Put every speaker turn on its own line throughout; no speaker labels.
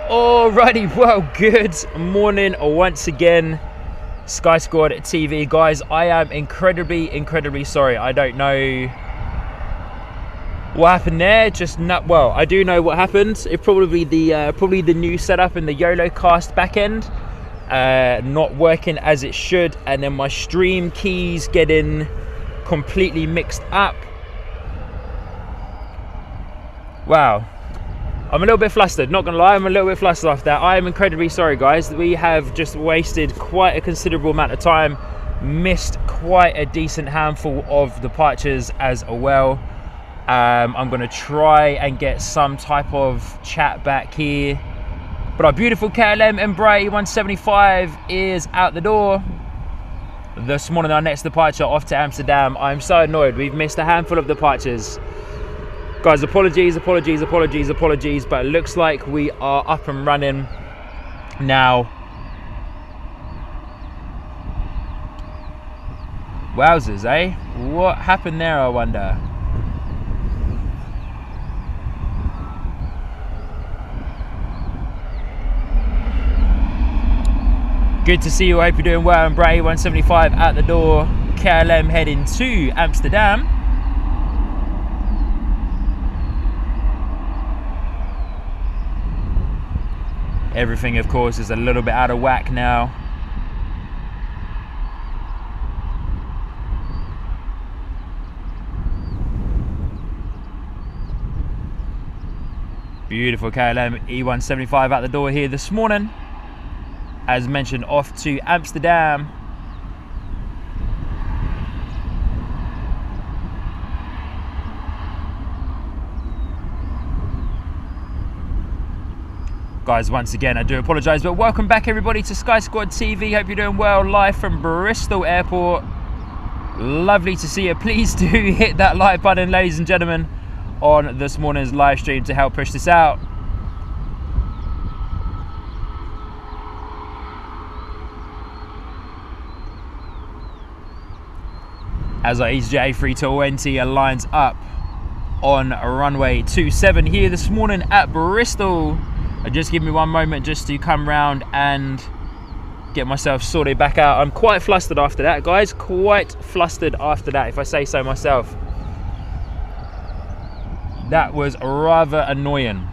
Alrighty, well, good morning once again, Sky Squad TV. Guys, I am incredibly sorry. I don't know what happened there. Well, I do know what happened. It probably the new setup in the YOLO cast backend not working as it should, and then my stream keys getting completely mixed up. Wow. I'm a little bit flustered, not gonna lie, I'm a little bit flustered after that. I am incredibly sorry, guys. We have just wasted quite a considerable amount of time, missed quite a decent handful of departures as well. I'm gonna try and get some type of chat back here. But our beautiful KLM Embraer 175 is out the door. This morning, our next departure off to Amsterdam. I'm so annoyed, we've missed a handful of departures. Guys, apologies, but it looks like we are up and running now. Wowzers, eh? What happened there, I wonder? Good to see you, I hope you're doing well. Embraer 175 at the door, KLM heading to Amsterdam. Everything, of course, is a little bit out of whack now. Beautiful KLM E175 out the door here this morning. As mentioned, off to Amsterdam. Guys, once again, I do apologise, but welcome back everybody to Sky Squad TV. Hope you're doing well, live from Bristol Airport. Lovely to see you. Please do hit that like button, ladies and gentlemen, on this morning's live stream to help push this out. As our EasyJet A320 lines up on runway 27 here this morning at Bristol. Just give me one moment just to come round and get myself sorted back out. I'm quite flustered after that, guys. Quite flustered after that, if I say so myself. That was rather annoying.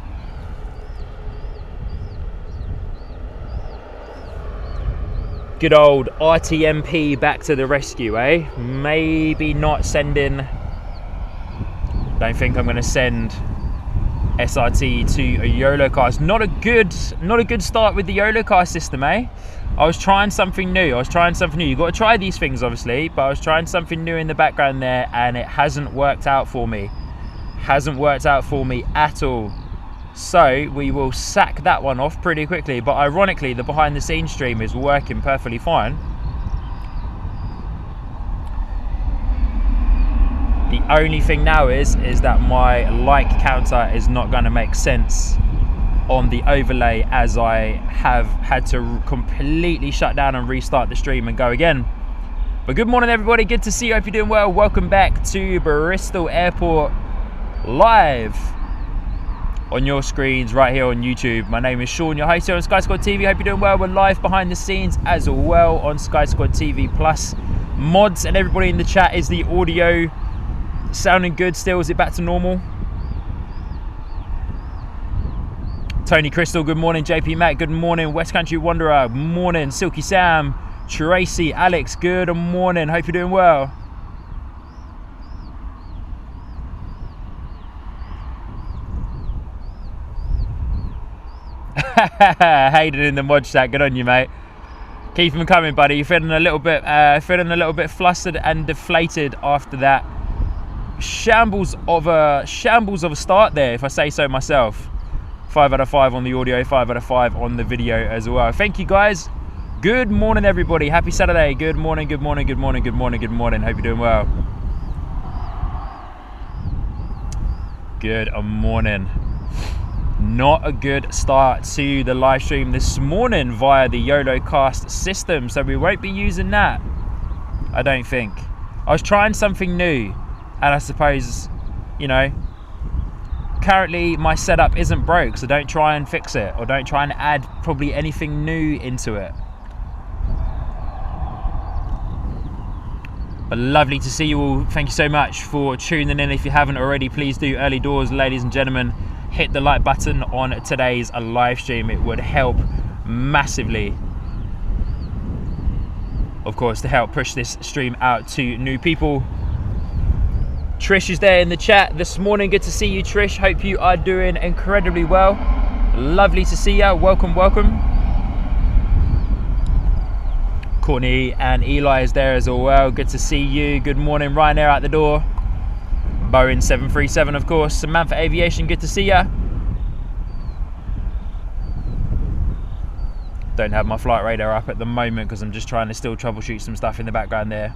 Good old RTMP back to the rescue, eh? Maybe not sending... Don't think I'm going to send SRT to a YOLO cast. Not a good start with the YOLO cast system, eh? I was trying something new. You've got to try these things, obviously, but I was trying something new in the background there, and it hasn't worked out for me. Hasn't worked out for me at all. So we will sack that one off pretty quickly. But ironically, the behind the scenes stream is working perfectly fine. The only thing now is that my like counter is not going to make sense on the overlay, as I have had to completely shut down and restart the stream and go again. But good morning everybody, good to see you, hope you're doing well. Welcome back to Bristol Airport live on your screens right here on YouTube. My name is Sean, your host here on Sky Squad TV. Hope you're doing well. We're live behind the scenes as well on Sky Squad TV Plus. Mods and everybody in the chat, is the audio sounding good still? Is it back to normal? Tony Crystal, good morning. JP Mac, good morning. West Country Wanderer, morning. Silky Sam, Tracy, Alex, good morning. Hope you're doing well. Hayden in the mod chat, good on you, mate. Keep them coming, buddy. You're feeling a little bit flustered and deflated after that shambles of a start there, if I say so myself. 5 out of 5 on the audio, 5 out of 5 on the video as well. Thank you, guys. Good morning, everybody. Happy Saturday. Good morning. Hope you're doing well. Good morning. Not a good start to the live stream this morning via the YOLO cast system, so we won't be using that, I don't think. I was trying something new, and I suppose, you know, currently my setup isn't broke, so don't try and fix it, or don't try and add probably anything new into it. But lovely to see you all. Thank you so much for tuning in. If you haven't already, please do, early doors, ladies and gentlemen, hit the like button on today's live stream. It would help massively, of course, to help push this stream out to new people. Trish is there in the chat this morning. Good to see you, Trish. Hope you are doing incredibly well. Lovely to see you. Welcome, welcome. Courtney and Eli is there as well. Good to see you. Good morning, Ryanair out the door. Boeing 737, of course. Samantha Aviation, good to see you. Don't have my flight radar up at the moment because I'm just trying to still troubleshoot some stuff in the background there.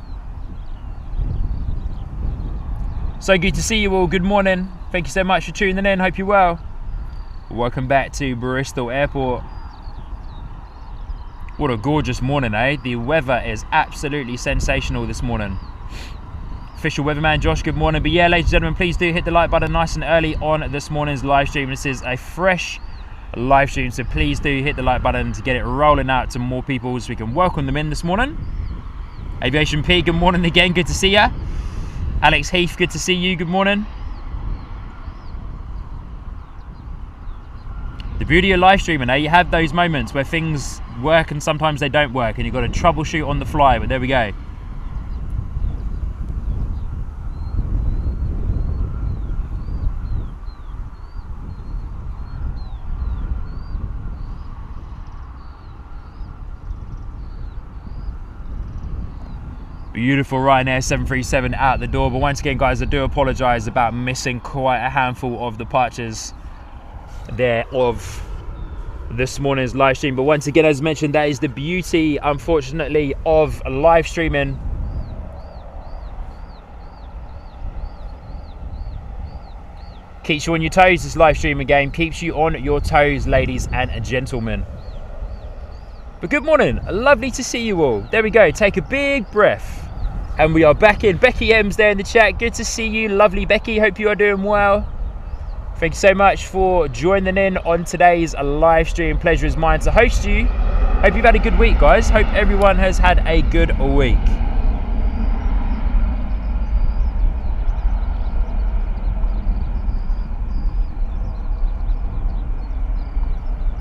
So good to see you all. Good morning. Thank you so much for tuning in. Hope you're well. Welcome back to Bristol Airport. What a gorgeous morning, eh? The weather is absolutely sensational this morning. Official weatherman Josh, good morning. But yeah, ladies and gentlemen, please do hit the like button nice and early on this morning's live stream. This is a fresh live stream, so please do hit the like button to get it rolling out to more people so we can welcome them in this morning. Aviation P, good morning again. Good to see ya. Alex Heath, good to see you. Good morning. The beauty of live streaming, you have those moments where things work and sometimes they don't work, and you've got to troubleshoot on the fly, but there we go. Beautiful Ryanair 737 out the door, but once again, guys, I do apologise about missing quite a handful of departures there of this morning's live stream. But once again, as mentioned, that is the beauty, unfortunately, of live streaming. Keeps you on your toes, this live streaming game. Keeps you on your toes, ladies and gentlemen. But good morning, lovely to see you all. There we go, take a big breath. And we are back in. Becky M's there in the chat. Good to see you, lovely Becky. Hope you are doing well. Thank you so much for joining in on today's live stream. Pleasure is mine to host you. Hope you've had a good week, guys. Hope everyone has had a good week.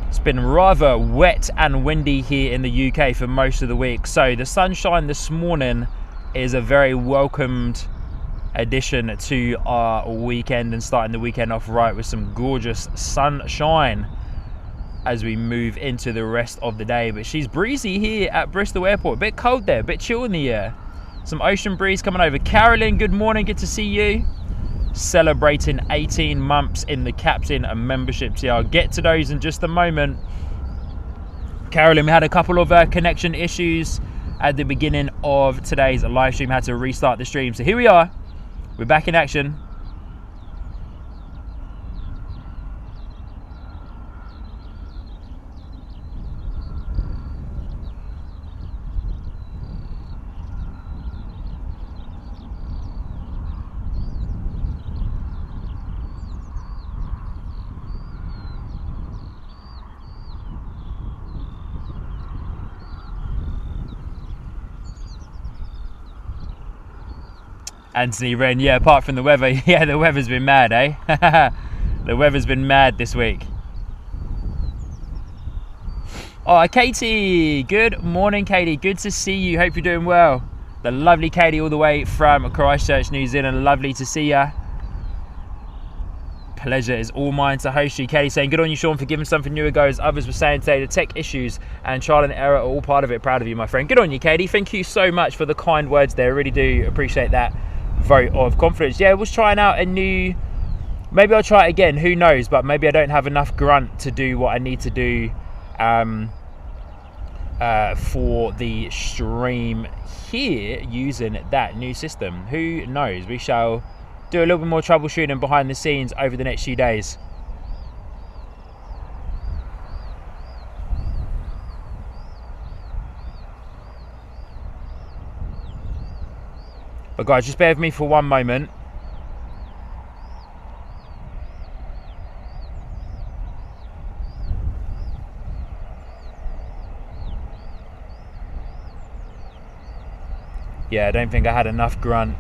It's been rather wet and windy here in the UK for most of the week. So the sunshine this morning is a very welcomed addition to our weekend, and starting the weekend off right with some gorgeous sunshine as we move into the rest of the day. But she's breezy here at Bristol Airport. A bit cold there, a bit chill in the air. Some ocean breeze coming over. Carolyn, good morning, good to see you. Celebrating 18 months in the captain and membership tier. I'll get to those in just a moment. Carolyn, we had a couple of connection issues at the beginning of today's live stream. Had to restart the stream, so here we are. We're back in action. Anthony Wren, yeah, apart from the weather, yeah, the weather's been mad, eh? The weather's been mad this week. Oh, Katie, good morning, Katie. Good to see you. Hope you're doing well. The lovely Katie all the way from Christchurch, New Zealand. Lovely to see ya. Pleasure is all mine to host you. Katie saying, good on you, Sean, for giving something new a go. As others were saying today, the tech issues and trial and error are all part of it. Proud of you, my friend. Good on you, Katie. Thank you so much for the kind words there. Really do appreciate that vote of confidence. Yeah, I was trying out a new, maybe I'll try it again, who knows, but maybe I don't have enough grunt to do what I need to do for the stream here using that new system. Who knows? We shall do a little bit more troubleshooting behind the scenes over the next few days. But guys, just bear with me for one moment. Yeah, I don't think I had enough grunt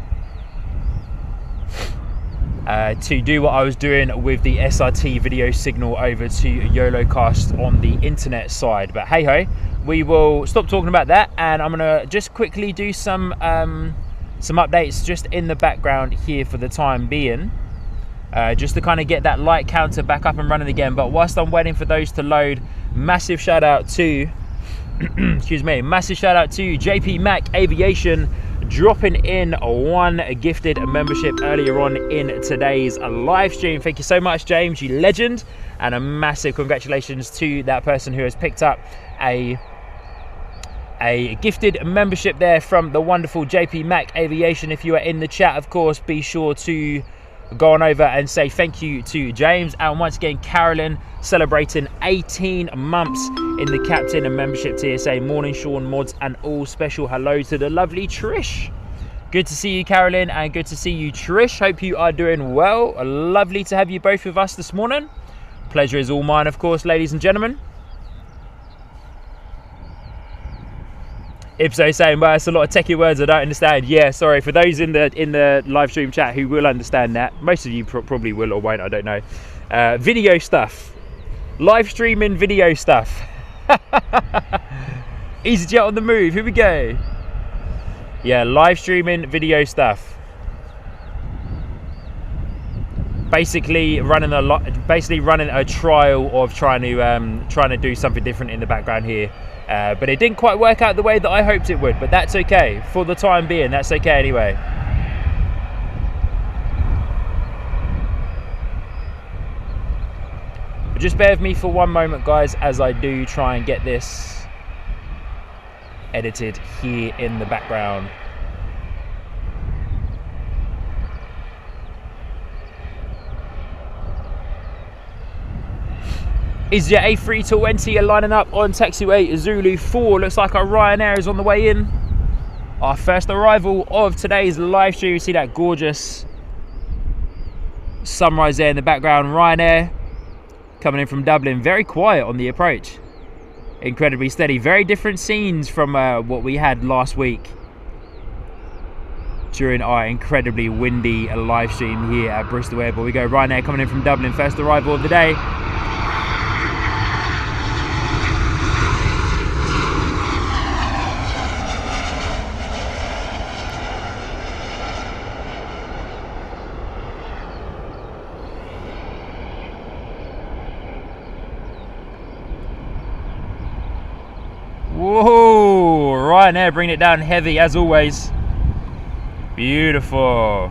to do what I was doing with the SRT video signal over to YOLOcast on the internet side. But hey ho, we will stop talking about that, and I'm gonna just quickly do some updates just in the background here for the time being, just to kind of get that light counter back up and running again. But whilst I'm waiting for those to load, massive shout out to excuse me, massive shout out to JP Mac Aviation, dropping in one gifted membership earlier on in today's live stream. Thank you so much, James, you legend, and a massive congratulations to that person who has picked up a gifted membership there from the wonderful JP Mac Aviation. If you are in the chat, of course, be sure to go on over and say thank you to James. And once again, Carolyn celebrating 18 months in the captain and membership TSA. Morning, Sean, mods, and all. Special hello to the lovely Trish. Good to see you, Carolyn, and good to see you, Trish. Hope you are doing well. Lovely to have you both with us this morning. Pleasure is all mine, of course, ladies and gentlemen. Ipso saying, well, it's a lot of techie words I don't understand. Yeah, sorry, for those in the live stream chat who will understand that. Most of you probably will or won't, I don't know. Video stuff. Live streaming video stuff. EasyJet on the move, here we go. Yeah, live streaming video stuff. Basically running a trial of trying to do something different in the background here. But it didn't quite work out the way that I hoped it would, but that's okay. For the time being, that's okay anyway. But just bear with me for one moment, guys, as I do try and get this edited here in the background. Is your A320 lining up on taxiway Zulu 4? Looks like our Ryanair is on the way in. Our first arrival of today's live stream. You see that gorgeous sunrise there in the background. Ryanair coming in from Dublin. Very quiet on the approach. Incredibly steady. Very different scenes from what we had last week during our incredibly windy live stream here at Bristol Airport. We go Ryanair coming in from Dublin. First arrival of the day. Whoa, Ryanair bringing it down heavy as always. Beautiful.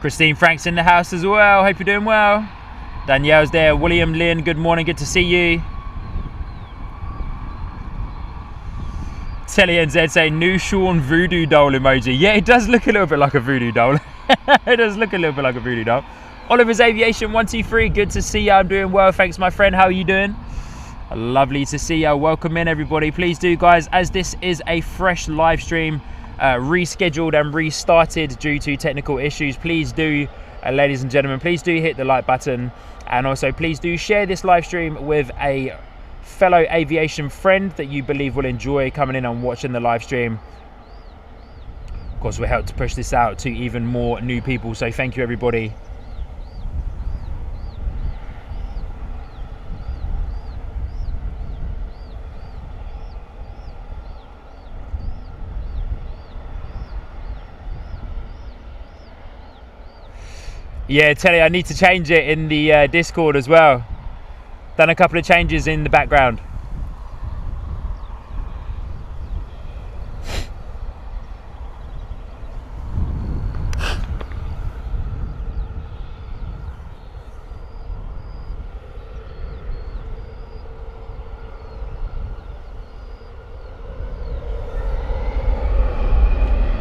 Christine Frank's in the house as well. Hope you're doing well. Danielle's there. William Lynn, good morning. Good to see you. Telly NZ saying new Sean voodoo doll emoji. Yeah, it does look a little bit like a voodoo doll. It does look a little bit like a voodoo doll. Oliver's Aviation 123, good to see you. I'm doing well, thanks my friend. How are you doing? Lovely to see you. Welcome in everybody. Please do, guys, as this is a fresh live stream, rescheduled and restarted due to technical issues, please do, ladies and gentlemen, please do hit the like button, and also please do share this live stream with a fellow aviation friend that you believe will enjoy coming in and watching the live stream. Of course, we'll help to push this out to even more new people, so thank you everybody. Yeah, Telly, I need to change it in the Discord as well. Done a couple of changes in the background.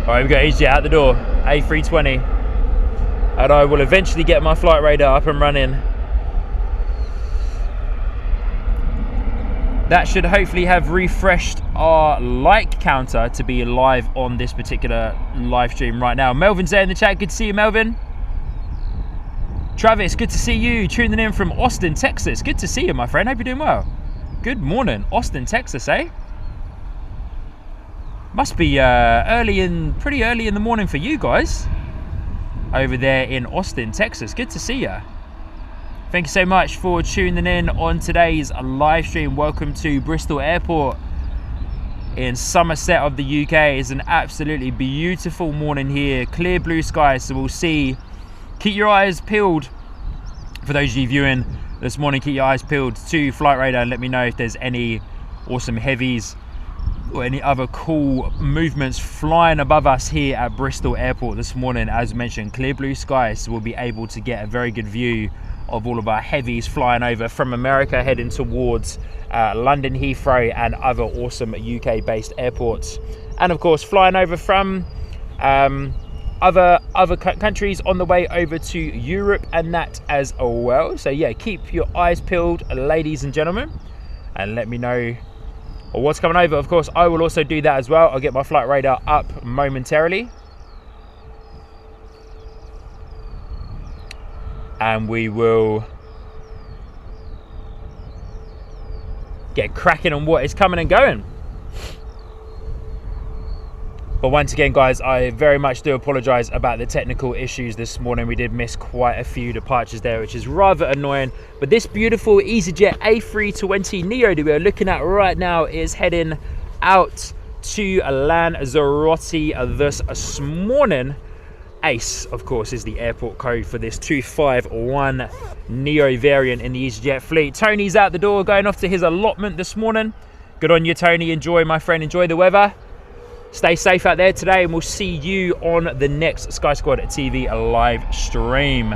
All right, we've got EasyJet out the door, A320. And I will eventually get my flight radar up and running. That should hopefully have refreshed our like counter to be live on this particular live stream right now. Melvin's there in the chat. Good to see you, Melvin. Travis, good to see you. Tuning in from Austin, Texas. Good to see you, my friend. Hope you're doing well. Good morning. Austin, Texas, eh? Must be pretty early in the morning for you guys over there in Austin, Texas. Good to see you. Thank you so much for tuning in on today's live stream. Welcome to Bristol Airport in Somerset of the UK. It's an absolutely beautiful morning here. Clear blue skies, so we'll see. Keep your eyes peeled. For those of you viewing this morning, keep your eyes peeled to Flight Radar and let me know if there's any awesome heavies or any other cool movements flying above us here at Bristol Airport this morning. As mentioned, clear blue skies, so we'll be able to get a very good view of all of our heavies flying over from America, heading towards London Heathrow and other awesome UK based airports, and of course flying over from other countries on the way over to Europe and that as well. So yeah, keep your eyes peeled, ladies and gentlemen, and let me know what's coming over. Of course, I will also do that as well. I'll get my flight radar up momentarily, and we will get cracking on what is coming and going. But once again, guys, I very much do apologize about the technical issues this morning. We did miss quite a few departures there, which is rather annoying. But this beautiful EasyJet A320 Neo that we are looking at right now is heading out to Lanzarote this morning. ACE, of course, is the airport code for this 251 Neo variant in the EasyJet fleet. Tony's out the door, going off to his allotment this morning. Good on you, Tony. Enjoy, my friend. Enjoy the weather. Stay safe out there today, and we'll see you on the next Sky Squad TV live stream.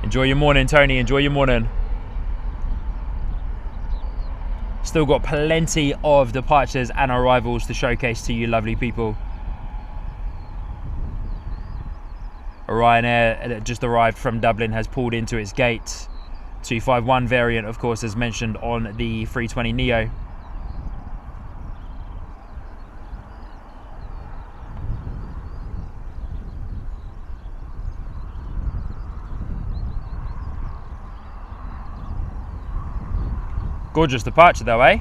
Enjoy your morning, Tony. Enjoy your morning. Still got plenty of departures and arrivals to showcase to you lovely people. Ryanair that just arrived from Dublin has pulled into its gate. 251 variant, of course, as mentioned on the 320 Neo. Gorgeous departure though, eh?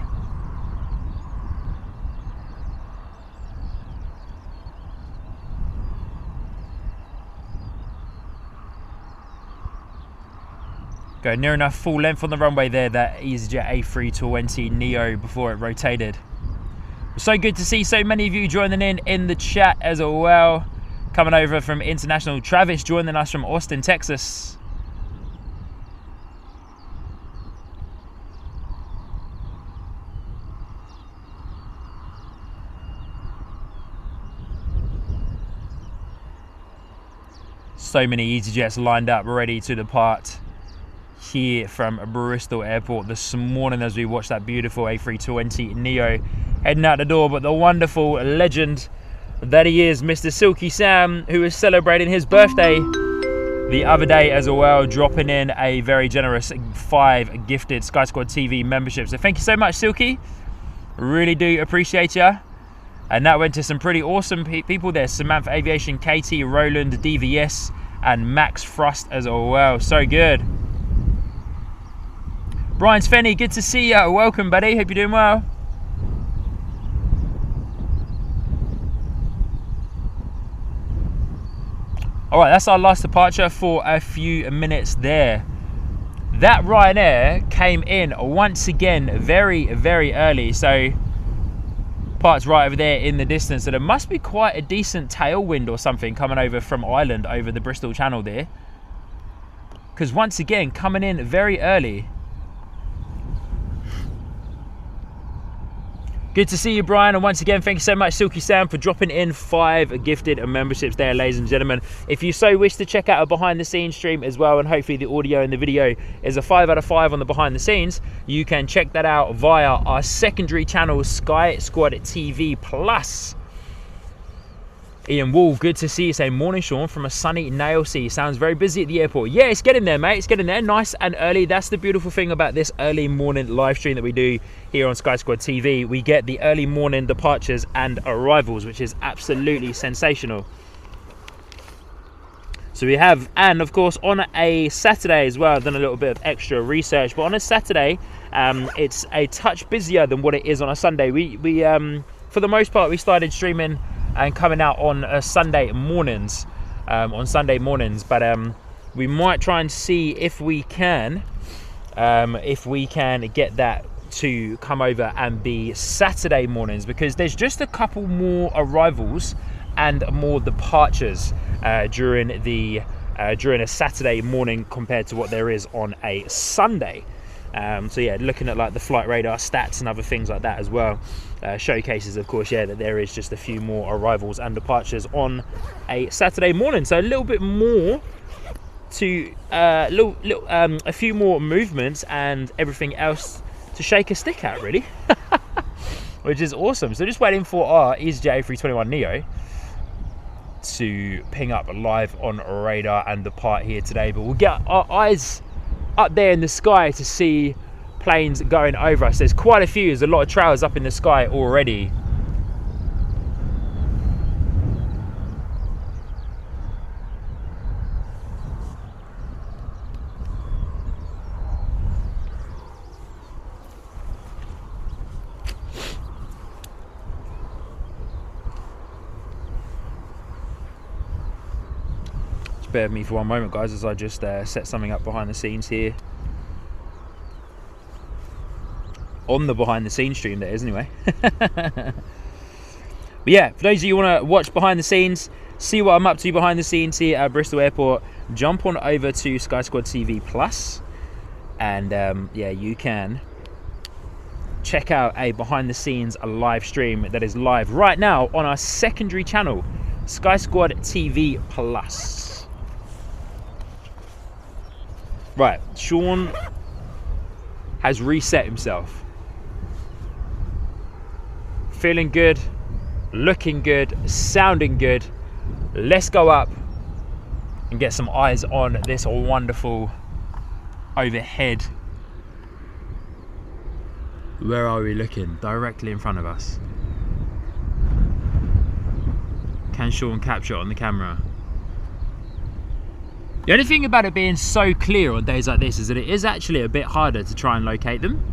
Go near enough full length on the runway there, that EasyJet A320 Neo, before it rotated. So good to see so many of you joining in the chat as well. Coming over from international. Travis joining us from Austin, Texas. So many EasyJets lined up, ready to depart here from Bristol Airport this morning as we watch that beautiful A320 Neo heading out the door. But the wonderful legend that he is, Mr. Silky Sam, who is celebrating his birthday the other day as well, dropping in a very generous 5 gifted Sky Squad TV memberships. So thank you so much, Silky. Really do appreciate you. And that went to some pretty awesome people there. Samantha Aviation, Katie, Roland, DVS, and Max Frost as well. So good. Brian Svenny, good to see you. Welcome, buddy. Hope you're doing well. All right, that's our last departure for a few minutes there. That Ryanair came in once again very, very early. So parts right over there in the distance. So there must be quite a decent tailwind or something coming over from Ireland over the Bristol Channel there. Because once again, coming in very early. Good to see you, Brian, and once again, thank you so much, Silky Sam, for dropping in 5 gifted memberships there, ladies and gentlemen. If you so wish to check out a behind-the-scenes stream as well, and hopefully the audio and the video is a 5 out of 5 on the behind-the-scenes, you can check that out via our secondary channel, Sky Squad TV Plus. Ian Wall, good to see you. Saying morning, Sean, from a sunny Nailsea. Sounds very busy at the airport. Yeah, it's getting there, mate. It's getting there. Nice and early. That's the beautiful thing about this early morning live stream that we do here on Sky Squad TV. We get the early morning departures and arrivals, which is absolutely sensational. So we have, and of course on a Saturday as well, I've done a little bit of extra research, but on a Saturday, it's a touch busier than what it is on a Sunday. We for the most part, we started streaming and coming out on Sunday mornings, but we might try and see if we can get that to come over and be Saturday mornings, because there's just a couple more arrivals and more departures during a Saturday morning compared to what there is on a Sunday. So yeah, looking at like the flight radar stats and other things like that as well, showcases of course, yeah, that there is just a few more arrivals and departures on a Saturday morning. So a little bit more to a few more movements and everything else to shake a stick at, really. Which is awesome. So just waiting for our EasyJet A321 Neo to ping up live on radar and depart here today, but we'll get our eyes up there in the sky to see planes going over us. There's quite a few. There's a lot of trails up in the sky already. Just bear with me for one moment, guys, as I just set something up behind the scenes here. On the behind the scenes stream, that is, anyway. But yeah, for those of you who want to watch behind the scenes, see what I'm up to behind the scenes here at Bristol Airport, jump on over to Sky Squad TV Plus, and yeah, you can check out a behind the scenes live stream that is live right now on our secondary channel, Sky Squad TV Plus. Right, Sean has reset himself. Feeling good, looking good, sounding good. Let's go up and get some eyes on this wonderful overhead. Where are we looking? Directly in front of us. Can Sean capture it on the camera? The only thing about it being so clear on days like this is that it is actually a bit harder to try and locate them.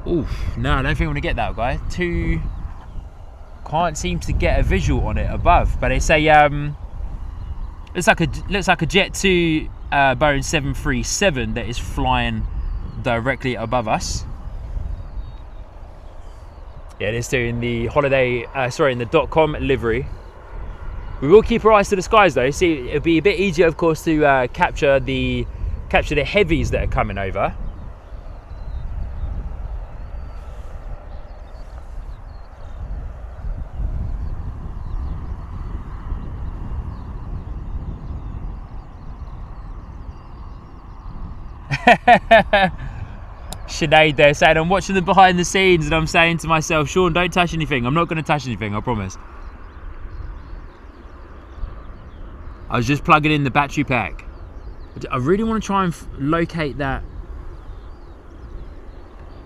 Oof, no, I don't think I'm gonna get that, guy. Can't seem to get a visual on it above, but it's a looks like a Jet2 Boeing 737 that is flying directly above us. Yeah, it is doing the holiday, in the .com livery. We will keep our eyes to the skies though. See, it'll be a bit easier, of course, to capture the heavies that are coming over. Sinead there saying, I'm watching the behind the scenes and I'm saying to myself, Sean, don't touch anything. I'm not going to touch anything, I promise. I was just plugging in the battery pack. I really want to try and locate that.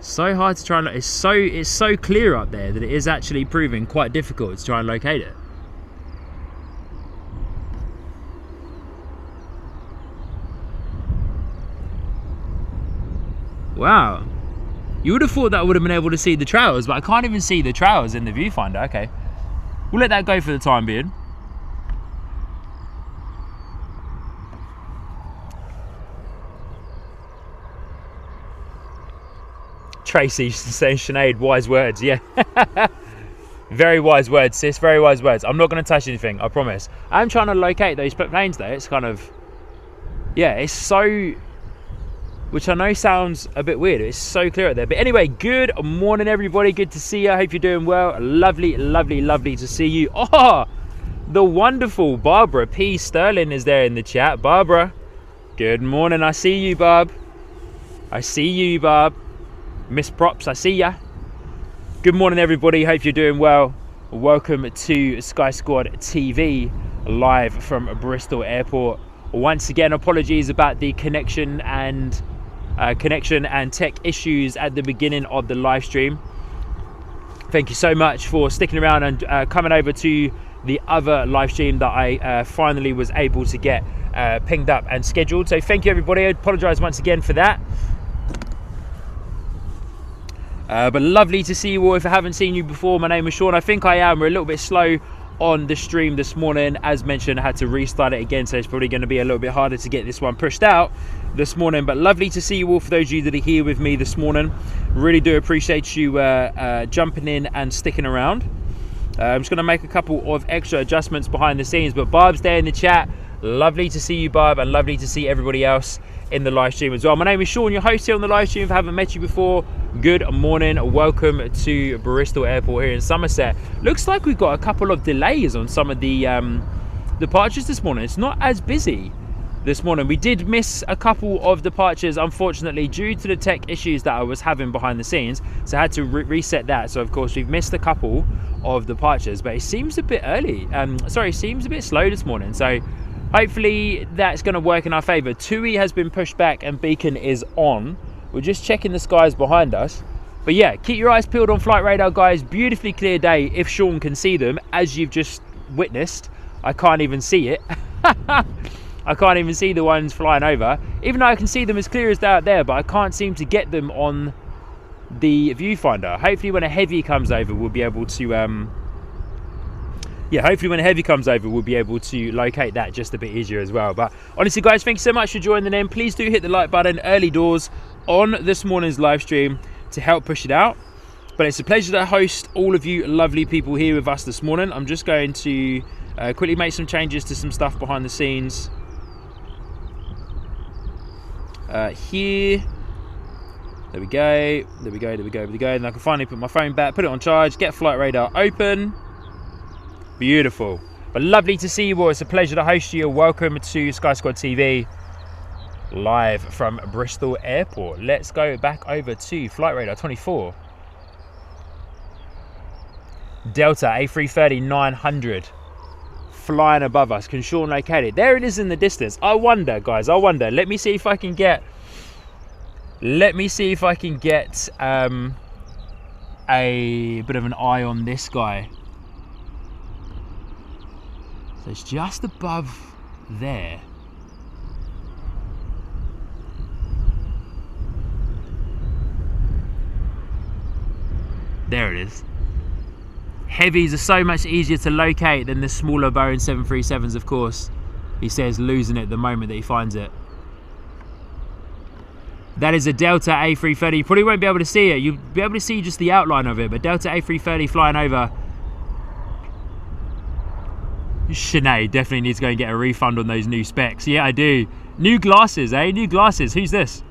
So hard to try and it's so clear up there that it is actually proving quite difficult to try and locate it. Wow, you would have thought that I would have been able to see the trails, but I can't even see the trails in the viewfinder. Okay, we'll let that go for the time being. Tracy saying, Sinead, wise words. Yeah, very wise words, sis, very wise words. I'm not going to touch anything, I promise. I'm trying to locate those planes though. It's kind of, yeah, it's so, which I know sounds a bit weird. It's so clear out there. But anyway, good morning, everybody. Good to see you. I hope you're doing well. Lovely, lovely, lovely to see you. Oh, the wonderful Barbara P. Sterling is there in the chat. Barbara, good morning. I see you, Barb. I see you, Barb. Miss Props, I see ya. Good morning, everybody. Hope you're doing well. Welcome to Sky Squad TV, live from Bristol Airport. Once again, apologies about the connection and tech issues at the beginning of the live stream. Thank you so much for sticking around and coming over to the other live stream that I finally was able to get pinged up and scheduled. So thank you, everybody. I apologize once again for that. But lovely to see you all. If I haven't seen you before, my name is Sean. I think I am. We're a little bit slow on the stream this morning. As mentioned, I had to restart it again, so it's probably going to be a little bit harder to get this one pushed out this morning. But lovely to see you all. For those of you that are here with me this morning, really do appreciate you jumping in and sticking around. I'm just going to make a couple of extra adjustments behind the scenes, but Barb's there in the chat. Lovely to see you, Barb, and lovely to see everybody else in the live stream as well. My name is Sean, your host here on the live stream. If I haven't met you before, good morning. Welcome to Bristol Airport here in Somerset. Looks like we've got a couple of delays on some of the departures this morning. It's not as busy this morning. We did miss a couple of departures, unfortunately, due to the tech issues that I was having behind the scenes. So I had to reset that. So of course we've missed a couple of departures, but it seems a bit early. Sorry, it seems a bit slow this morning. So hopefully that's going to work in our favor. TUI has been pushed back and Beacon is on. We're just checking the skies behind us. But yeah, keep your eyes peeled on flight radar, guys. Beautifully clear day if Sean can see them, as you've just witnessed. I can't even see it. I can't even see the ones flying over, even though I can see them as clear as they're out there, but I can't seem to get them on the viewfinder. Hopefully when a heavy comes over, we'll be able to hopefully when a heavy comes over, we'll be able to locate that just a bit easier as well. But honestly, guys, thank you so much for joining in. Please do hit the like button early doors on this morning's live stream to help push it out. But it's a pleasure to host all of you lovely people here with us this morning. I'm just going to quickly make some changes to some stuff behind the scenes here. There we go. And I can finally put my phone back, put it on charge, get flight radar open. Beautiful. But lovely to see you all. It's a pleasure to host you. Welcome to Sky Squad TV, live from Bristol Airport. Let's go back over to flight radar 24. Delta A320-900 flying above us. Can Sean locate it? There it is in the distance. I wonder, guys, I wonder. Let me see if I can get a bit of an eye on this guy. So it's just above there. There it is. Heavies are so much easier to locate than the smaller Boeing 737s, of course. He says losing it the moment that he finds it. That is a Delta A330. You probably won't be able to see it. You'll be able to see just the outline of it, but Delta A330 flying over. Sinead definitely needs to go and get a refund on those new specs. Yeah, I do. New glasses, eh? New glasses. Who's this?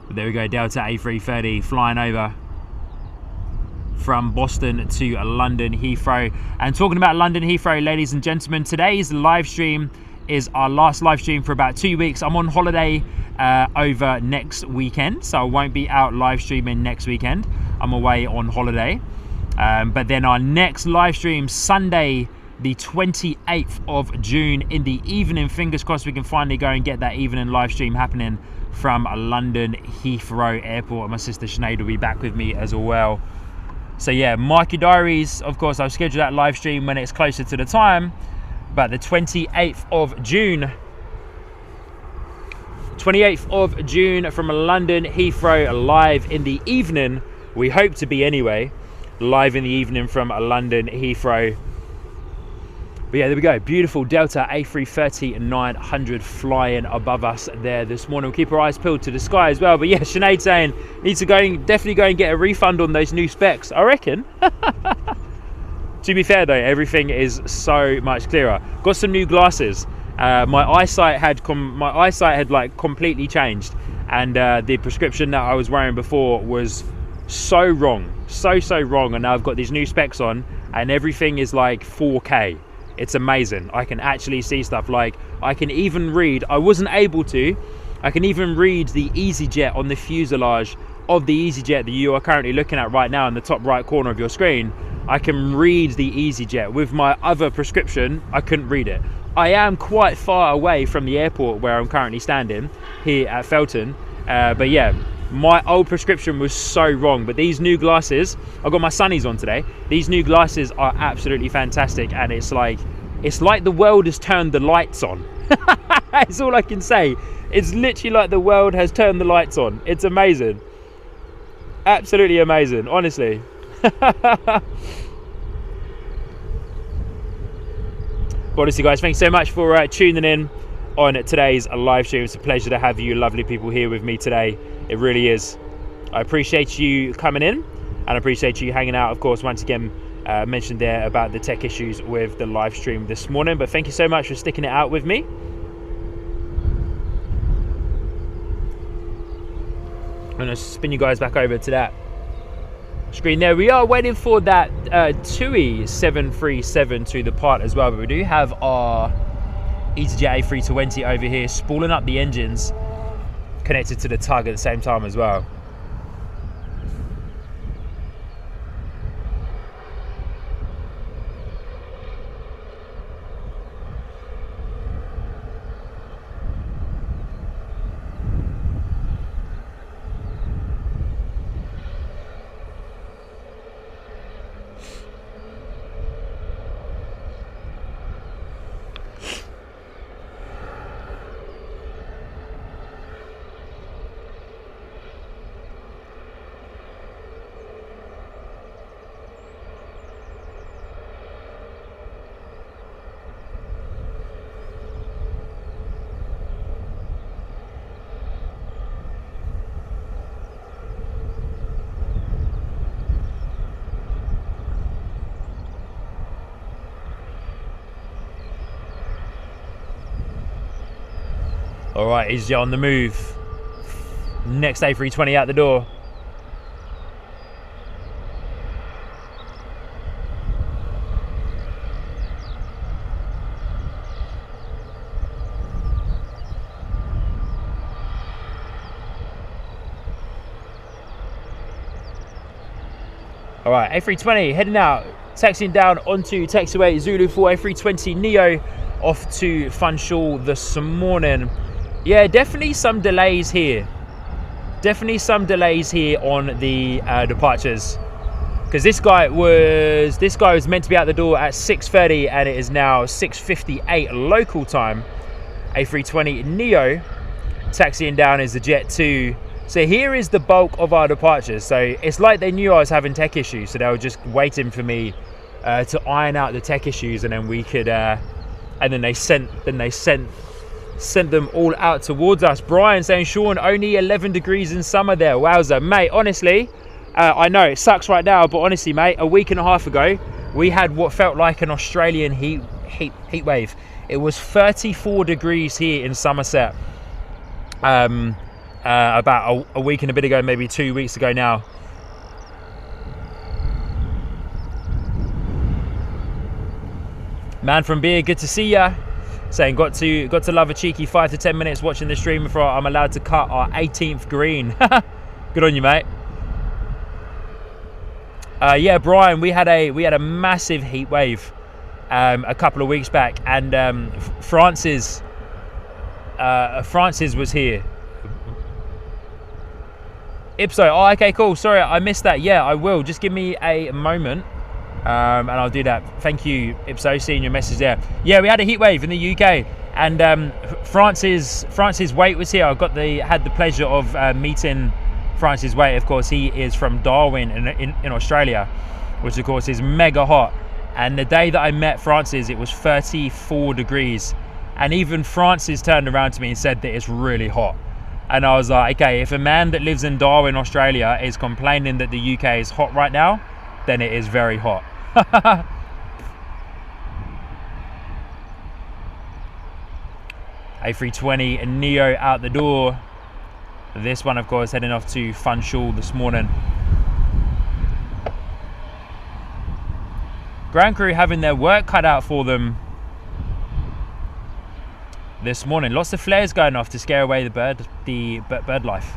But there we go. Delta A330 flying over from Boston to London Heathrow. And talking about London Heathrow, ladies and gentlemen, today's live stream is our last live stream for about 2 weeks. I'm on holiday over next weekend, so I won't be out live streaming next weekend. I'm away on holiday. But then our next live stream, Sunday, the 28th of June in the evening. Fingers crossed we can finally go and get that evening live stream happening from London Heathrow Airport. My sister Sinead will be back with me as well. So yeah, mark your diaries. Of course, I'll schedule that live stream when it's closer to the time. But the 28th of June, 28th of June from London Heathrow, live in the evening. We hope to be anyway, live in the evening from London Heathrow. But yeah, there we go. Beautiful Delta A330-900 flying above us there this morning. We'll keep our eyes peeled to the sky as well. But yeah, Sinead saying needs to definitely go and get a refund on those new specs, I reckon. To be fair though, everything is so much clearer. Got some new glasses. My eyesight had like completely changed, and the prescription that I was wearing before was so wrong, so wrong. And now I've got these new specs on, and everything is like 4K. It's amazing. I can actually see stuff. Like, I can even read, I wasn't able to, I can even read the EasyJet on the fuselage of the EasyJet that you are currently looking at right now in the top right corner of your screen. I can read the EasyJet. With my other prescription, I couldn't read it. I am quite far away from the airport where I'm currently standing here at Felton, but yeah, my old prescription was so wrong. But these new glasses, I've got my sunnies on today, these new glasses are absolutely fantastic, and it's like the world has turned the lights on. That's all I can say. It's literally like the world has turned the lights on. It's amazing, absolutely amazing, honestly. But honestly, guys, thanks so much for tuning in on today's live stream. It's a pleasure to have you lovely people here with me today. It really is. I appreciate you coming in, and I appreciate you hanging out. Of course, once again, mentioned there about the tech issues with the live stream this morning, but thank you so much for sticking it out with me. I'm going to spin you guys back over to that screen there. We are waiting for that TUI 737 to depart as well, but we do have our EasyJet A320 over here spooling up the engines connected to the tug at the same time as well. All right, EasyJet on the move. Next A320 out the door. All right, A320 heading out, taxiing down onto taxiway Zulu 4 A320 Neo off to Funchal this morning. Yeah, definitely some delays here. Definitely some delays here on the departures, because this guy was meant to be out the door at 6:30, and it is now 6:58 local time. A320 Neo taxiing down is the Jet2. So here is the bulk of our departures. So it's like they knew I was having tech issues, so they were just waiting for me to iron out the tech issues, and then we could. And then they sent them all out towards us. Brian saying, Sean, only 11 degrees in summer there. Wowza, mate. Honestly, I know it sucks right now, but honestly, mate, a week and a half ago, we had what felt like an Australian heat wave. It was 34 degrees here in Somerset. About a week and a bit ago, maybe 2 weeks ago now. Man from Beer, good to see ya. Saying got to love a cheeky 5 to 10 minutes watching the stream before I'm allowed to cut our 18th green. Good on you, mate. Yeah, Brian, we had a massive heat wave a couple of weeks back, and Francis was here. Ipso, oh, okay, cool. Sorry, I missed that. Yeah, I will. Just give me a moment. And I'll do that. Thank you, Ipso, seeing your message there. Yeah, we had a heat wave in the UK, and Francis Waite was here. Had the pleasure of meeting Francis Waite. Of course, he is from Darwin in Australia, which of course is mega hot. And the day that I met Francis, it was 34 degrees, and even Francis turned around to me and said that it's really hot. And I was like, okay, if a man that lives in Darwin, Australia, is complaining that the UK is hot right now, then it is very hot. A320 and Neo out the door. This one, of course, heading off to Funchal this morning. ground crew having their work cut out for them this morning. Lots of flares going off to scare away the bird life.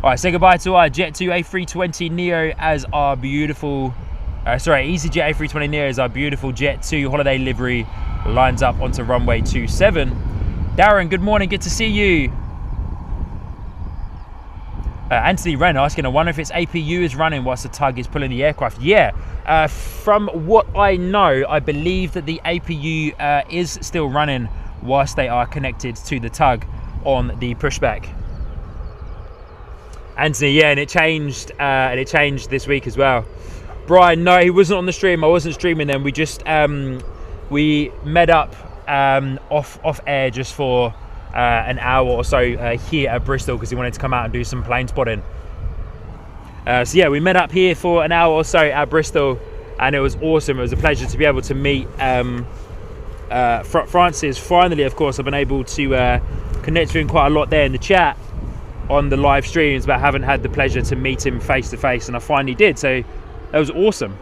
All right, say goodbye to our Jet2 A320 Neo as our beautiful, EasyJet A320 Neo as our beautiful Jet2 holiday livery lines up onto runway 27. Darren, good morning, good to see you. Anthony Wren asking, I wonder if its APU is running whilst the tug is pulling the aircraft. Yeah, from what I know, I believe that the APU is still running whilst they are connected to the tug on the pushback. Anthony, yeah, and it changed this week as well. Brian, no, he wasn't on the stream. I wasn't streaming then. We just we met up off air just for an hour or so here at Bristol because he wanted to come out and do some plane spotting. So yeah, we met up here for an hour or so at Bristol, and it was awesome. It was a pleasure to be able to meet Francis. Finally, of course, I've been able to connect with him quite a lot there in the chat on the live streams, but haven't had the pleasure to meet him face to face, and I finally did, so that was awesome.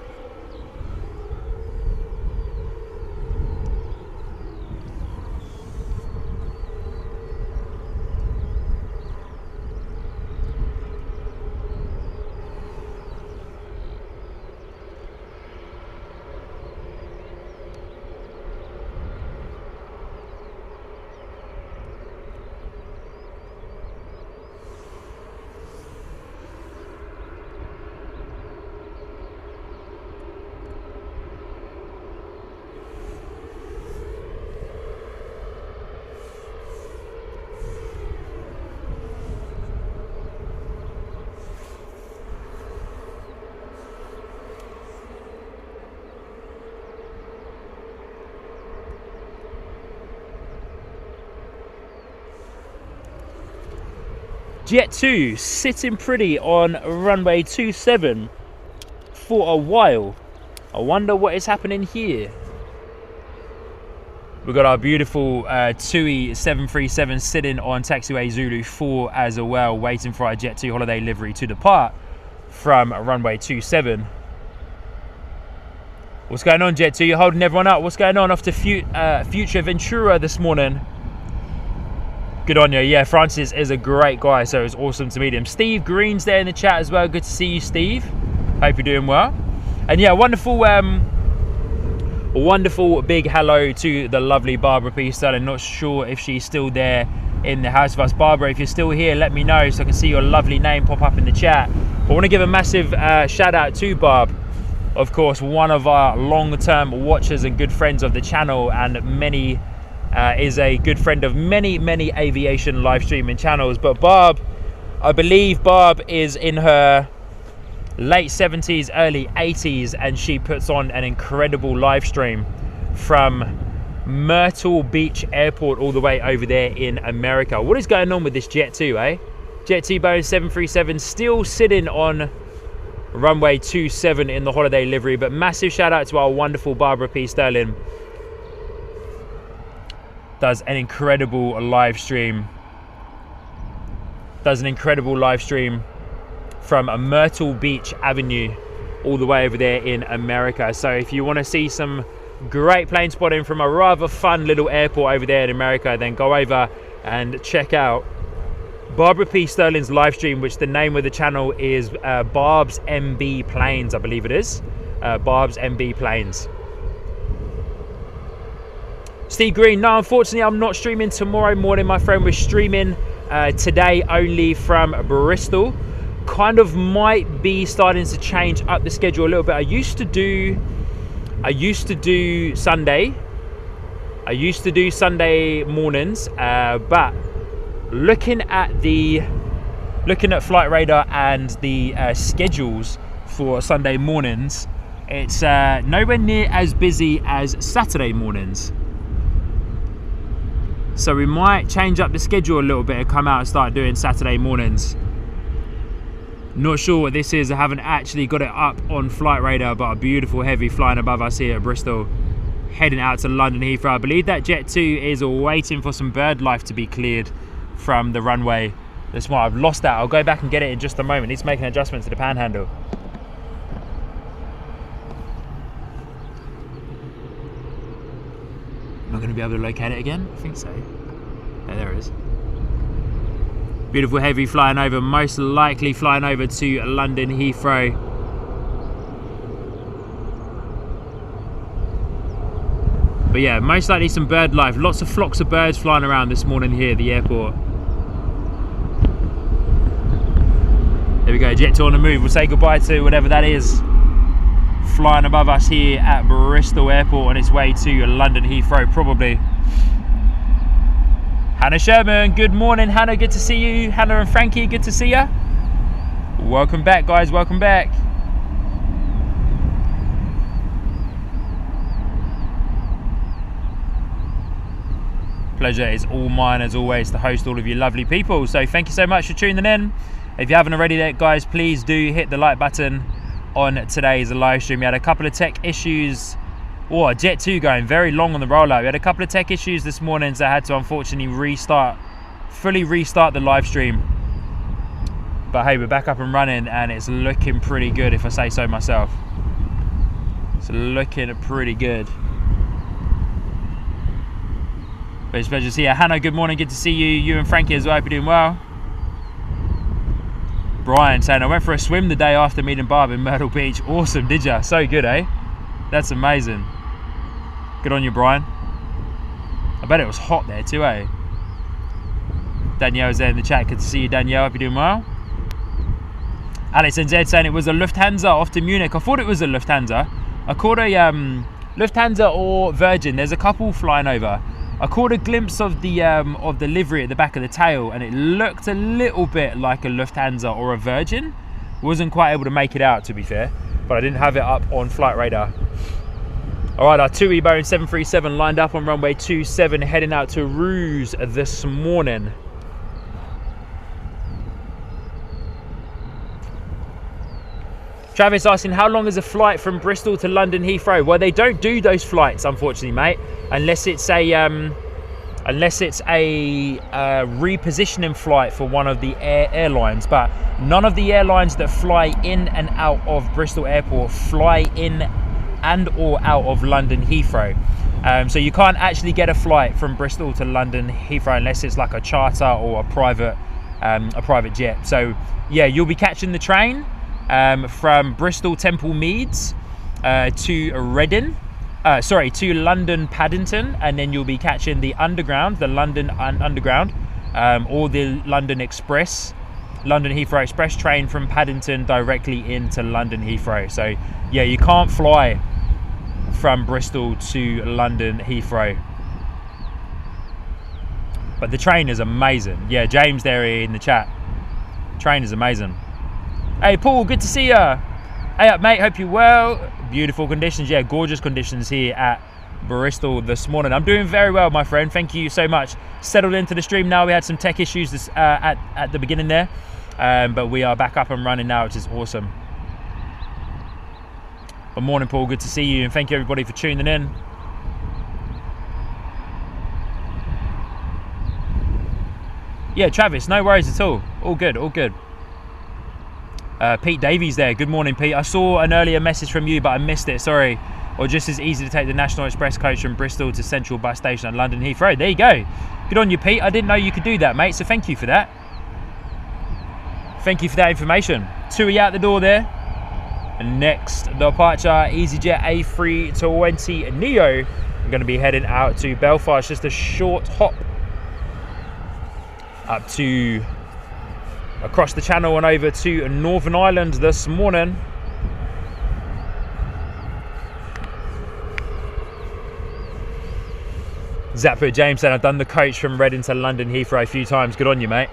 Jet2 sitting pretty on runway 27 for a while. I wonder what is happening here. We've got our beautiful TUI 737 sitting on taxiway Zulu 4 as well, waiting for our Jet2 holiday livery to depart from runway 27. What's going on, Jet2? You're holding everyone up. What's going on off to Future Ventura this morning? Good on you. Yeah, Francis is a great guy, so it was awesome to meet him. Steve Green's there in the chat as well. Good to see you, Steve. Hope you're doing well. And yeah, wonderful big hello to the lovely Barbara P. Sterling. Not sure if she's still there in the house with us. Barbara, if you're still here, let me know so I can see your lovely name pop up in the chat. I want to give a massive shout out to Barb. Of course, one of our long-term watchers and good friends of the channel, and is a good friend of many aviation live streaming channels. But Barb, I believe Barb is in her late 70s, early 80s, and she puts on an incredible live stream from Myrtle Beach Airport all the way over there in America. What is going on with this Jet2, eh? Jet2 Boeing 737 still sitting on runway 27 in the holiday livery, but massive shout out to our wonderful Barbara P. Sterling. Does an incredible live stream. From a Myrtle Beach Avenue all the way over there in America. So if you want to see some great plane spotting from a rather fun little airport over there in America, then go over and check out Barbara P. Sterling's live stream, which the name of the channel is Barb's MB Planes, I believe it is. Barb's MB Planes. Steve Green, no, unfortunately I'm not streaming tomorrow morning, my friend. We're streaming today only from Bristol. Kind of might be starting to change up the schedule a little bit. I used to do Sunday mornings, but looking at Flight Radar and the schedules for Sunday mornings, it's nowhere near as busy as Saturday mornings. So we might change up the schedule a little bit and come out and start doing Saturday mornings. Not sure what this is. I haven't actually got it up on Flight Radar, but a beautiful heavy flying above us here at Bristol, heading out to London Heathrow. I believe that Jet2 is waiting for some bird life to be cleared from the runway this morning. I've lost that. I'll go back and get it in just a moment. He's making adjustments to the panhandle. going to be able to locate it again? I think so. Yeah, there it is. Beautiful heavy flying over, most likely flying over to London Heathrow. But yeah, most likely some bird life. Lots of flocks of birds flying around this morning here at the airport. There we go, Jet2 on the move. We'll say goodbye to whatever that is flying above us here at Bristol Airport on its way to London Heathrow, probably. Hannah Sherman, good morning, Hannah, good to see you. Hannah and Frankie, good to see ya. Welcome back, guys, welcome back. Pleasure is all mine, as always, to host all of you lovely people. So thank you so much for tuning in. If you haven't already yet, guys, please do hit the like button on today's live stream. We had a couple of tech issues. Oh, Jet2 going very long on the rollout. We had a couple of tech issues this morning, so I had to unfortunately fully restart the live stream. But hey, we're back up and running, and it's looking pretty good, if I say so myself. It's looking pretty good. But it's a pleasure to see you. Hannah, good morning, good to see you. You and Frankie as well, hope you're doing well. Brian saying, I went for a swim the day after meeting Barb in Myrtle Beach. Awesome, did ya? So good, eh? That's amazing. Good on you, Brian. I bet it was hot there too, eh? Danielle's there in the chat. Good to see you, Danielle. Hope you're doing well. Alex and Zed saying it was a Lufthansa off to Munich. I thought it was a Lufthansa. I caught a Lufthansa or Virgin. There's a couple flying over. I caught a glimpse of the livery at the back of the tail, and it looked a little bit like a Lufthansa or a Virgin. Wasn't quite able to make it out, to be fair, but I didn't have it up on Flight Radar. All right, our 2E Boeing 737 lined up on runway 27, heading out to Rouge this morning. Travis asking, how long is a flight from Bristol to London Heathrow? Well, they don't do those flights, unfortunately, mate, unless it's a repositioning flight for one of the airlines. But none of the airlines that fly in and out of Bristol Airport fly in and or out of London Heathrow. So you can't actually get a flight from Bristol to London Heathrow unless it's like a charter or a private jet. So yeah, you'll be catching the train from Bristol Temple Meads to Reading, to London Paddington, and then you'll be catching the underground, the London Underground, or the London Heathrow Express train from Paddington directly into London Heathrow. So yeah, you can't fly from Bristol to London Heathrow, but the train is amazing. Yeah, James there in the chat, train is amazing. Hey Paul, good to see ya. Hey up mate, hope you're well. Beautiful conditions, yeah, gorgeous conditions here at Bristol this morning. I'm doing very well, my friend, thank you so much. Settled into the stream now. We had some tech issues at the beginning there, but we are back up and running now, which is awesome. Good morning Paul, good to see you, and thank you everybody for tuning in. Yeah, Travis, no worries at all. All good, all good. Pete Davies there, good morning Pete. I saw an earlier message from you, but I missed it, sorry. Or just as easy to take the National Express coach from Bristol to Central Bus Station at London Heathrow. There you go. Good on you, Pete. I didn't know you could do that, mate, so thank you for that. Thank you for that information. 2E out the door there. Next departure, EasyJet A320 Neo. I'm going to be heading out to Belfast, just a short hop up to across the channel and over to Northern Ireland this morning. Zapper James said, I've done the coach from Reading to London Heathrow a few times. Good on you, mate.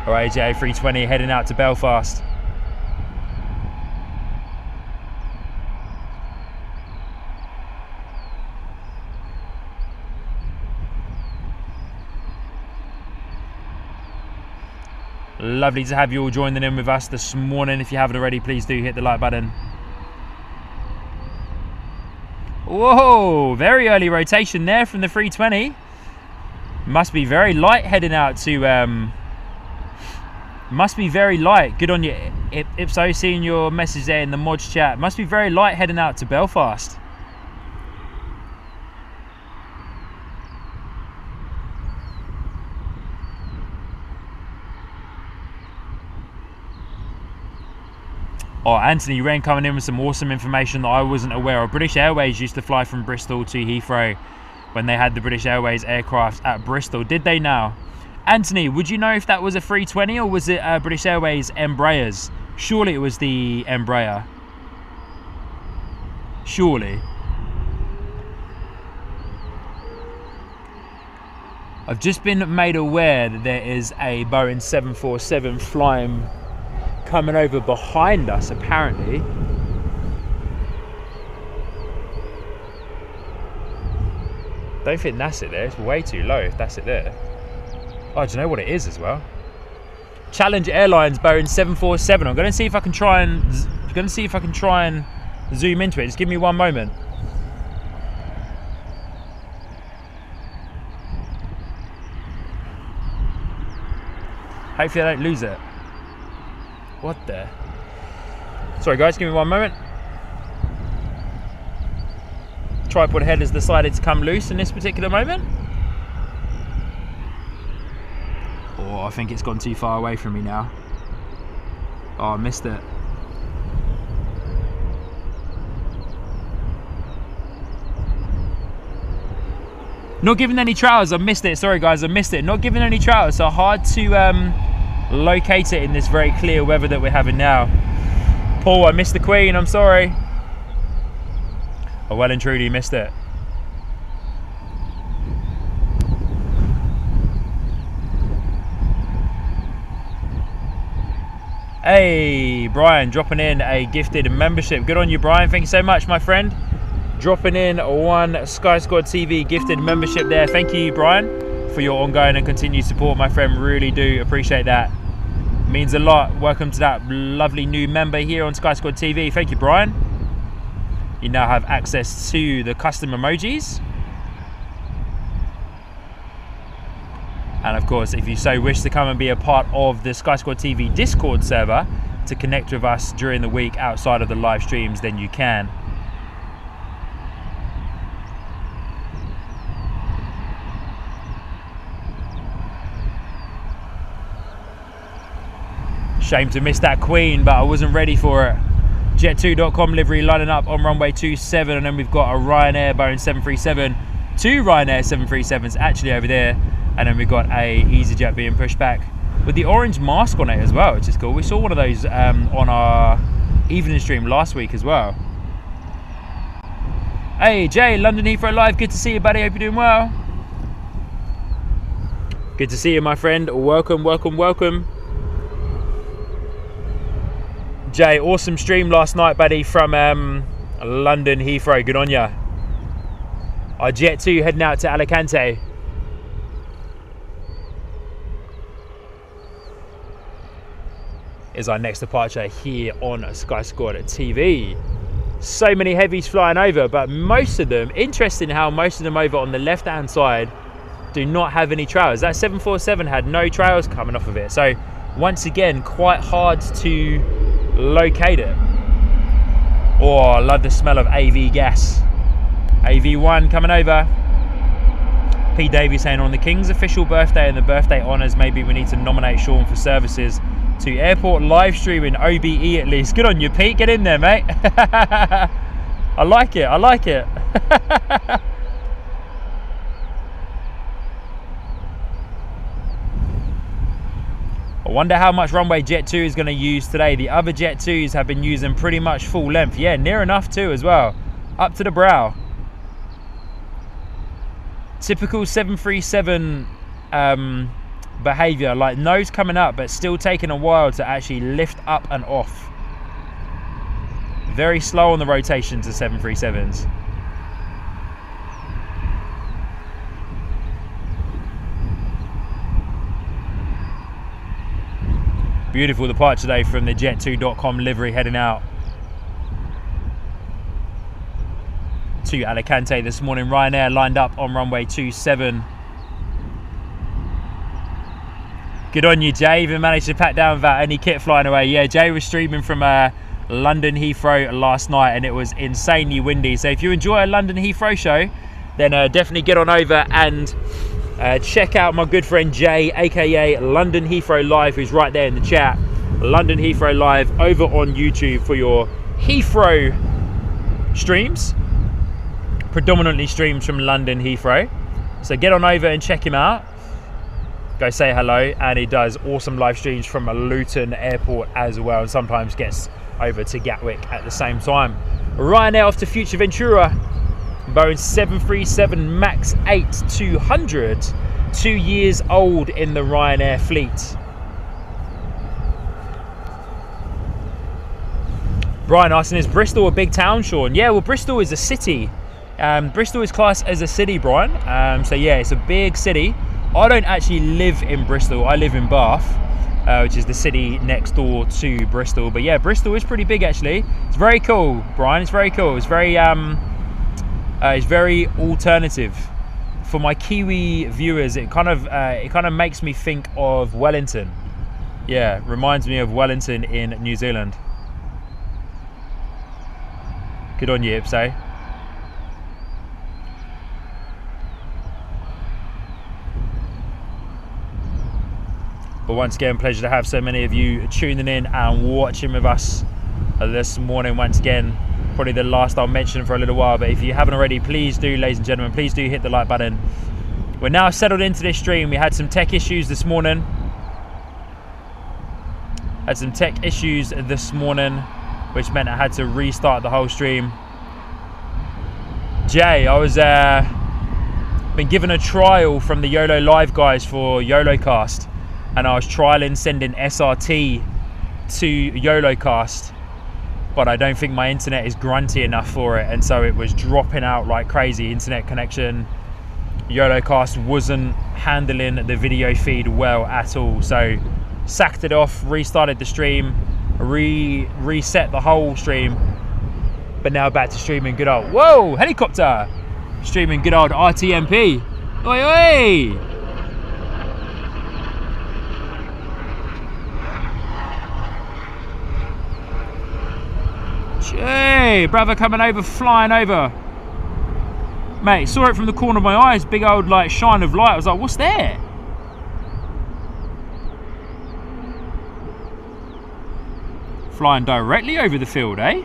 All right, AJ320 heading out to Belfast. Lovely to have you all joining in with us this morning. If you haven't already, please do hit the like button. Whoa, very early rotation there from the 320. Must be very light heading out to... must be very light. Good on you, Ipso, seeing your message there in the mods chat. Must be very light heading out to Belfast. Oh, Anthony Wren coming in with some awesome information that I wasn't aware of. British Airways used to fly from Bristol to Heathrow when they had the British Airways aircraft at Bristol. Did they now? Anthony, would you know if that was a 320 or was it British Airways Embraers? Surely it was the Embraer. Surely. I've just been made aware that there is a Boeing 747 flying coming over behind us, apparently. Don't think that's it there. It's way too low if that's it there. Oh, do you know what it is as well? Challenge Airlines Boeing 747. I'm going to see if I can try and zoom into it. Just give me one moment. Hopefully I don't lose it. What the? Sorry guys, give me one moment. Tripod head has decided to come loose in this particular moment. Oh, I think it's gone too far away from me now. Oh, I missed it. Not giving any trails. I missed it. Sorry guys, I missed it. Not giving any trails. So hard to locate it in this very clear weather that we're having now. Paul, I missed the Queen. I'm sorry. I well and truly missed it. Hey, Brian, dropping in a gifted membership. Good on you, Brian. Thank you so much, my friend. Dropping in one Sky Squad TV gifted membership there. Thank you, Brian, for your ongoing and continued support, my friend. Really do appreciate that. Means a lot. Welcome to that lovely new member here on Sky Squad TV. Thank you, Brian. You now have access to the custom emojis. And of course, if you so wish to come and be a part of the Sky Squad TV Discord server to connect with us during the week outside of the live streams, then you can. Shame to miss that Queen, but I wasn't ready for it. Jet2.com livery lining up on runway 27, and then we've got a Ryanair Boeing 737, two Ryanair 737s actually over there, and then we've got a EasyJet being pushed back with the orange mask on it as well, which is cool. We saw one of those on our evening stream last week as well. Hey Jay, London Heathrow Live, good to see you, buddy. Hope you're doing well. Good to see you, my friend. Welcome, welcome, welcome. Jay, awesome stream last night, buddy, from London Heathrow. Good on ya. Our Jet2 heading out to Alicante. Is our next departure here on Sky Squad TV. So many heavies flying over, but most of them, interesting how most of them over on the left hand side do not have any trails. That 747 had no trails coming off of it, so once again quite hard to locate it. Oh, I love the smell of AV gas. AV1 coming over. P. Davies saying, on the King's official birthday and the birthday honours, maybe we need to nominate Sean for services to airport live streaming OBE at least. Good on you, Pete. Get in there, mate. I like it. I like it. I wonder how much runway Jet2 is going to use today. The other Jet2s have been using pretty much full length. Yeah, near enough too as well. Up to the brow. Typical 737 behaviour, like nose coming up but still taking a while to actually lift up and off. Very slow on the rotations of 737s. Beautiful departure today from the Jet2.com livery heading out to Alicante this morning. Ryanair lined up on runway 27. Good on you, Jay. Even managed to pack down without any kit flying away. Yeah, Jay was streaming from London Heathrow last night, and it was insanely windy. So if you enjoy a London Heathrow show, then definitely get on over and check out my good friend Jay, aka London Heathrow Live, who's right there in the chat. London Heathrow Live over on YouTube for your Heathrow streams. Predominantly streams from London Heathrow. So get on over and check him out. Go say hello, and he does awesome live streams from Luton Airport as well, and sometimes gets over to Gatwick at the same time. Ryanair off to Fuerteventura, Boeing 737 MAX 8-200, 2 years old in the Ryanair fleet. Brian asking, is Bristol a big town, Sean? Yeah, well, Bristol is a city. Bristol is classed as a city, Brian. So yeah, it's a big city. I don't actually live in Bristol. I live in Bath, which is the city next door to Bristol. But yeah, Bristol is pretty big actually. It's very cool, Brian. It's very cool. It's very alternative. For my Kiwi viewers, it kind of makes me think of Wellington. Yeah, reminds me of Wellington in New Zealand. Good on you, Ipso. But once again, pleasure to have so many of you tuning in and watching with us this morning. Once again, probably the last I'll mention for a little while, but if you haven't already, please do, ladies and gentlemen, please do hit the like button. We're now settled into this stream. We had some tech issues this morning. Which meant I had to restart the whole stream. Jay, I was been given a trial from the YOLO Live guys for YOLOcast. And I was trialing sending SRT to YOLOcast, but I don't think my internet is grunty enough for it, and so it was dropping out like crazy. Internet connection, YOLOcast wasn't handling the video feed well at all, so sacked it off, restarted the stream, reset the whole stream, but now back to streaming good old, whoa, helicopter, streaming good old RTMP. Oi, oi! Hey, brother coming over, flying over. Mate, saw it from the corner of my eyes, big old like shine of light. I was like, what's there? Flying directly over the field, eh?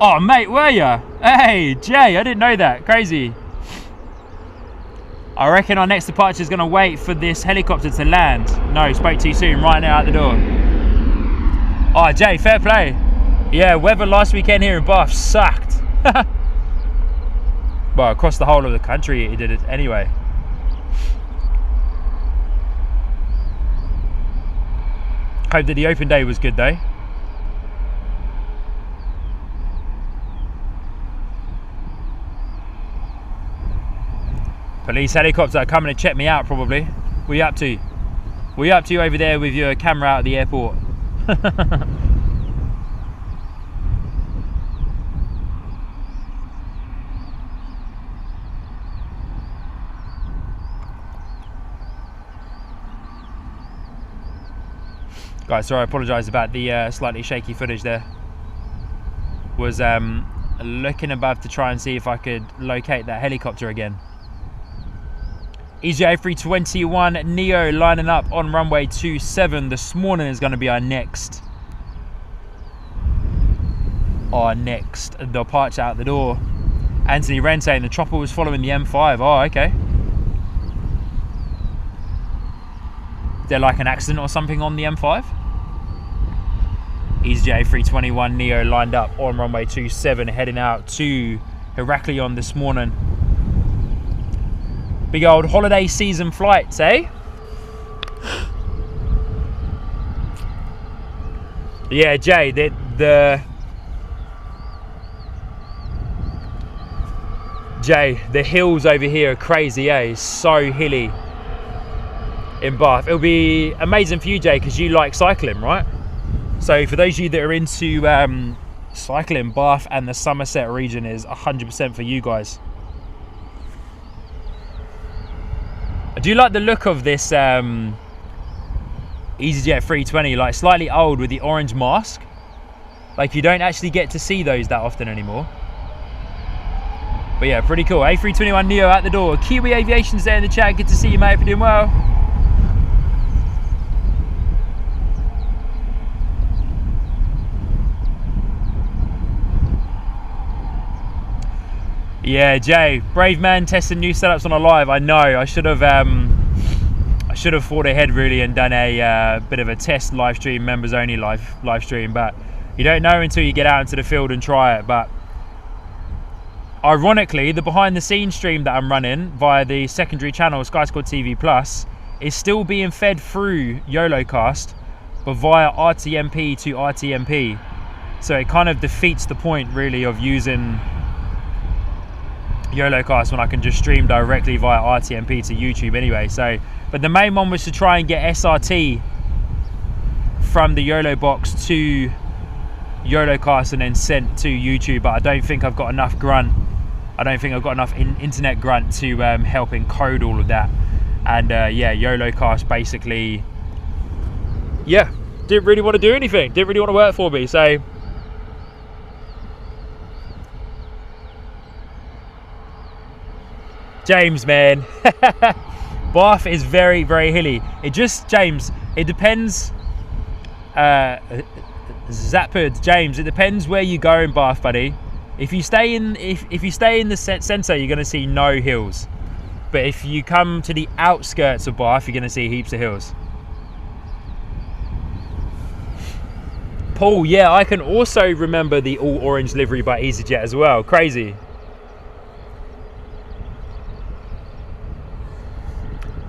Oh, mate, were ya? Hey, Jay, I didn't know that. Crazy. I reckon our next departure is going to wait for this helicopter to land. No, spoke too soon, right now out the door. Oh, Jay, fair play. Yeah, weather last weekend here in Bath sucked. Well, across the whole of the country it did it anyway. Hope that the open day was good though. Police helicopter coming to check me out probably. What are you up to? What are you up to over there with your camera out at the airport? Guys, sorry, I apologise about the slightly shaky footage there. Was looking above to try and see if I could locate that helicopter again. A321 Neo lining up on runway 27. This morning is going to be our next departure out the door. Anthony Wren saying the chopper was following the M5. Oh, okay. Is there like an accident or something on the M5? A321 Neo lined up on runway 27, heading out to Heraklion this morning. Big old holiday season flights, eh? Yeah, Jay, the hills over here are crazy, eh? It's so hilly in Bath. It'll be amazing for you, Jay, because you like cycling, right? So for those of you that are into Cycling Bath and the Somerset region is 100% for you guys. I do like the look of this EasyJet 320, like slightly old with the orange mask. Like you don't actually get to see those that often anymore. But yeah, pretty cool. A321neo at the door. Kiwi Aviation's there in the chat. Good to see you, mate. If you're doing well. Yeah, Jay, brave man testing new setups on a live. I know. I should have thought ahead really and done a bit of a test live stream, members only live stream. But you don't know until you get out into the field and try it. But ironically, the behind the scenes stream that I'm running via the secondary channel Sky Squad TV Plus is still being fed through YOLOcast, but via RTMP to RTMP. So it kind of defeats the point really of using YOLOcast when I can just stream directly via RTMP to YouTube anyway. So, but the main one was to try and get SRT from the YOLO box to YOLOcast and then sent to YouTube, but I don't think I've got enough grunt. I don't think I've got enough internet grunt to help encode all of that. And yeah, YOLOcast basically, yeah, didn't really want to do anything, didn't really want to work for me. So James, man, Bath is very, very hilly. It just, James, it depends. Zapid, James, it depends where you go in Bath, buddy. If you stay in, if you stay in the centre, you're going to see no hills. But if you come to the outskirts of Bath, you're going to see heaps of hills. Paul, yeah, I can also remember the all orange livery by EasyJet as well. Crazy.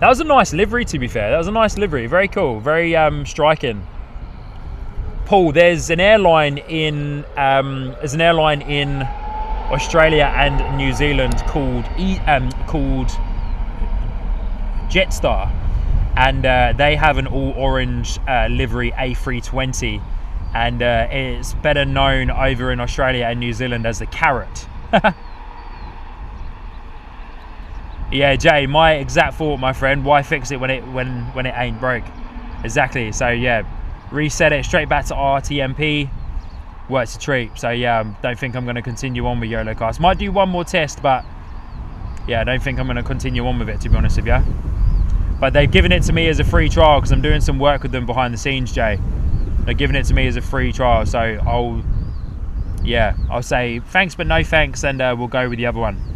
That was a nice livery, to be fair. That was a nice livery. Very cool. Very striking. Paul, there's an airline in Australia and New Zealand called Jetstar, and they have an all orange livery A320, and it's better known over in Australia and New Zealand as the Carrot. Yeah, Jay, my exact thought, my friend. Why fix it when it ain't broke? Exactly. So yeah, reset it straight back to RTMP. Works a treat. So yeah, don't think I'm going to continue on with YOLOcast. Might do one more test, but yeah, I don't think I'm going to continue on with it, to be honest with you. But they've given it to me as a free trial because I'm doing some work with them behind the scenes, Jay. They're giving it to me as a free trial, so I'll say thanks but no thanks, and we'll go with the other one.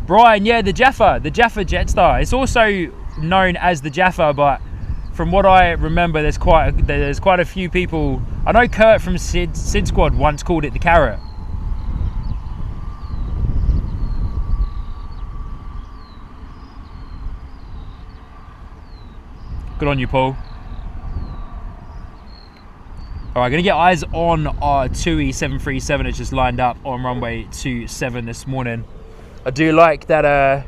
Brian, yeah, the Jaffa Jetstar. It's also known as the Jaffa, but from what I remember, there's quite a few people. I know Kurt from Sid Squad once called it the Carrot. Good on you, Paul. All right, gonna get eyes on our TUI 737. It's just lined up on runway 27 this morning. I do like that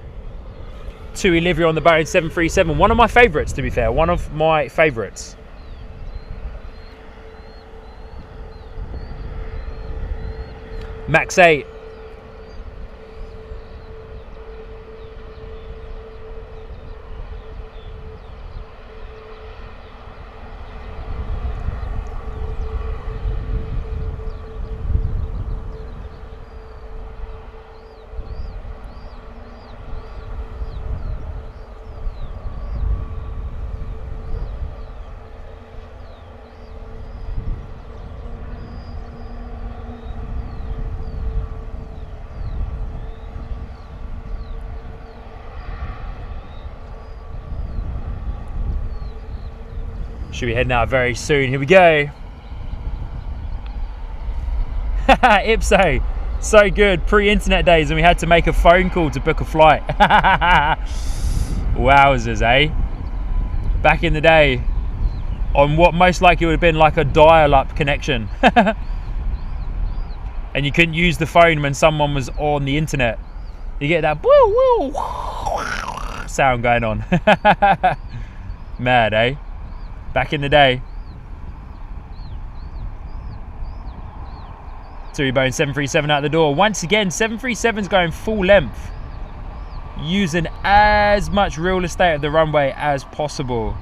TUI livery on the Boeing 737. One of my favourites, to be fair. One of my favourites. Max 8. Should be heading out very soon. Here we go. Ipso, so good. Pre-internet days, and we had to make a phone call to book a flight. Wowzers, eh? Back in the day, on what most likely would have been like a dial-up connection. And you couldn't use the phone when someone was on the internet. You get that woo woo sound going on. Mad, eh? Back in the day. Bone 737 out the door. Once again, 737's going full length, using as much real estate of the runway as possible.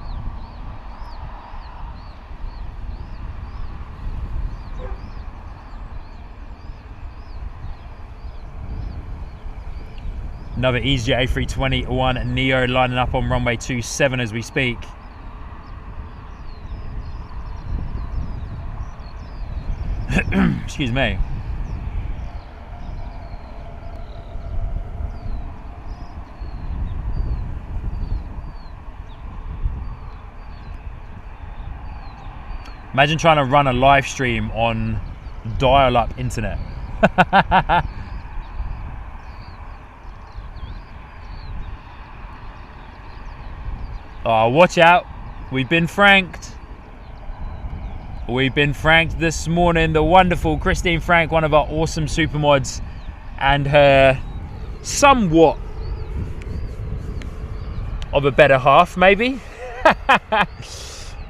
Another EasyJet A320 Neo lining up on runway 27 as we speak. Excuse me. Imagine trying to run a live stream on dial-up internet. Oh, watch out. We've been franked. We've been franked this morning. The wonderful Christine Frank, one of our awesome supermods, and her somewhat of a better half, maybe.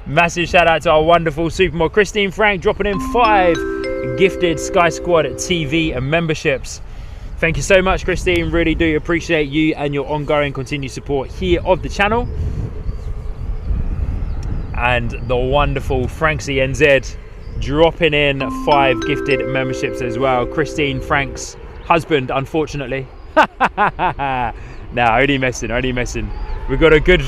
Massive shout out to our wonderful supermod Christine Frank, dropping in 5 gifted Sky Squad TV and memberships. Thank you so much, Christine. Really do appreciate you and your ongoing continued support here of the channel. And the wonderful Frank CNZ dropping in 5 gifted memberships as well. Christine Frank's husband, unfortunately. Nah, only messing, only messing. We've got a good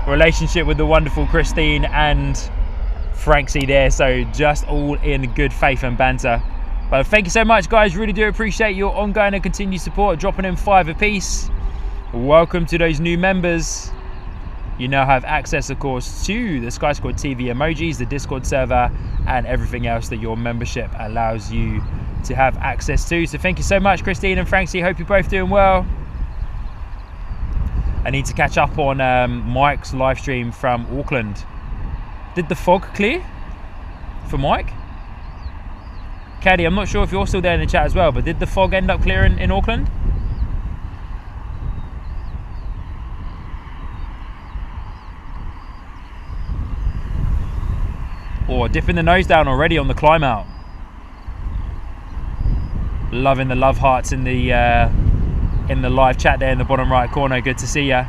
relationship with the wonderful Christine and Franksy there, so just all in good faith and banter. But thank you so much, guys. Really do appreciate your ongoing and continued support, dropping in 5 apiece. Welcome to those new members. You now have access, of course, to the Sky Squad TV emojis, the Discord server, and everything else that your membership allows you to have access to. So thank you so much, Christine and Franksy. Hope you're both doing well. I need to catch up on Mike's live stream from Auckland. Did the fog clear for Mike? Caddy, I'm not sure if you're still there in the chat as well, but did the fog end up clearing in Auckland? Or dipping the nose down already on the climb out. Loving the love hearts in the live chat there in the bottom right corner. Good to see ya.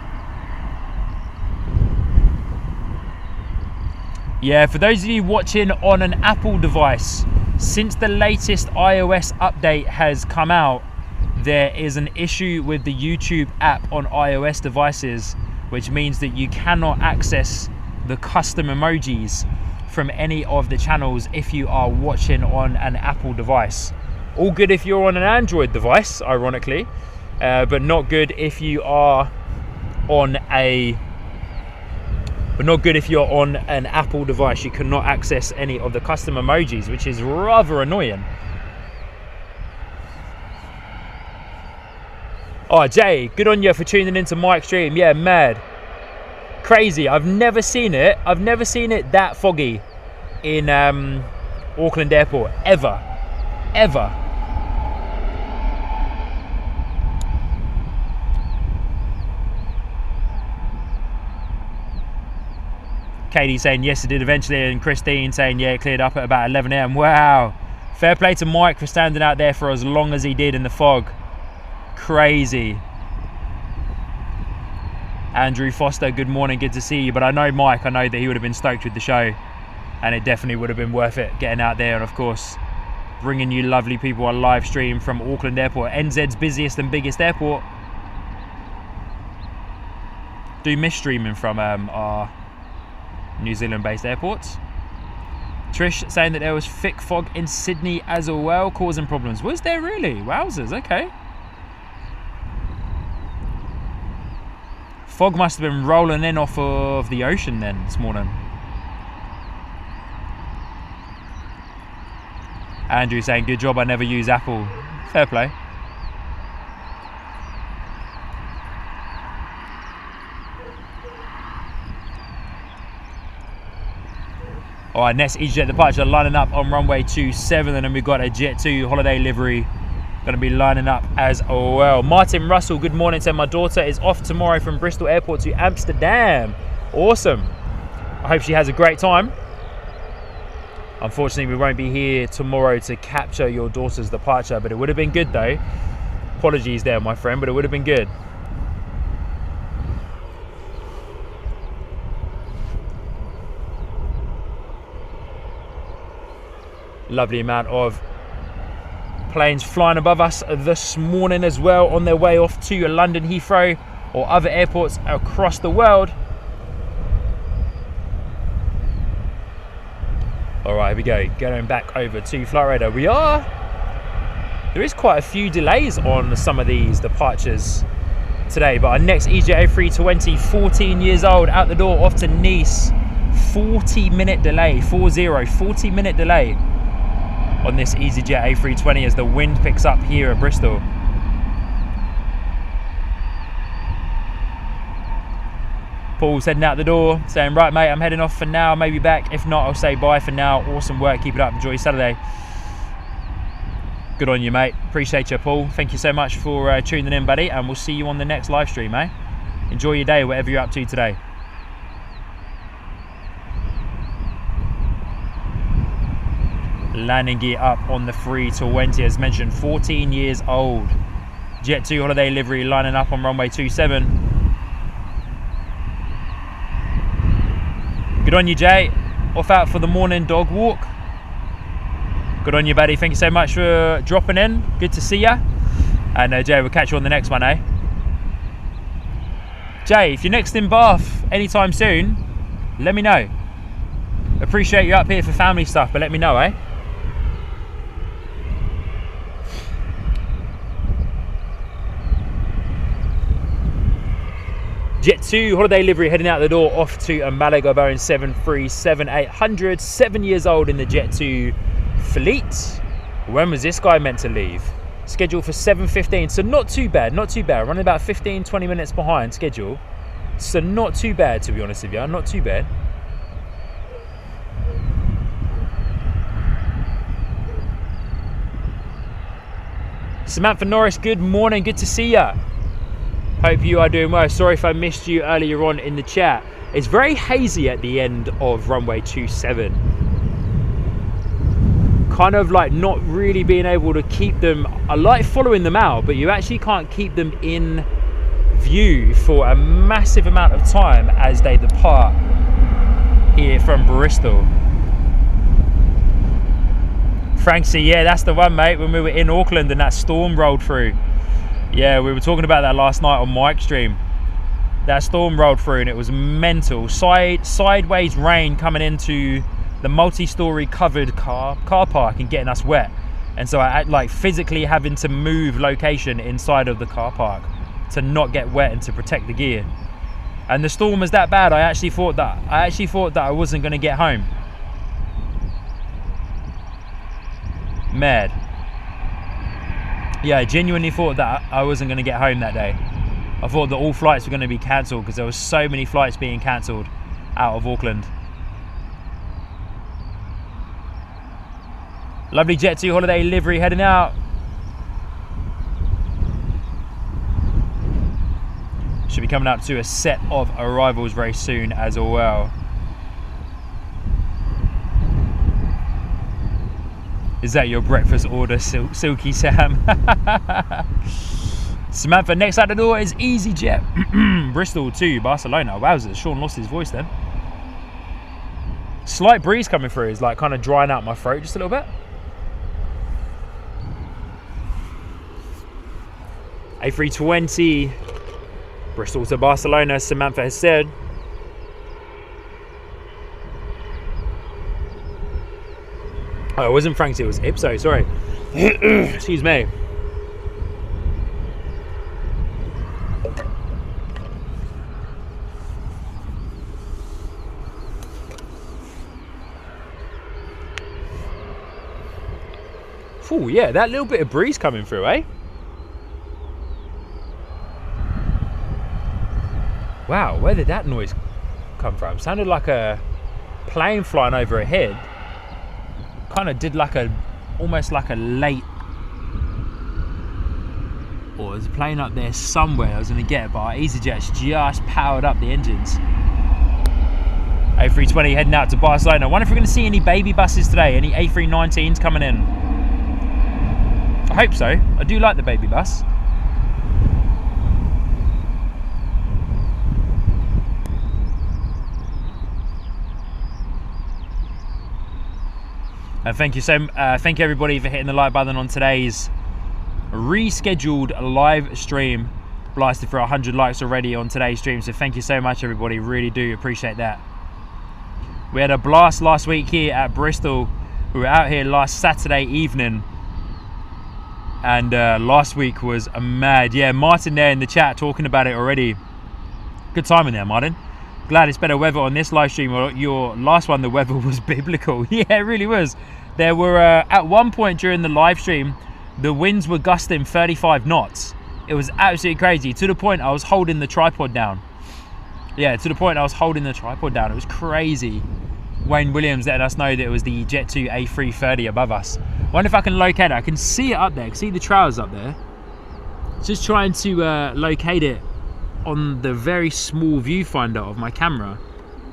Yeah, for those of you watching on an Apple device, since the latest iOS update has come out, there is an issue with the YouTube app on iOS devices, which means that you cannot access the custom emojis from any of the channels if you are watching on an Apple device. All good if you're on an Android device, ironically, but not good if you are on an Apple device. You cannot access any of the custom emojis, which is rather annoying. Oh, Jay, good on you for tuning into Mike's stream. Yeah, mad. Crazy. I've never seen it that foggy in Auckland Airport, ever. Katie saying yes it did eventually, and Christine saying yeah, it cleared up at about 11 AM. Wow, fair play to Mike for standing out there for as long as he did in the fog. Crazy. Andrew Foster, good morning, good to see you. But I know Mike, I know that he would have been stoked with the show, and it definitely would have been worth it getting out there and of course bringing you lovely people on live stream from Auckland Airport, NZ's busiest and biggest airport. Do miss streaming from our New Zealand based airports. Trish saying that there was thick fog in Sydney as well, causing problems. Was there really? Wowzers, okay. Fog must have been rolling in off of the ocean then this morning. Andrew saying, good job, I never use Apple. Fair play. All right, next EasyJet departure lining up on runway 27, and then we've got a Jet2 holiday livery going to be lining up as well. Martin Russell, good morning. So my daughter is off tomorrow from Bristol Airport to Amsterdam. Awesome. I hope she has a great time. Unfortunately, we won't be here tomorrow to capture your daughter's departure, but it would have been good though. Apologies there, my friend, but it would have been good. Lovely amount of planes flying above us this morning as well, on their way off to London Heathrow or other airports across the world. All right, here we go. Going back over to Flight Radar. There is quite a few delays on some of these departures today, but our next EasyJet A320, 14 years old, out the door off to Nice. 40-minute delay, 40-minute delay on this EasyJet A320 as the wind picks up here at Bristol. Paul's heading out the door, saying, right mate, I'm heading off for now, maybe back. If not, I'll say bye for now. Awesome work, keep it up, enjoy your Saturday. Good on you, mate. Appreciate you, Paul. Thank you so much for tuning in, buddy, and we'll see you on the next live stream, eh? Enjoy your day, whatever you're up to today. Landing gear up on the 320, as mentioned, 14 years old. Jet2 holiday livery lining up on runway 27. Good on you, Jay. Off out for the morning dog walk. Good on you, buddy. Thank you so much for dropping in. Good to see ya. And Jay, we'll catch you on the next one, eh? Jay, if you're next in Bath anytime soon, let me know. Appreciate you up here for family stuff, but let me know, eh? Jet2 holiday livery heading out the door off to Malaga, Boeing 737-800, 7 years old in the Jet2 fleet. When was this guy meant to leave? Scheduled for 7:15, so not too bad, not too bad. Running about 15-20 minutes behind schedule, so not too bad, to be honest with you, not too bad. Samantha Norris, good morning, good to see ya. Hope you are doing well. Sorry if I missed you earlier on in the chat. It's very hazy at the end of runway 27. Kind of like not really being able to keep them. I like following them out, but you actually can't keep them in view for a massive amount of time as they depart here from Bristol. Franksy, yeah, that's the one, mate, when we were in Auckland and that storm rolled through. Yeah, we were talking about that last night on Mike's stream. That storm rolled through and it was mental. Sideways rain coming into the multi-story covered car park and getting us wet. And so I like physically having to move location inside of the car park to not get wet and to protect the gear. And the storm was that bad. I actually thought that I wasn't going to get home. Mad. Yeah, I genuinely thought that I wasn't going to get home that day. I thought that all flights were going to be cancelled because there were so many flights being cancelled out of Auckland. Lovely Jet2 holiday livery heading out. Should be coming up to a set of arrivals very soon as well. Is that your breakfast order, Silky Sam? Samantha, next out the door is EasyJet. Bristol to Barcelona. Wowzers, Sean lost his voice then. Slight breeze coming through is like kind of drying out my throat just a little bit. A320, Bristol to Barcelona, Samantha has said. Oh, it wasn't Franks, it was Ipso, sorry. Excuse me. Oh yeah, that little bit of breeze coming through, eh? Wow, where did that noise come from? Sounded like a plane flying overhead. Kind of did like almost like a late, or there's a plane up there somewhere I was going to get it, but our EasyJet's just powered up the engines. A320 heading out to Barcelona. I wonder if we're going to see any baby buses today, any A319s coming in. I hope so. I do like the baby bus. And thank you everybody for hitting the like button on today's rescheduled live stream. Blasted for 100 likes already on today's stream, so thank you so much everybody, really do appreciate that. We had a blast last week here at Bristol. We were out here last Saturday evening, and last week was a mad, yeah, Martin there in the chat talking about it already. Good timing there, Martin. Glad it's better weather on this live stream. Your last one, the weather was biblical. Yeah, it really was. There were at one point during the live stream, the winds were gusting 35 knots. It was absolutely crazy, to the point I was holding the tripod down. Yeah, to the point I was holding the tripod down. It was crazy. Wayne Williams letting us know that it was the Jet2 A320 above us. I wonder if I can locate it. I can see it up there. I can see the trails up there. Just trying to locate it on the very small viewfinder of my camera.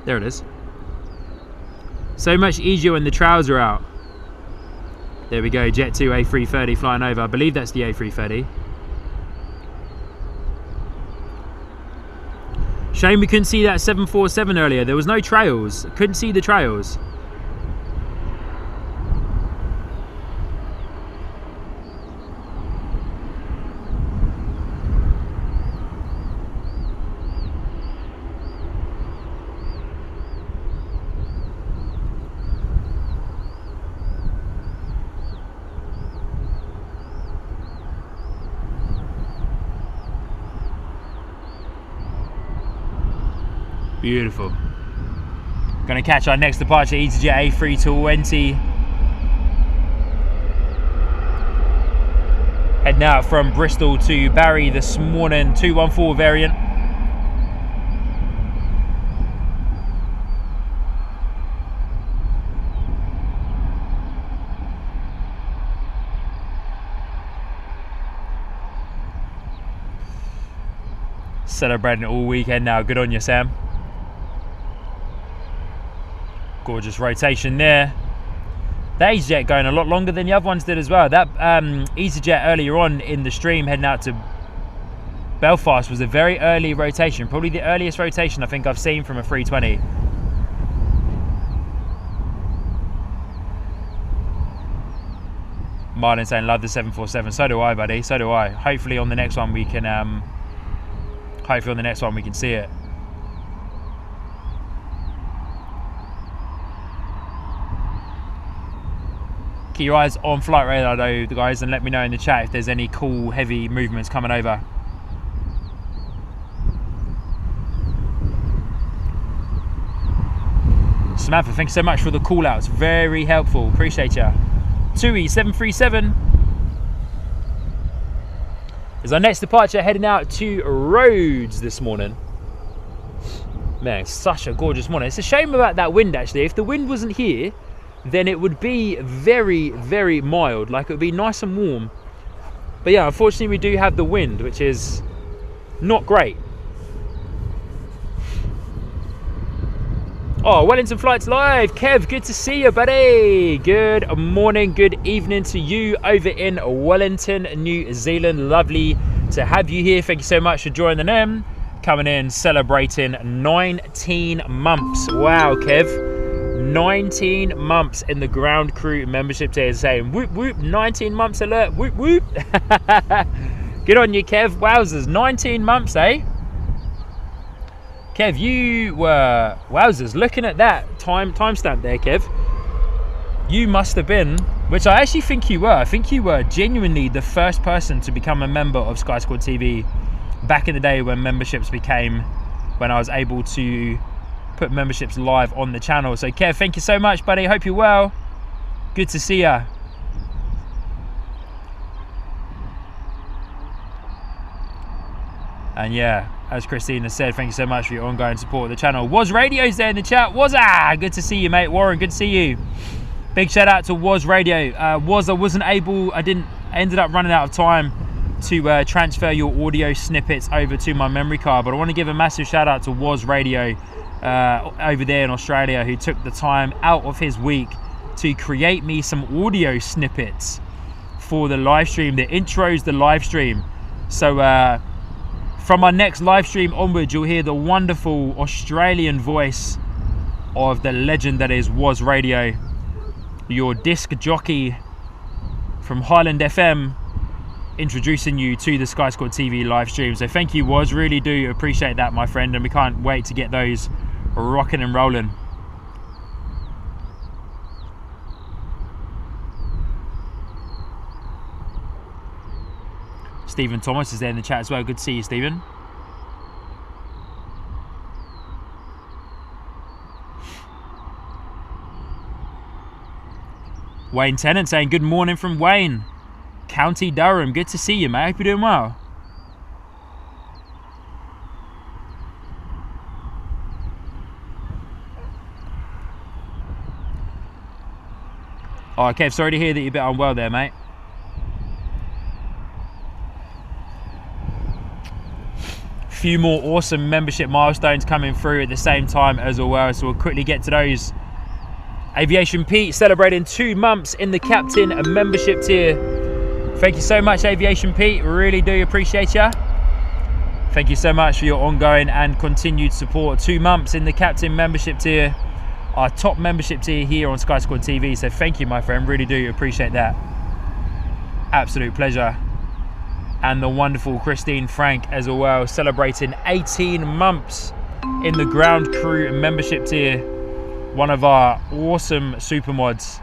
There it is. So much easier when the trails are out. There we go, Jet2 A330 flying over. I believe that's the A330. Shame we couldn't see that 747 earlier. There was no trails. Couldn't see the trails. Beautiful. Gonna catch our next departure, EasyJet A320. Heading out from Bristol to Barry this morning, 214 variant. Celebrating it all weekend now. Good on you, Sam. Gorgeous rotation there. That EasyJet going a lot longer than the other ones did as well. That EasyJet earlier on in the stream heading out to Belfast was a very early rotation. Probably the earliest rotation I think I've seen from a 320. Martin saying love the 747. So do I, buddy. So do I. Hopefully on the next one we can see it. Keep your eyes on flight radar though, guys, and let me know in the chat if there's any cool heavy movements coming over. Samantha, thank you so much for the call outs. Very helpful. Appreciate ya. Tui 737 is our next departure, heading out to Rhodes this morning. Man, it's such a gorgeous morning. It's a shame about that wind actually. If the wind wasn't here, then it would be very, very mild. Like it would be nice and warm. But yeah, unfortunately we do have the wind, which is not great. Oh, Wellington Flights Live. Kev, good to see you, buddy. Good morning, good evening to you over in Wellington, New Zealand. Lovely to have you here. Thank you so much for joining them. Coming in, celebrating 19 months. Wow, Kev. 19 months in the ground crew membership tier, saying whoop whoop, 19 months alert, whoop whoop. Good on you, Kev. Wowzers, 19 months, eh? Kev, you were, wowzers, looking at that timestamp there, Kev. You must have been, which I actually think you were. I think you were genuinely the first person to become a member of Sky Squad TV back in the day when memberships became, when I was able to put memberships live on the channel. So Kev, thank you so much, buddy. Hope you're well. Good to see ya. And yeah, as Christina said, thank you so much for your ongoing support of the channel. Was Radio's there in the chat. Good to see you, mate. Warren, good to see you. Big shout out to Was Radio. I ended up running out of time to transfer your audio snippets over to my memory card, but I want to give a massive shout out to Was Radio. over there in Australia who took the time out of his week to create me some audio snippets for the live stream, the intros, the live stream. So from our next live stream onwards, you'll hear the wonderful Australian voice of the legend that is Was Radio, your disc jockey from Highland FM, introducing you to the Sky Squad TV live stream. So thank you, Was, really do appreciate that, my friend, and we can't wait to get those rocking and rolling. Stephen Thomas is there in the chat as well. Good to see you, Stephen. Wayne Tennant saying good morning from Wayne, County Durham. Good to see you, mate. Hope you're doing well. Oh, Kev, sorry to hear that you're a bit unwell there, mate. Few more awesome membership milestones coming through at the same time as well, so we'll quickly get to those. Aviation Pete celebrating 2 months in the captain and membership tier. Thank you so much, Aviation Pete, really do appreciate you. Thank you so much for your ongoing and continued support. 2 months in the captain membership tier, our top membership tier here on Sky Squad TV, so thank you, my friend, really do appreciate that. Absolute pleasure. And the wonderful Christine Frank as well, celebrating 18 months in the ground crew membership tier. One of our awesome super mods.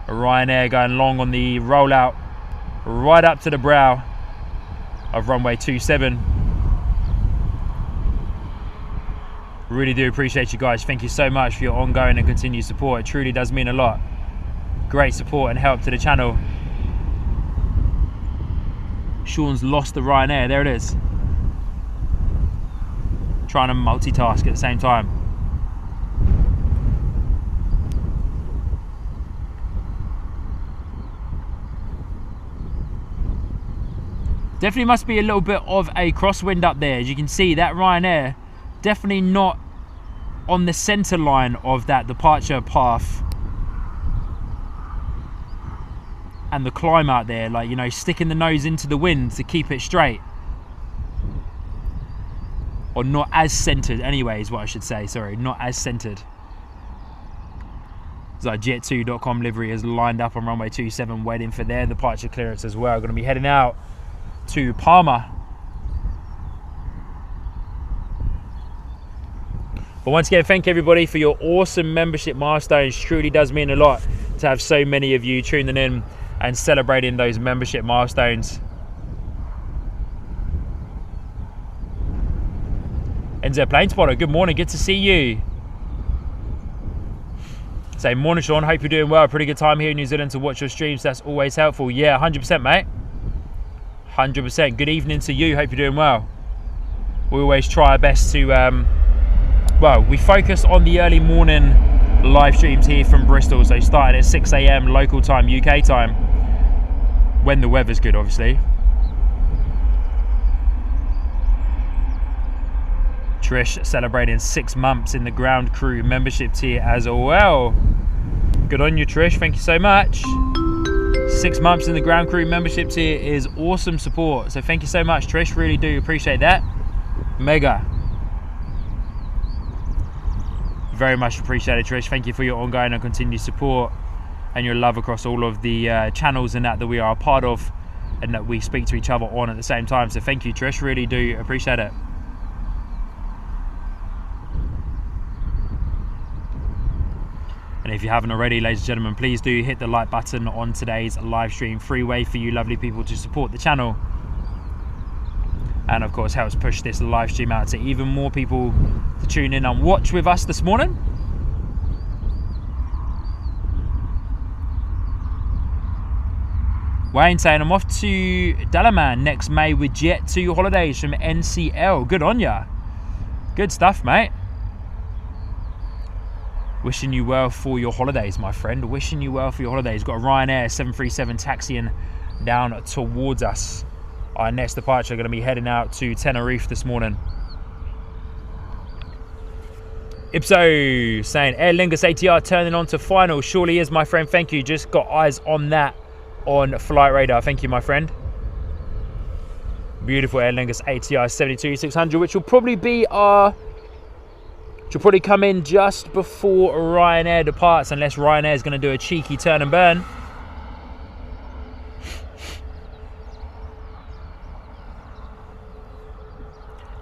Ryanair going long on the rollout right up to the brow of runway 27. Really do appreciate you guys. Thank you so much for your ongoing and continued support. It truly does mean a lot. Great support and help to the channel. Sean's lost the Ryanair, there it is. Trying to multitask at the same time. Definitely must be a little bit of a crosswind up there. As you can see, that Ryanair definitely not on the center line of that departure path. And the climb out there, like, you know, sticking the nose into the wind to keep it straight. Or not as centered anyway, is what I should say, sorry, not as centered. So Jet2.com livery is lined up on runway 27 waiting for their departure clearance as well. Going to be heading out to Palma. But once again, thank everybody for your awesome membership milestones. Truly does mean a lot to have so many of you tuning in and celebrating those membership milestones. NZ Plane Spotter, good morning, good to see you. Say morning, Sean, hope you're doing well. Pretty good time here in New Zealand to watch your streams, that's always helpful. Yeah, 100% mate, 100%. Good evening to you, hope you're doing well. We always try our best to, well, we focus on the early morning live streams here from Bristol, so starting at 6 AM local time, UK time, when the weather's good, obviously. Trish celebrating 6 months in the ground crew membership tier as well. Good on you, Trish, thank you so much. 6 months in the ground crew membership tier is awesome support, so thank you so much, Trish, really do appreciate that. Mega. Very much appreciated, Trish. Thank you for your ongoing and continued support and your love across all of the channels and that we are a part of and that we speak to each other on at the same time. So thank you, Trish. Really do appreciate it. And if you haven't already, ladies and gentlemen, please do hit the like button on today's live stream. Free way for you lovely people to support the channel. And of course helps push this live stream out to even more people to tune in and watch with us this morning. Wayne saying I'm off to Dalaman next May with Jet2 holidays from NCL. Good on ya. Good stuff, mate. Wishing you well for your holidays, my friend. Wishing you well for your holidays. Got a Ryanair 737 taxiing down towards us. Our next departure going to be heading out to Tenerife this morning. Ipso saying Aer Lingus ATR turning on to final. Surely is, my friend. Thank you. Just got eyes on that on Flight Radar. Thank you, my friend. Beautiful Aer Lingus ATR 72-600, which will probably be our... Which will probably come in just before Ryanair departs, unless Ryanair is going to do a cheeky turn and burn.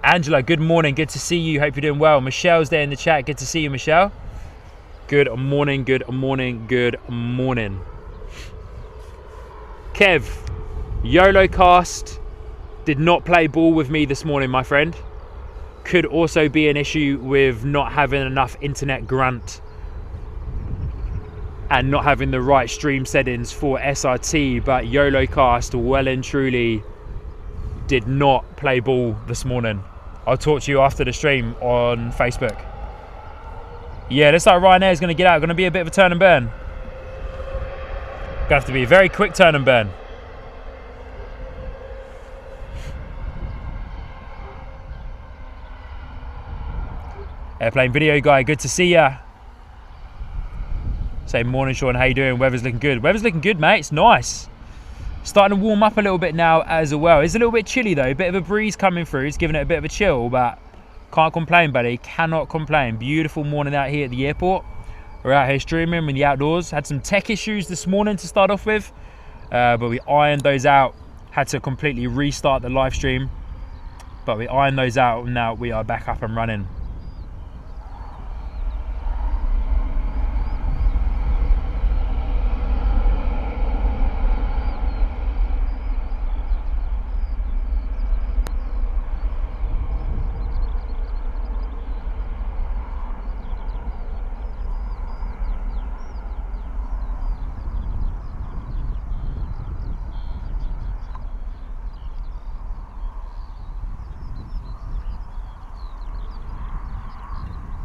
Angela, good morning. Good to see you. Hope you're doing well. Michelle's there in the chat. Good to see you, Michelle. Good morning, good morning, good morning. Kev, YOLO cast did not play ball with me this morning, my friend. Could also be an issue with not having enough internet grunt and not having the right stream settings for SRT, but YOLO cast well and truly did not play ball this morning. I'll talk to you after the stream on Facebook. Yeah, looks like Ryanair is going to get out. Going to be a bit of a turn and burn. Going to have to be a very quick turn and burn. Airplane video guy, good to see ya. Say morning, Sean. How you doing? Weather's looking good. Weather's looking good, mate. It's nice. Starting to warm up a little bit now as well. It's a little bit chilly though, a bit of a breeze coming through. It's giving it a bit of a chill, but can't complain, buddy. Cannot complain. Beautiful morning out here at the airport. We're out here streaming in the outdoors. Had some tech issues this morning to start off with, but we ironed those out. Had to completely restart the live stream, but we ironed those out and now we are back up and running.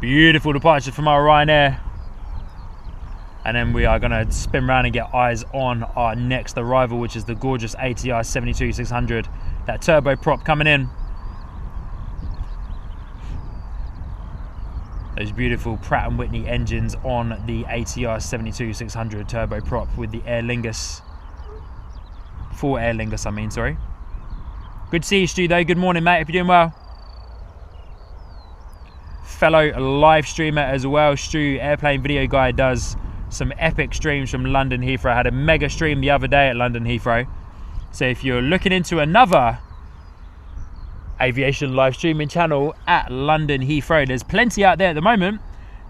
Beautiful departure from our Ryanair. And then we are going to spin around and get eyes on our next arrival, which is the gorgeous ATR 72-600. That turbo prop coming in. Those beautiful Pratt & Whitney engines on the ATR 72-600 turbo prop with the Aer Lingus. For Aer Lingus, I mean, sorry. Good to see you, Stu, though. Good morning, mate. Hope you're doing well. Fellow live streamer as well, Stu, airplane video guy, does some epic streams from London Heathrow. I had a mega stream the other day at London Heathrow. So if you're looking into another aviation live streaming channel at London Heathrow, there's plenty out there at the moment,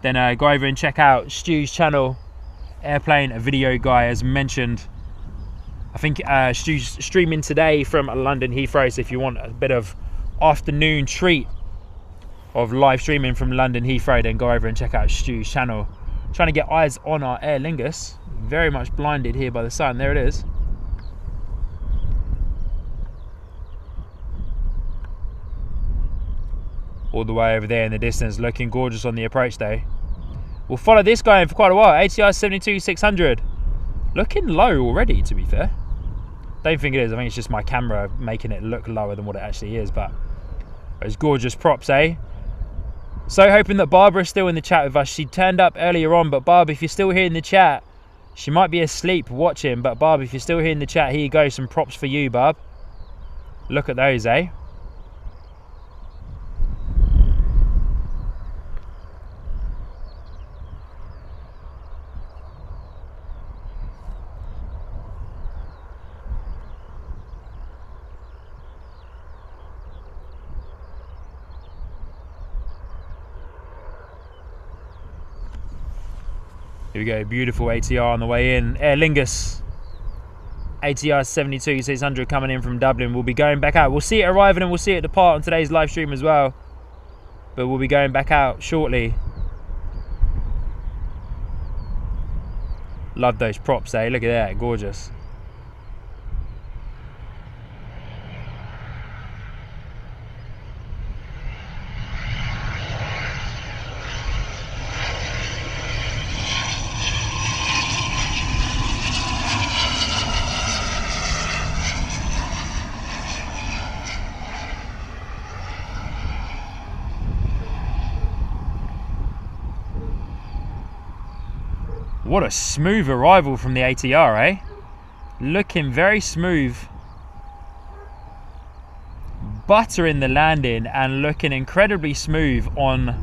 then go over and check out Stu's channel, airplane video guy, as mentioned. I think Stu's streaming today from London Heathrow, so if you want a bit of afternoon treat of live streaming from London Heathrow, then go over and check out Stu's channel. Trying to get eyes on our Aer Lingus. Very much blinded here by the sun. There it is. All the way over there in the distance, looking gorgeous on the approach though. We'll follow this guy in for quite a while. ATR 72-600. Looking low already, to be fair. Don't think it is. I think it's just my camera making it look lower than what it actually is, but those gorgeous props, eh? So hoping that Barbara's still in the chat with us. She turned up earlier on, but Barb, if you're still here in the chat, she might be asleep watching, but Barb, if you're still here in the chat, here you go, some props for you, Barb. Look at those, eh? Here we go, beautiful ATR on the way in. Aer Lingus ATR 72-600 coming in from Dublin. We'll be going back out. We'll see it arriving and we'll see it depart on today's live stream as well. But we'll be going back out shortly. Love those props, eh? Look at that, gorgeous. What a smooth arrival from the ATR, eh? Looking very smooth. Butter in the landing and looking incredibly smooth on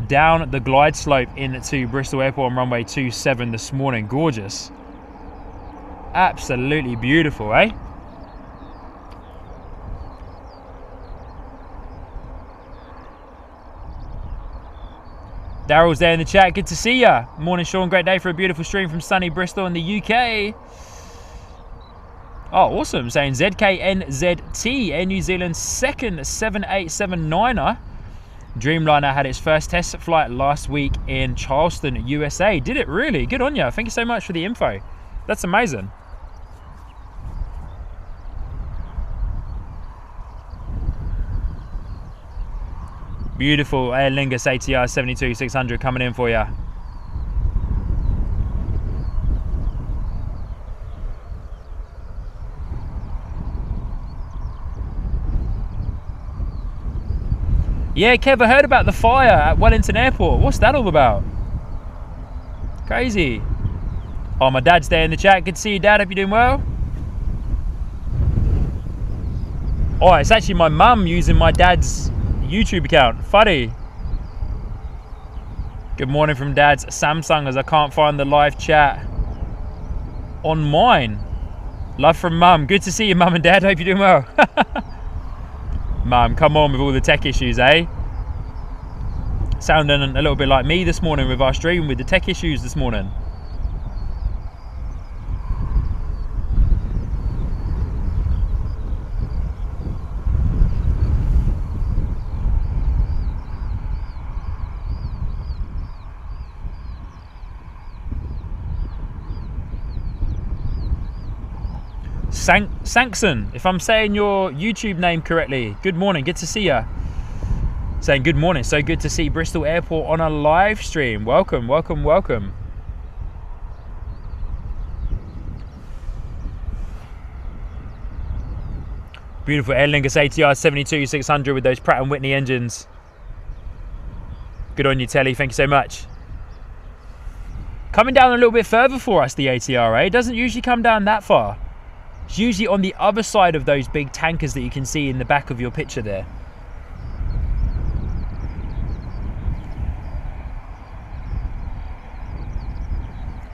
down the glide slope into Bristol Airport on runway 27 this morning. Gorgeous. Absolutely beautiful, eh? Daryl's there in the chat. Good to see ya. Morning, Sean. Great day for a beautiful stream from sunny Bristol in the UK. Oh, awesome. Saying ZKNZT, Air New Zealand's second 787-9er. Dreamliner had its first test flight last week in Charleston, USA. Did it really? Good on you. Thank you so much for the info. That's amazing. Beautiful Aer Lingus ATR 72-600 coming in for you. Yeah, Kev, I heard about the fire at Wellington Airport. What's that all about? Crazy. Oh, my dad's there in the chat. Good to see you, Dad. Hope you're doing well. Oh, it's actually my mum using my dad's YouTube account. Funny. Good morning from Dad's Samsung, as I can't find the live chat on mine. Love from Mum. Good to see you, Mum and Dad. Hope you're doing well. Mum, come on with all the tech issues, eh? Sounding a little bit like me this morning with our stream with the tech issues this morning. Sankson, if I'm saying your YouTube name correctly, good morning, good to see you. Saying good morning, so good to see Bristol Airport on a live stream. Welcome, welcome, welcome. Beautiful Aer Lingus ATR 72-600 with those Pratt & Whitney engines. Good on you, Telly, thank you so much. Coming down a little bit further for us, the ATR, it doesn't usually come down that far. It's usually on the other side of those big tankers that you can see in the back of your picture there.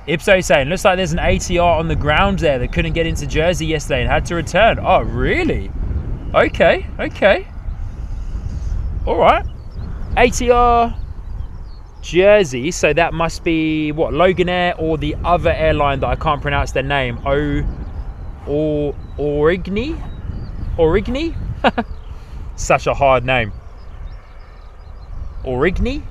Ipso saying, looks like there's an ATR on the ground there that couldn't get into Jersey yesterday and had to return. Oh, really? Okay, okay. All right. ATR Jersey, so that must be, what, Loganair or the other airline that I can't pronounce their name. Origny? Such a hard name. Origny?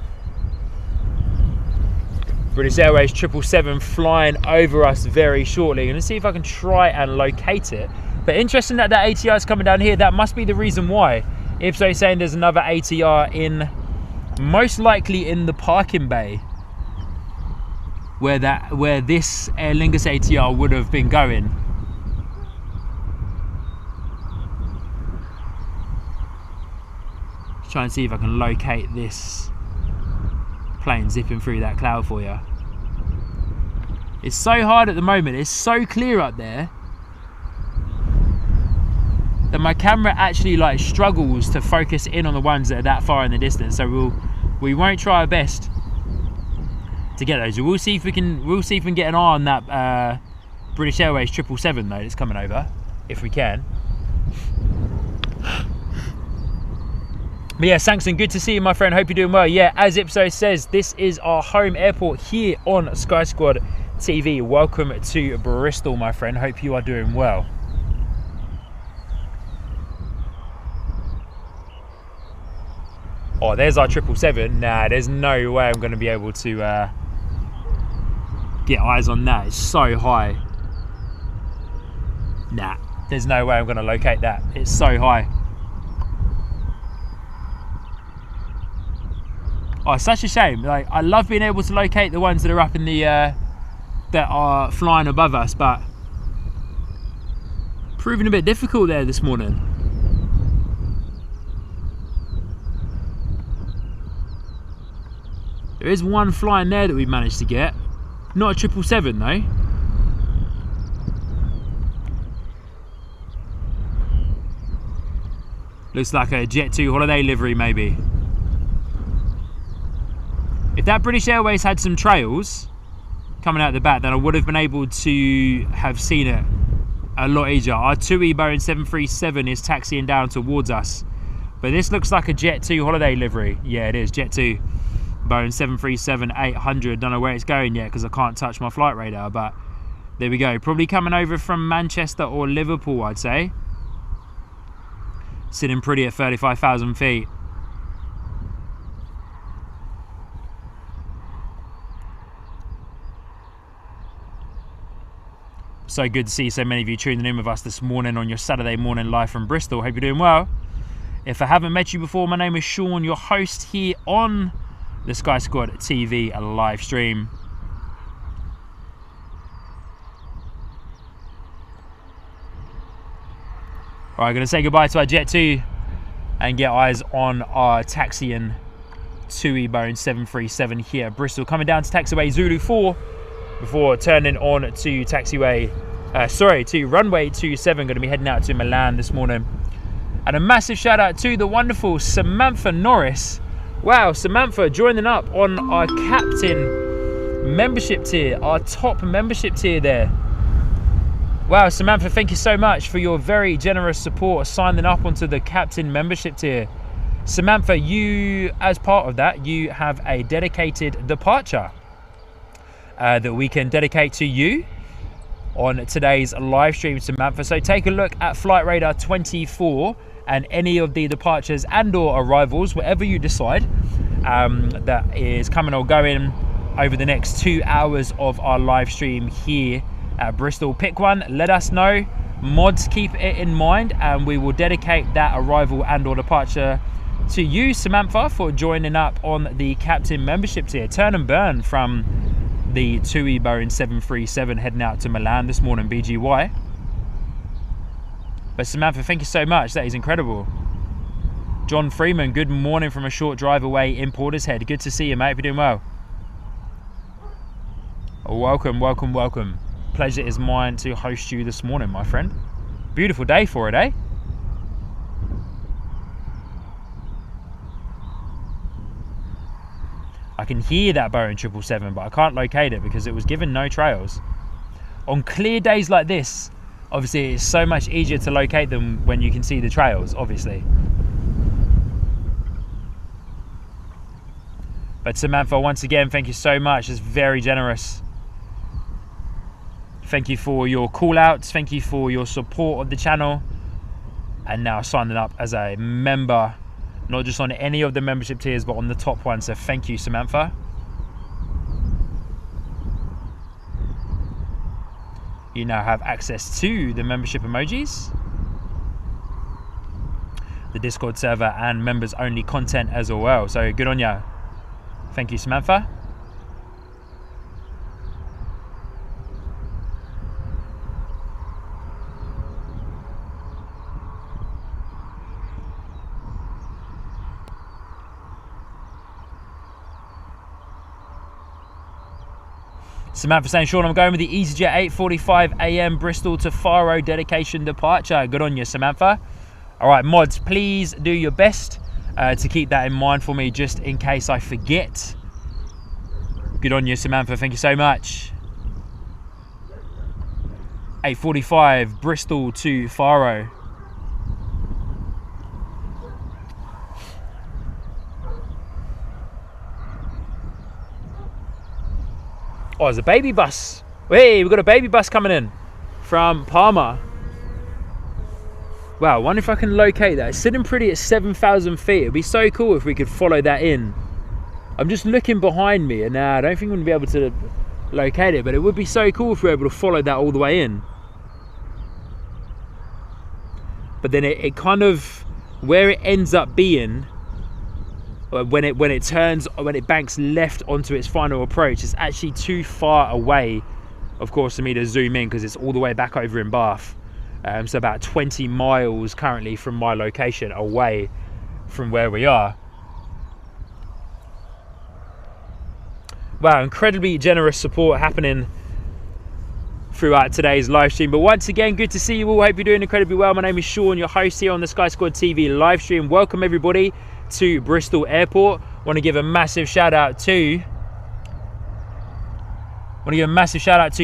British Airways 777 flying over us very shortly. I'm going to see if I can try and locate it. But interesting that that ATR is coming down here. That must be the reason why. Ipso saying there's another ATR in, most likely in the parking bay, where this Aer Lingus ATR would have been going. Try and see if I can locate this plane zipping through that cloud for you. It's so hard at the moment, it's so clear up there that my camera actually like struggles to focus in on the ones that are that far in the distance. So we won't try our best to get those. We'll see if we can get an eye on that British Airways 777 though that's coming over, if we can. But yeah, Sankson, good to see you, my friend. Hope you're doing well. Yeah, as Ipso says, this is our home airport here on Sky Squad TV. Welcome to Bristol, my friend. Hope you are doing well. Oh, there's our 777. Nah, there's no way I'm going to be able to get eyes on that. It's so high. Nah, there's no way I'm going to locate that. It's so high. Oh, it's such a shame. Like, I love being able to locate the ones that are up in the that are flying above us, but proving a bit difficult there this morning. There is one flying there that we've managed to get. Not a 777 though. Looks like a Jet2 holiday livery maybe. If that British Airways had some trails coming out the back, then I would have been able to have seen it a lot easier. Our 2E Boeing 737 is taxiing down towards us. But this looks like a Jet2 holiday livery. Yeah, it is, Jet2. Boeing 737-800. Don't know where it's going yet because I can't touch my flight radar, but there we go. Probably coming over from Manchester or Liverpool, I'd say. Sitting pretty at 35,000 feet. So good to see so many of you tuning in with us this morning on your Saturday morning live from Bristol. Hope you're doing well. If I haven't met you before, my name is Sean, your host here on the Sky Squad TV live stream. All right, going to say goodbye to our Jet2 and get eyes on our taxiing 2E Boeing 737 here at Bristol. Coming down to taxiway Zulu 4 before turning on to to runway 27. Going to be heading out to Milan this morning. And a massive shout out to the wonderful Samantha Norris. Wow, Samantha joining up on our captain membership tier, our top membership tier there. Wow, Samantha, thank you so much for your very generous support signing up onto the captain membership tier. Samantha, you, as part of that, you have a dedicated departure that we can dedicate to you on today's live stream, Samantha. So take a look at Flight Radar 24 and any of the departures and or arrivals, whatever you decide that is coming or going over the next 2 hours of our live stream here at Bristol. Pick one, let us know. Mods, keep it in mind, and we will dedicate that arrival and or departure to you, Samantha, for joining up on the captain membership tier. Turn and burn from the 2E Boeing 737 heading out to Milan this morning, BGY. But Samantha, thank you so much. That is incredible. John Freeman, good morning from a short drive away in Portishead. Good to see you, mate. Hope you're doing well. Welcome, welcome, welcome. Pleasure is mine to host you this morning, my friend. Beautiful day for it, eh? I can hear that Boeing 777, but I can't locate it because it was given no trails. On clear days like this, obviously it's so much easier to locate them when you can see the trails, obviously. But Samantha, once again, thank you so much. It's very generous. Thank you for your call outs. Thank you for your support of the channel. And now signing up as a member, not just on any of the membership tiers, but on the top one. So thank you, Samantha. You now have access to the membership emojis, the Discord server, and members only content as well. So good on you. Thank you, Samantha. Samantha saying, Sean, I'm going with the EasyJet 8:45 AM Bristol to Faro dedication departure. Good on you, Samantha. All right, mods, please do your best to keep that in mind for me just in case I forget. Good on you, Samantha. Thank you so much. 8:45 Bristol to Faro. Oh, there's a baby bus. Hey, we've got a baby bus coming in from Palma. Wow, I wonder if I can locate that. It's sitting pretty at 7,000 feet. It'd be so cool if we could follow that in. I'm just looking behind me, and I don't think I'm going to be able to locate it, but it would be so cool if we were able to follow that all the way in. But then it kind of, where it ends up being, when it banks left onto its final approach, it's actually too far away, of course, for me to zoom in because it's all the way back over in Bath. So about 20 miles currently from my location away from where we are. Wow, incredibly generous support happening throughout today's live stream. But once again, good to see you all. Hope you're doing incredibly well. My name is Sean, your host here on the Sky Squad TV live stream. Welcome everybody to Bristol Airport. Want to give a massive shout out to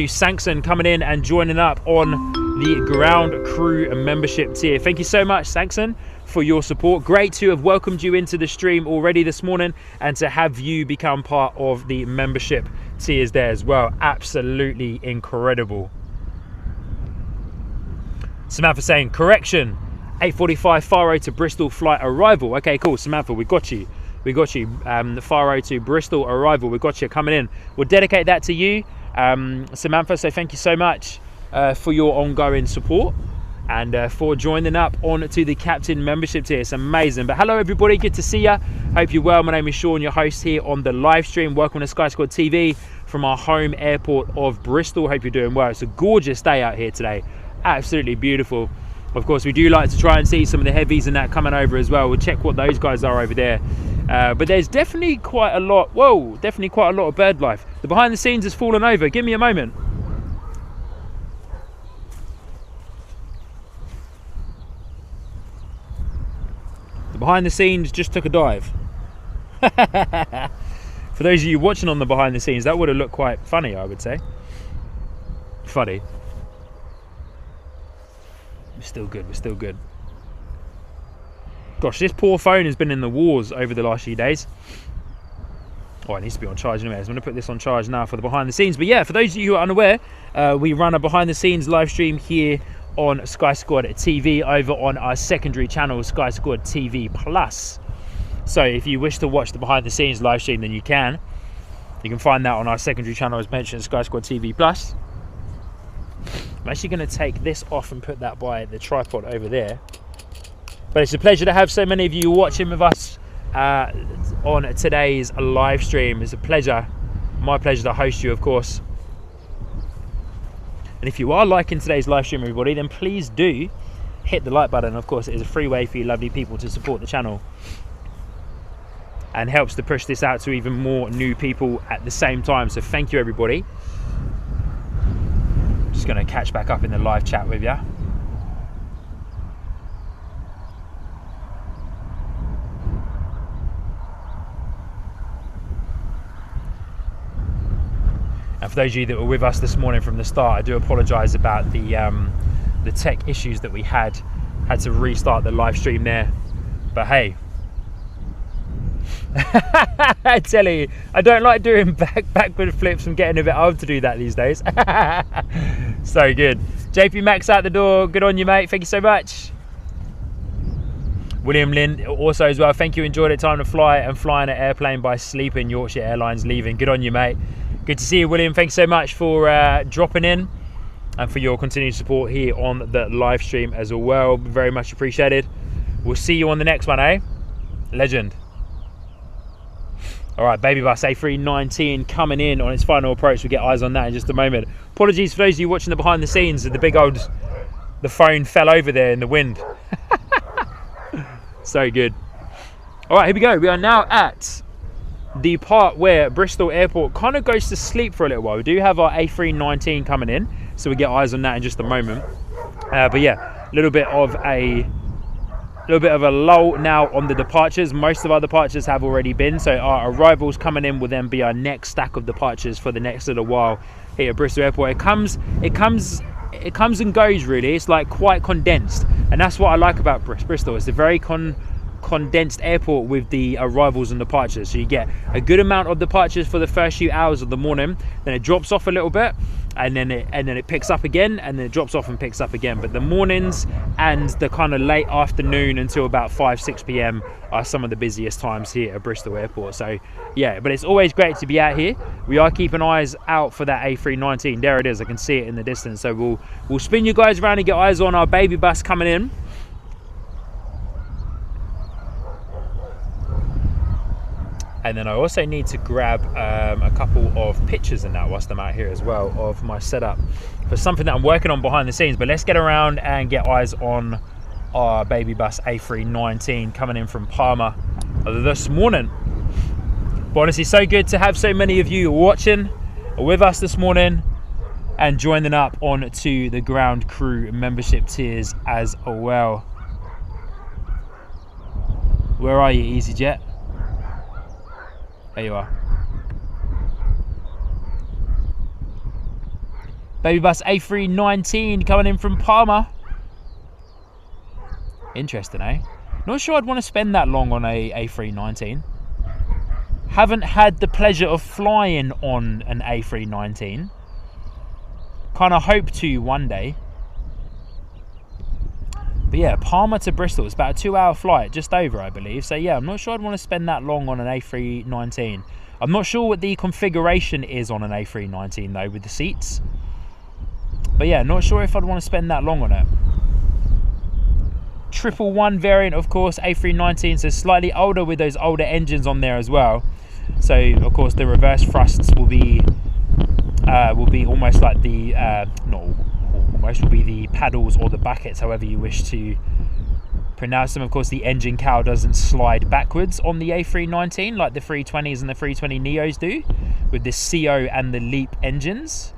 Sankson coming in and joining up on the ground crew membership tier. Thank you so much, Sankson, for your support. Great to have welcomed you into the stream already this morning and to have you become part of the membership tiers there as well. Absolutely incredible. Samantha saying, correction, 8:45 Faro to Bristol flight arrival. Okay, cool, Samantha, we got you. The Faro to Bristol arrival, we got you coming in. We'll dedicate that to you, Samantha, so thank you so much for your ongoing support and for joining up on to the captain membership tier. It's amazing. But hello everybody, good to see you. Hope you're well. My name is Sean, your host here on the live stream. Welcome to Sky Squad TV from our home airport of Bristol. Hope you're doing well. It's a gorgeous day out here today, absolutely beautiful. Of course, we do like to try and see some of the heavies and that coming over as well. We'll check what those guys are over there. But there's definitely quite a lot, definitely quite a lot of bird life. The behind the scenes has fallen over. Give me a moment. The behind the scenes just took a dive. For those of you watching on the behind the scenes, that would have looked quite funny, I would say. Funny. We're still good, we're still good. Gosh, this poor phone has been in the wars over the last few days. Oh, it needs to be on charge anyway. I'm going to put this on charge now for the behind the scenes. But yeah, for those of you who are unaware, we run a behind the scenes live stream here on Sky Squad TV over on our secondary channel, Sky Squad TV Plus. So if you wish to watch the behind the scenes live stream, then you can. You can find that on our secondary channel as mentioned, Sky Squad TV Plus. I'm actually going to take this off and put that by the tripod over there. But it's a pleasure to have so many of you watching with us on today's live stream. It's a pleasure, my pleasure to host you, of course. And if you are liking today's live stream, everybody, then please do hit the like button. Of course, it is a free way for you lovely people to support the channel and helps to push this out to even more new people at the same time. So thank you, everybody. Just going to catch back up in the live chat with you. And for those of you that were with us this morning from the start, I do apologise about the tech issues that we had to restart the live stream there. But hey, I tell you, I don't like doing backward flips. I'm getting a bit old to do that these days. So good. JP Max out the door. Good on you, mate. Thank you so much. William Lynn also as well. Thank you. Enjoyed it. Time to fly and flying an airplane by sleeping. Yorkshire Airlines leaving. Good on you, mate. Good to see you, William. Thanks so much for dropping in and for your continued support here on the live stream as well. Very much appreciated. We'll see you on the next one, eh? Legend. All right, Baby Bus A319 coming in on its final approach. We'll get eyes on that in just a moment. Apologies for those of you watching the behind the scenes. The phone fell over there in the wind. So good. All right, here we go. We are now at the part where Bristol Airport kind of goes to sleep for a little while. We do have our A319 coming in, so we get eyes on that in just a moment. But yeah, a little bit of a lull now on the departures. Most of our departures have already been, so our arrivals coming in will then be our next stack of departures for the next little while here at Bristol Airport. It comes and goes, really. It's like quite condensed, and that's what I like about Bristol. It's a very condensed airport with the arrivals and departures, so you get a good amount of departures for the first few hours of the morning, then it drops off a little bit, and then it picks up again, and then it drops off and picks up again. But the mornings and the kind of late afternoon until about 5-6 p.m. are some of the busiest times here at Bristol Airport. So yeah, but it's always great to be out here. We are keeping eyes out for that A319. There it is, I can see it in the distance. So we'll spin you guys around and get eyes on our baby bus coming in. And then I also need to grab a couple of pictures in that whilst I'm out here as well of my setup for something that I'm working on behind the scenes. But let's get around and get eyes on our baby bus A319 coming in from Palma this morning. But honestly, so good to have so many of you watching with us this morning and joining up on to the ground crew membership tiers as well. Where are you, EasyJet? There you are. Baby bus A319 coming in from Palma. Interesting, eh? Not sure I'd want to spend that long on a A319. Haven't had the pleasure of flying on an A319. Kind of hope to one day. But yeah, Palma to Bristol, it's about a 2-hour flight, just over, I believe. So yeah, I'm not sure I'd want to spend that long on an A319. I'm not sure what the configuration is on an A319 though, with the seats. But yeah, not sure if I'd want to spend that long on it. 111 variant, of course, A319, so slightly older with those older engines on there as well. So of course the reverse thrusts will be almost like the will be the paddles or the buckets, however you wish to pronounce them. Of course, the engine cowl doesn't slide backwards on the A319 like the 320s and the 320 Neos do, with the CO and the LEAP engines.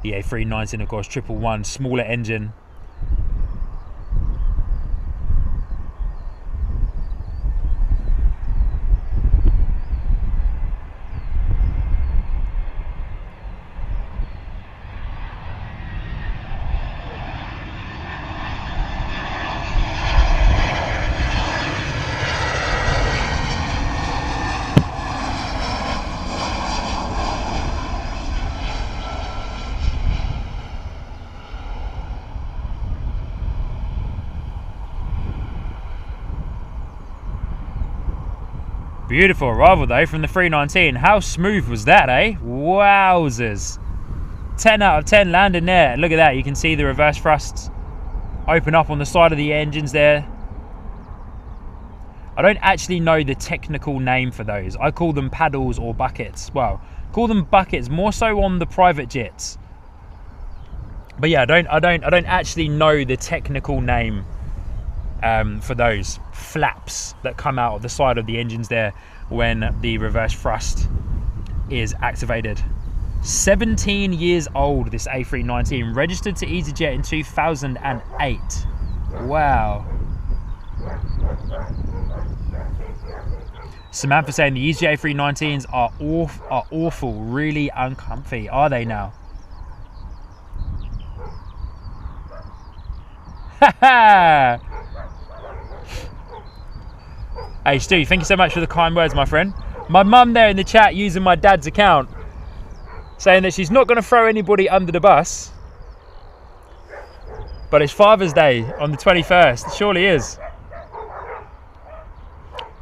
The A319, of course, 111, smaller engine. Beautiful arrival though from the 319. How smooth was that, eh? Wowzers. 10 out of 10 landing there. Look at that. You can see the reverse thrusts open up on the side of the engines there. I don't actually know the technical name for those. I call them paddles or buckets. Well, call them buckets more so on the private jets. But yeah, I don't actually know the technical name for those flaps that come out of the side of the engines there when the reverse thrust is activated. 17 years old, this A319, registered to EasyJet in 2008. Wow. Samantha saying the EasyJet A319s are awful, really uncomfy. Are they now? Haha. Hey Stu, thank you so much for the kind words, my friend. My mum there in the chat using my dad's account, saying that she's not going to throw anybody under the bus, but it's Father's Day on the 21st. It surely is.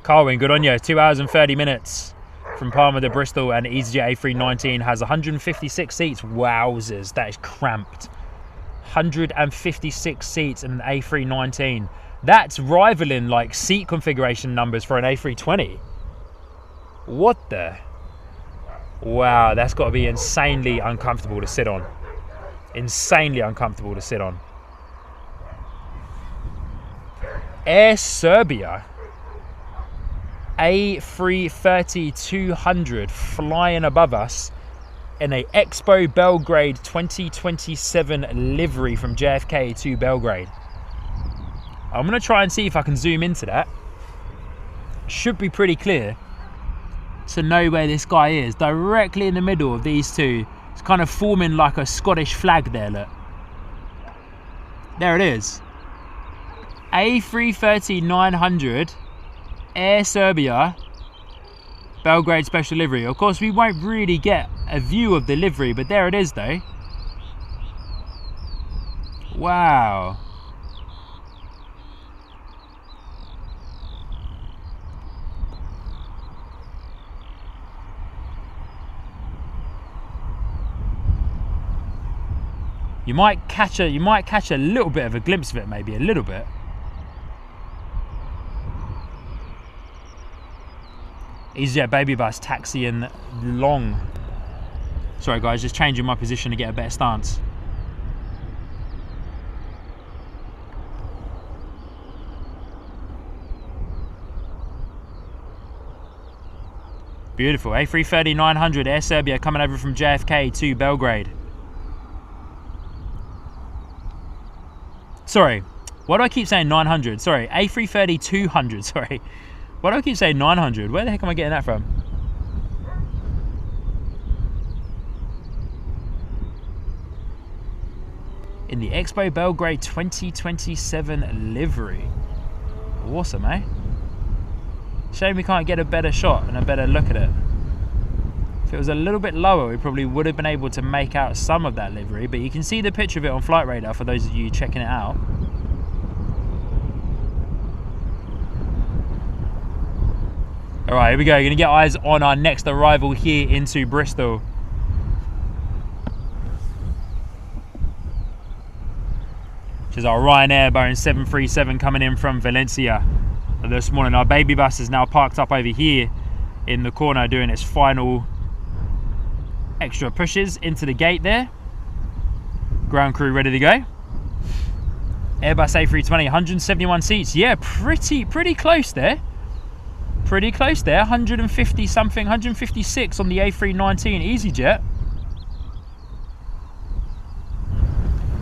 Carwin, good on you. 2 hours and 30 minutes from Palma to Bristol, and EasyJet A319 has 156 seats. Wowzers, that is cramped. 156 seats in an A319. That's rivaling like seat configuration numbers for an A320. What the? Wow, that's got to be insanely uncomfortable to sit on. Insanely uncomfortable to sit on. Air Serbia. A330-200 flying above us in a Expo Belgrade 2027 livery from JFK to Belgrade. I'm going to try and see if I can zoom into that. Should be pretty clear to know where this guy is. Directly in the middle of these two. It's kind of forming like a Scottish flag there, look. There it is. A330-900 Air Serbia Belgrade special livery. Of course, we won't really get a view of the livery, but there it is though. Wow. You might catch a little bit of a glimpse of it, maybe a little bit. EasyJet baby bus taxiing long. Sorry guys, just changing my position to get a better stance. Beautiful. A330-900 Air Serbia coming over from JFK to Belgrade. Sorry, why do I keep saying 900? Sorry, A330-200, sorry. Why do I keep saying 900? Where the heck am I getting that from? In the Expo Belgrade 2027 livery. Awesome, eh? Shame we can't get a better shot and a better look at it. If it was a little bit lower, we probably would have been able to make out some of that livery, but you can see the picture of it on Flight Radar for those of you checking it out. All right, here we go. You're gonna get eyes on our next arrival here into Bristol. Which is our Ryanair Boeing 737 coming in from Valencia this morning. Our baby bus is now parked up over here in the corner doing its final extra pushes into the gate there. Ground crew ready to go. Airbus A320, 171 seats. Yeah, pretty close there. Pretty close there. 150 something, 156 on the A319 EasyJet.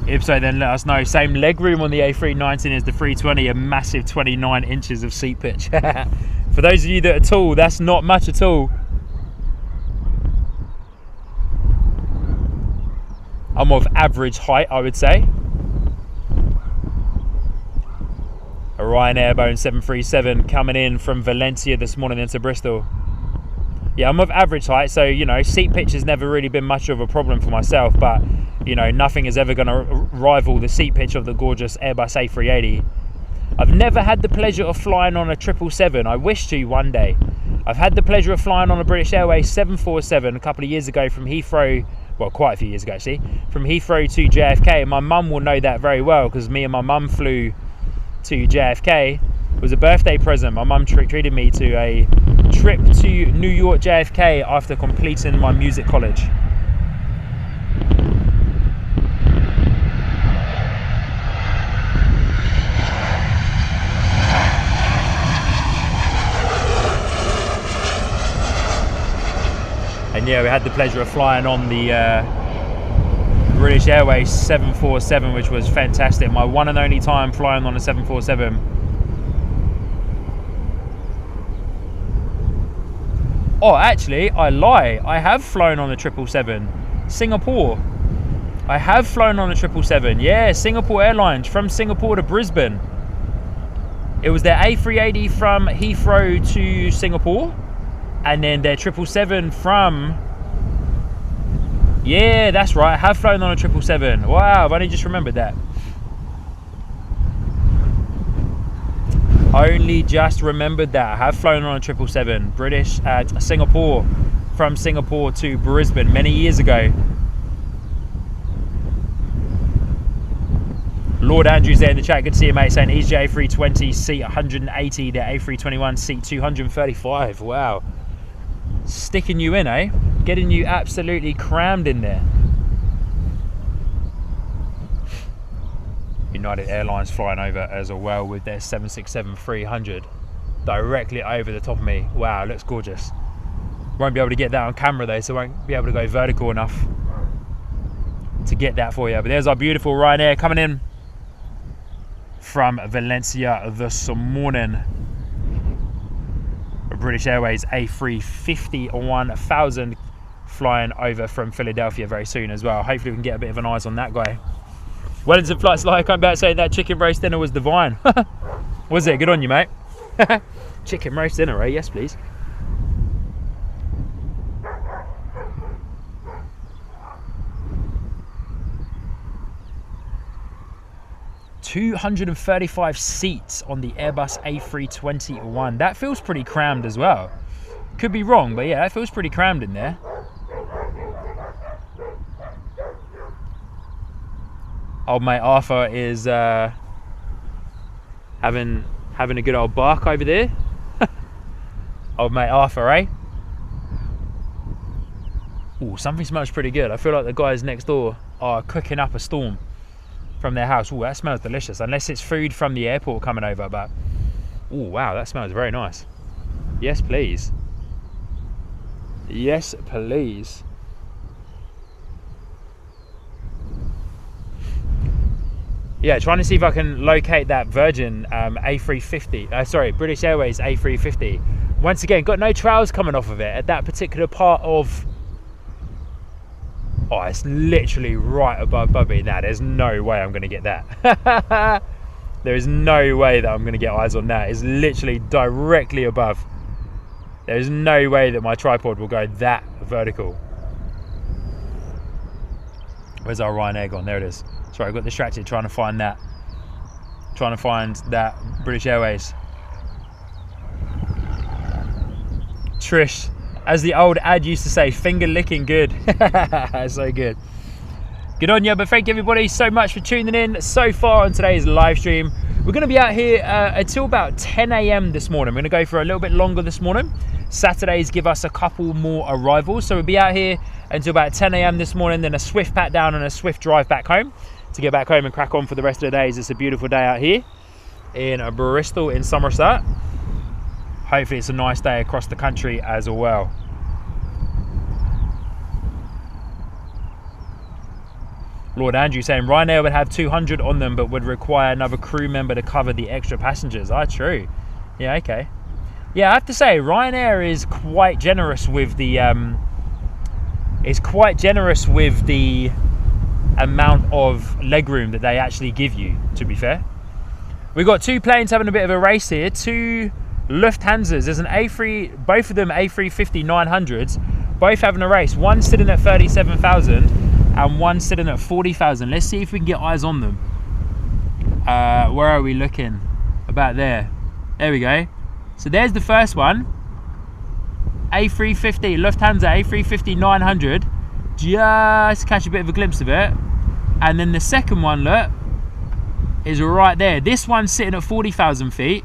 If so, then let us know. Same legroom on the A319 as the 320, a massive 29 inches of seat pitch. For those of you that are tall, that's not much at all. I'm of average height, I would say. A Ryanair Boeing 737 coming in from Valencia this morning into Bristol. Yeah, I'm of average height, so, you know, seat pitch has never really been much of a problem for myself, but, you know, nothing is ever going to rival the seat pitch of the gorgeous Airbus A380. I've never had the pleasure of flying on a 777. I wish to one day. I've had the pleasure of flying on a British Airways 747 a couple of years ago from Heathrow, well, quite a few years ago actually, from Heathrow to JFK. My mum will know that very well because me and my mum flew to JFK. It was a birthday present. My mum treated me to a trip to New York JFK after completing my music college. And yeah, we had the pleasure of flying on the British Airways 747, which was fantastic. My one and only time flying on a 747. Oh, actually, I lie. I have flown on a 777. Singapore. I have flown on a 777. Yeah, Singapore Airlines from Singapore to Brisbane. It was their A380 from Heathrow to Singapore. And then their 777 from... Yeah, that's right. I have flown on a 777. Wow, I've only just remembered that. Only just remembered that. I have flown on a 777. British at Singapore. From Singapore to Brisbane many years ago. Lord Andrews there in the chat. Good to see you, mate. Saying EasyJet A320 seat 180. The A321 seat 235. Wow. Sticking you in, eh? Getting you absolutely crammed in there. United Airlines flying over as well with their 767-300 directly over the top of me. Wow, looks gorgeous. Won't be able to get that on camera though, so won't be able to go vertical enough to get that for you. But there's our beautiful Ryanair coming in from Valencia this morning. British Airways A350-1000 flying over from Philadelphia very soon as well. Hopefully we can get a bit of an eyes on that guy. Wellington Flights Like, I'm about to say that chicken roast dinner was divine. Was it? Good on you, mate. Chicken roast dinner, eh? Yes, please. ...235 seats on the Airbus A321. That feels pretty crammed as well. Could be wrong, but yeah, that feels pretty crammed in there. Old mate Arthur is having a good old bark over there. Old mate Arthur, eh? Ooh, something smells pretty good. I feel like the guys next door are cooking up a storm from their house. Ooh, that smells delicious. Unless it's food from the airport coming over, but ooh, wow, that smells very nice. Yes, please. Yes, please. Yeah, trying to see if I can locate that Virgin A350. Sorry, British Airways A350. Once again, got no trails coming off of it at that particular part of... Oh, it's literally right above Bubby. Nah, there's no way I'm going to get that. There is no way that I'm going to get eyes on that. It's literally directly above. There's no way that my tripod will go that vertical. Where's our Ryanair gone? There it is. Sorry, I got distracted trying to find that. Trying to find that British Airways. Trish, as the old ad used to say, finger licking good. So good. Good on you, but thank you everybody so much for tuning in so far on today's live stream. We're going to be out here until about 10 AM this morning. We're going to go for a little bit longer this morning. Saturdays give us a couple more arrivals, so we'll be out here until about 10 AM this morning, then a swift pat down and a swift drive back home to get back home and crack on for the rest of the days. It's a beautiful day out here in Bristol in Somerset. Hopefully it's a nice day across the country as well. Lord Andrew saying Ryanair would have 200 on them but would require another crew member to cover the extra passengers. Ah, true. Yeah, okay. Yeah, I have to say Ryanair is quite generous with the amount of legroom that they actually give you, to be fair. We've got two planes having a bit of a race here, two Lufthansas. There's an A3, both of them A350 900s, both having a race. One sitting at 37,000 and one sitting at 40,000. Let's see if we can get eyes on them. Where are we looking? About there. There we go. So there's the first one. A350, Lufthansa A350 900. Just catch a bit of a glimpse of it. And then the second one, look, is right there. This one's sitting at 40,000 feet.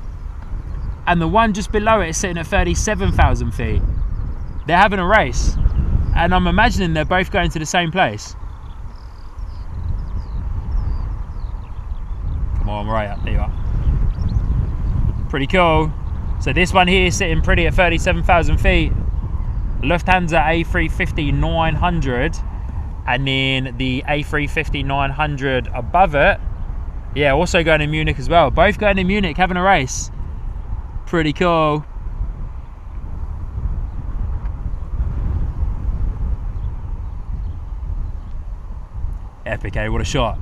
And the one just below it is sitting at 37,000 feet. They're having a race. And I'm imagining they're both going to the same place. Come on, right up, there you are. Pretty cool. So this one here is sitting pretty at 37,000 feet. Lufthansa A350 900. And then the A350 900 above it. Yeah, also going to Munich as well. Both going to Munich, having a race. Pretty cool. Epic, eh? What a shot.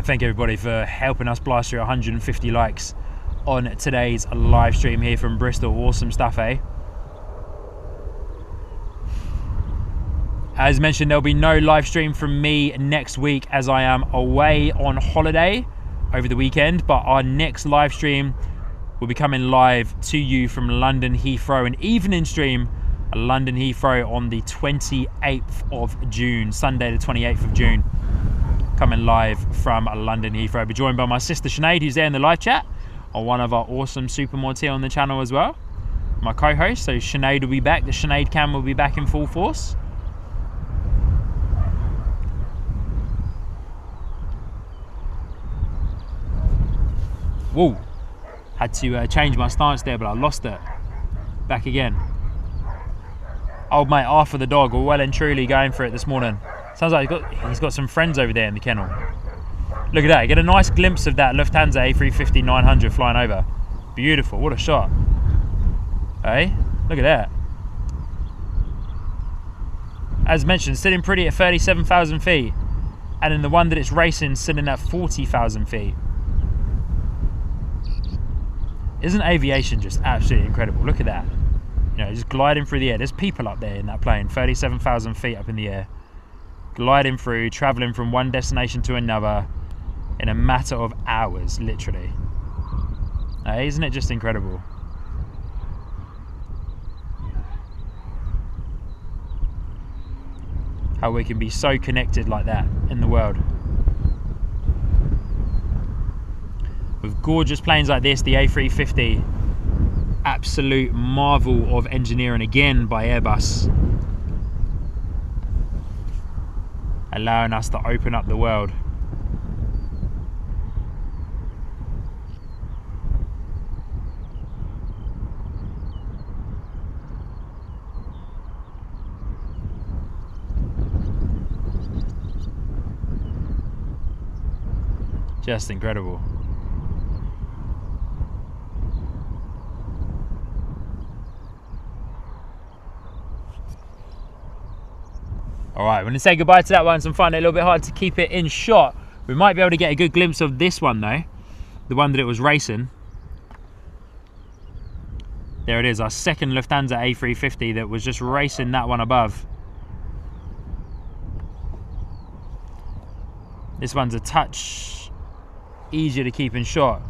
Thank everybody for helping us blast through 150 likes on today's live stream here from Bristol. Awesome stuff, eh? As mentioned, there'll be no live stream from me next week as I am away on holiday over the weekend, but our next live stream will be coming live to you from London Heathrow, an evening stream, London Heathrow on the 28th of June, Sunday the 28th of June, coming live from London Heathrow. I'll be joined by my sister Sinead, who's there in the live chat, or one of our awesome supermods here on the channel as well, my co-host. So Sinead will be back, the Sinead cam will be back in full force. Whoa, had to change my stance there, but I lost it. Back again. Old mate Arthur the dog, we're well and truly going for it this morning. Sounds like he's got some friends over there in the kennel. Look at that, get a nice glimpse of that Lufthansa A350 900 flying over. Beautiful, what a shot. Hey, look at that. As mentioned, sitting pretty at 37,000 feet. And then the one that it's racing sitting at 40,000 feet. Isn't Aviation just absolutely incredible? Look at that. You know, just gliding through the air. There's people up there in that plane, 37,000 feet up in the air. Gliding through, traveling from one destination to another in a matter of hours, literally. Isn't it just incredible? How we can be so connected like that in the world. With gorgeous planes like this, the A350, absolute marvel of engineering again by Airbus, allowing us to open up the world. Just incredible. All right, we're gonna say goodbye to that one. So I'm finding it a little bit hard to keep it in shot. We might be able to get a good glimpse of this one though, the one that it was racing. There it is, our second Lufthansa A350 that was just racing that one above. This one's a touch easier to keep in shot.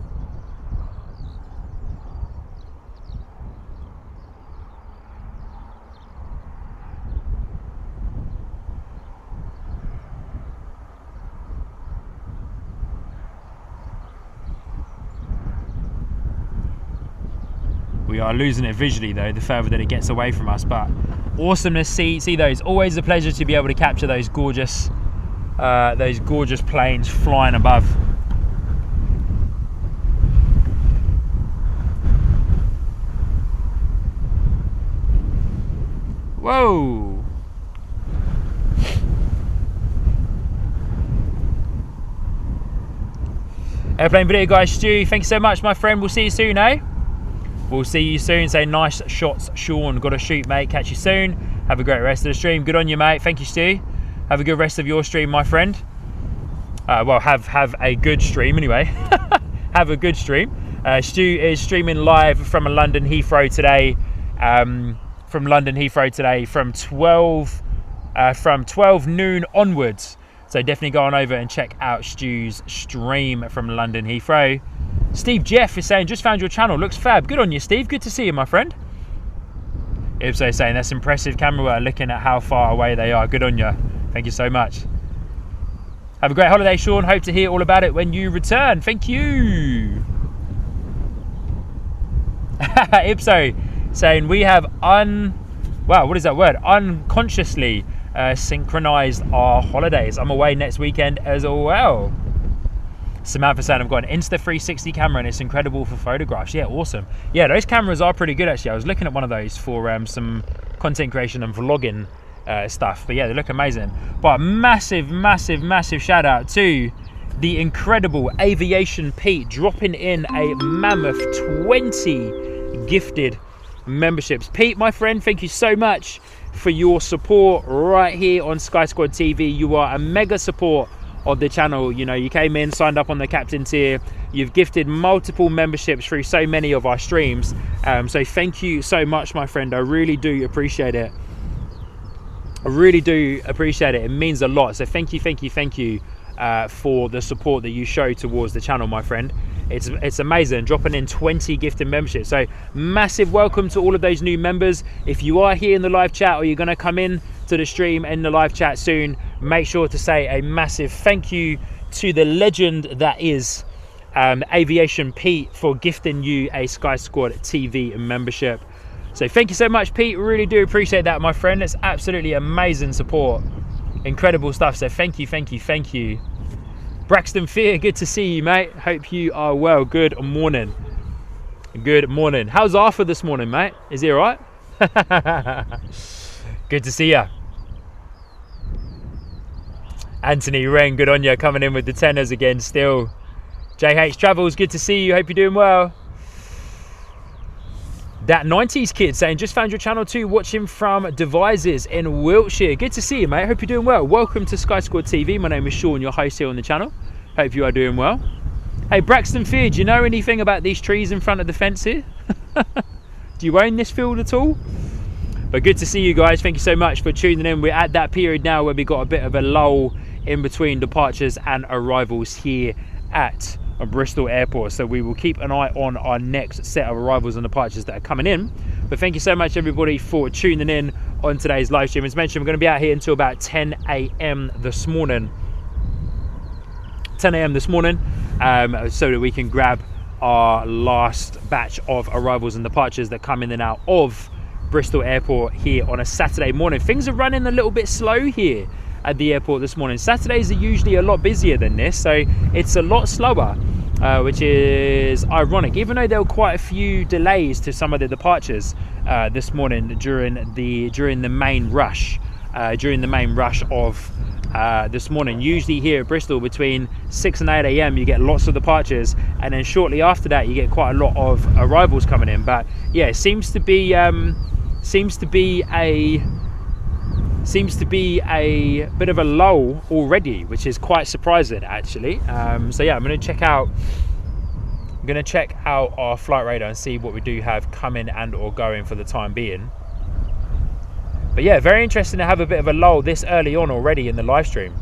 We are losing it visually though, the further that it gets away from us, but awesome to see those. Always a pleasure to be able to capture those gorgeous planes flying above. Whoa! Airplane video guy Stu, thank you so much my friend, we'll see you soon, eh? We'll see you soon. Say nice shots, Sean. Got to shoot, mate. Catch you soon. Have a great rest of the stream. Good on you, mate. Thank you, Stu. Have a good rest of your stream, my friend. Well, have a good stream anyway. Have a good stream. Stu is streaming live from London Heathrow today. From 12 noon onwards. So definitely go on over and check out Stu's stream from London Heathrow. Steve Jeff is saying, just found your channel, looks fab. Good on you, Steve, good to see you, my friend. Ibso saying, that's impressive camera work, looking at how far away they are. Good on you, thank you so much. Have a great holiday, Sean. Hope to hear all about it when you return. Thank you. Ibso saying, we have wow, what is that word? Unconsciously synchronized our holidays. I'm away next weekend as well. Samantha saying, I've got an Insta360 camera and it's incredible for photographs. Yeah, awesome. Yeah, those cameras are pretty good actually. I was looking at one of those for some content creation and vlogging stuff. But yeah, they look amazing. But massive, massive, massive shout out to the incredible Aviation Pete, dropping in a mammoth 20 gifted memberships. Pete, my friend, thank you so much for your support right here on Sky Squad TV. You are a mega support of the channel. You know, you came in, signed up on the captain tier, you've gifted multiple memberships through so many of our streams, so thank you so much, my friend. I really do appreciate it. I really do appreciate it. It means a lot. So thank you for the support that you show towards the channel, my friend. It's amazing, dropping in 20 gifted memberships. So massive welcome to all of those new members. If you are here in the live chat, or you're going to come in to the stream in the live chat soon, make sure to say a massive thank you to the legend that is Aviation Pete for gifting you a Sky Squad TV membership. So thank you so much, Pete. Really do appreciate that, my friend. It's absolutely amazing support, incredible stuff. So thank you. Braxton Fear, good to see you, mate. Hope you are well. Good morning. How's Arthur this morning, mate? Is he all right? Good to see you. Anthony Wren, good on you, coming in with the tenors again still. JH Travels, good to see you. Hope you're doing well. That 90s kid saying, just found your channel too, watching from Devizes in Wiltshire. Good to see you, mate. Hope you're doing well. Welcome to Sky Squad TV. My name is Sean, your host here on the channel. Hope you are doing well. Hey, Braxton Fear, do you know anything about these trees in front of the fence here? Do you own this field at all? But good to see you guys. Thank you so much for tuning in. We're at that period now where we got a bit of a lull in between departures and arrivals here at Bristol Airport, so we will keep an eye on our next set of arrivals and departures that are coming in. But thank you so much, everybody, for tuning in on today's live stream. As mentioned, we're going to be out here until about 10 a.m. this morning. 10 a.m. this morning, so that we can grab our last batch of arrivals and departures that come in and out of Bristol Airport here on a Saturday morning. Things are running a little bit slow here at the airport this morning. Saturdays are usually a lot busier than this, so it's a lot slower, which is ironic, even though there were quite a few delays to some of the departures during the main rush of this morning. Usually here at Bristol between 6 and 8 a.m. you get lots of departures, and then shortly after that you get quite a lot of arrivals coming in. But yeah, it seems to be a bit of a lull already, which is quite surprising actually. So yeah, I'm going to check out our flight radar and see what we do have coming and or going for the time being. But yeah, very interesting to have a bit of a lull this early on already in the live stream.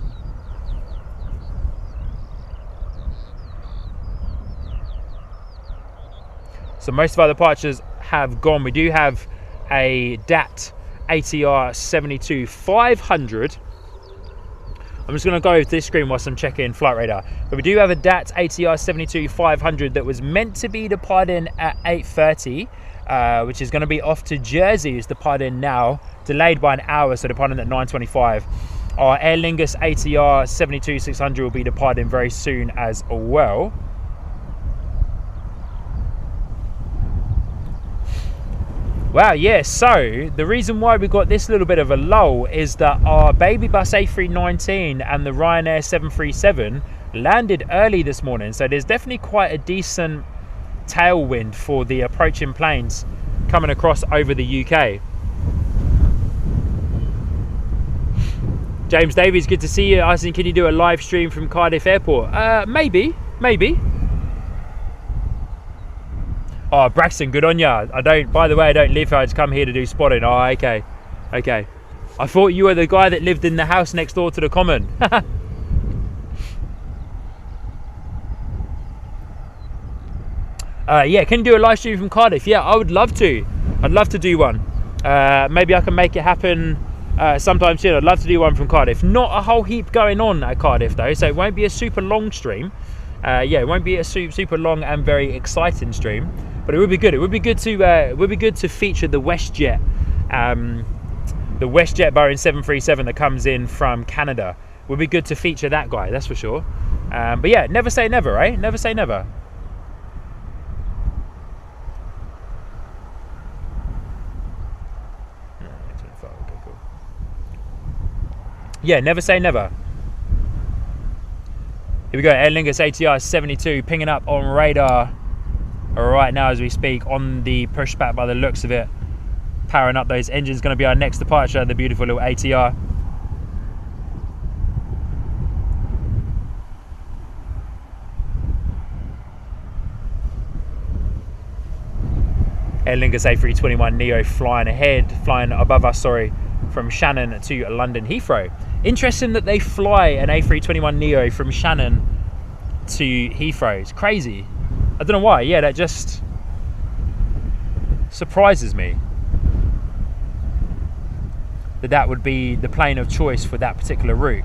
So most of our departures have gone. We do have a DAT ATR 72-500. I'm just going to go to this screen whilst I'm checking flight radar. But we do have a DAT ATR 72-500 that was meant to be departing at 8:30. Which is going to be off to Jersey, is departing now, delayed by an hour, so departing at 9:25. Our Aer Lingus ATR 72-600 will be departing very soon as well. Wow, yeah, so the reason why we got this little bit of a lull is that our baby bus A319 and the Ryanair 737 landed early this morning, so there's definitely quite a decent tailwind for the approaching planes coming across over the UK. James Davies, good to see you. Asking, can you do a live stream from Cardiff Airport? Maybe. Oh, Braxton, good on ya. By the way, I don't live here. I just come here to do spotting. Oh, okay. I thought you were the guy that lived in the house next door to the common. Yeah, can you do a live stream from Cardiff? Yeah, I would love to. I'd love to do one. Maybe I can make it happen sometime soon. I'd love to do one from Cardiff. Not a whole heap going on at Cardiff though, so it won't be a super long stream. Yeah, it won't be a super long and very exciting stream, but it would be good. It would be good to feature the WestJet, the WestJet Boeing 737 that comes in from Canada. Would be good to feature that guy, that's for sure. But yeah, never say never, right? Never say never. Yeah, never say never. Here we go, Aer Lingus ATR 72 pinging up on radar right now as we speak on the pushback by the looks of it. Powering up those engines, going to be our next departure, the beautiful little ATR. Aer Lingus A321 Neo flying above us, from Shannon to London Heathrow. Interesting that they fly an A321 Neo from Shannon to Heathrow. It's crazy. I don't know why. Yeah, that just surprises me that would be the plane of choice for that particular route.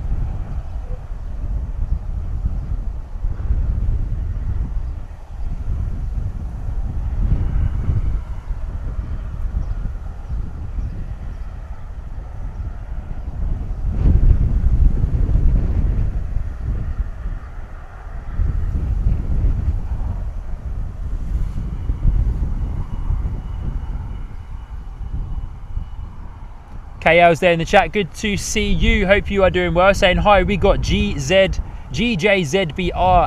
KL's there in the chat. Good to see you. Hope you are doing well. Saying hi. We got GJZBR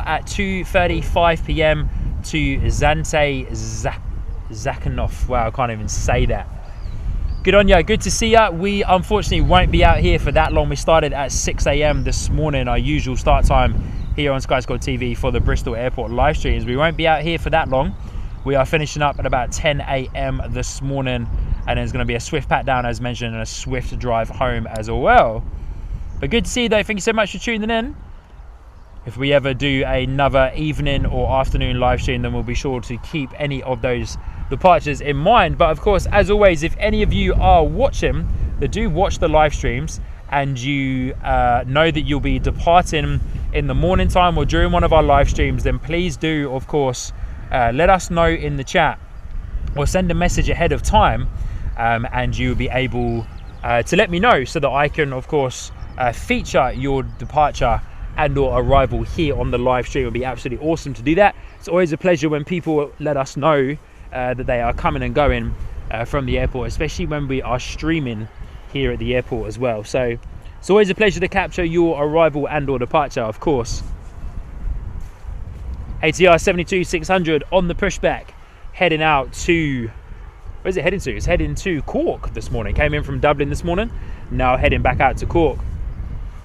at 2:35 p.m. to Zante Zakhanov. Wow, I can't even say that. Good on you. Good to see you. We unfortunately won't be out here for that long. We started at 6 a.m. this morning, our usual start time here on Sky Squad TV for the Bristol Airport live streams. We won't be out here for that long. We are finishing up at about 10 a.m. this morning, and there's going to be a swift pat down as mentioned and a swift drive home as well. But good to see you though. Thank you so much for tuning in. If we ever do another evening or afternoon live stream, then we'll be sure to keep any of those departures in mind. But of course, as always, if any of you are watching that do watch the live streams and you know that you'll be departing in the morning time or during one of our live streams, then please do, of course, let us know in the chat or send a message ahead of time, and you'll be able to let me know so that I can, of course, feature your departure and or arrival here on the live stream. It would be absolutely awesome to do that. It's always a pleasure when people let us know that they are coming and going from the airport, especially when we are streaming here at the airport as well. So It's always a pleasure to capture your arrival and or departure, of course. ATR 72-600 on the pushback, heading out to, where's it heading to? It's heading to Cork this morning. Came in from Dublin this morning, now heading back out to Cork.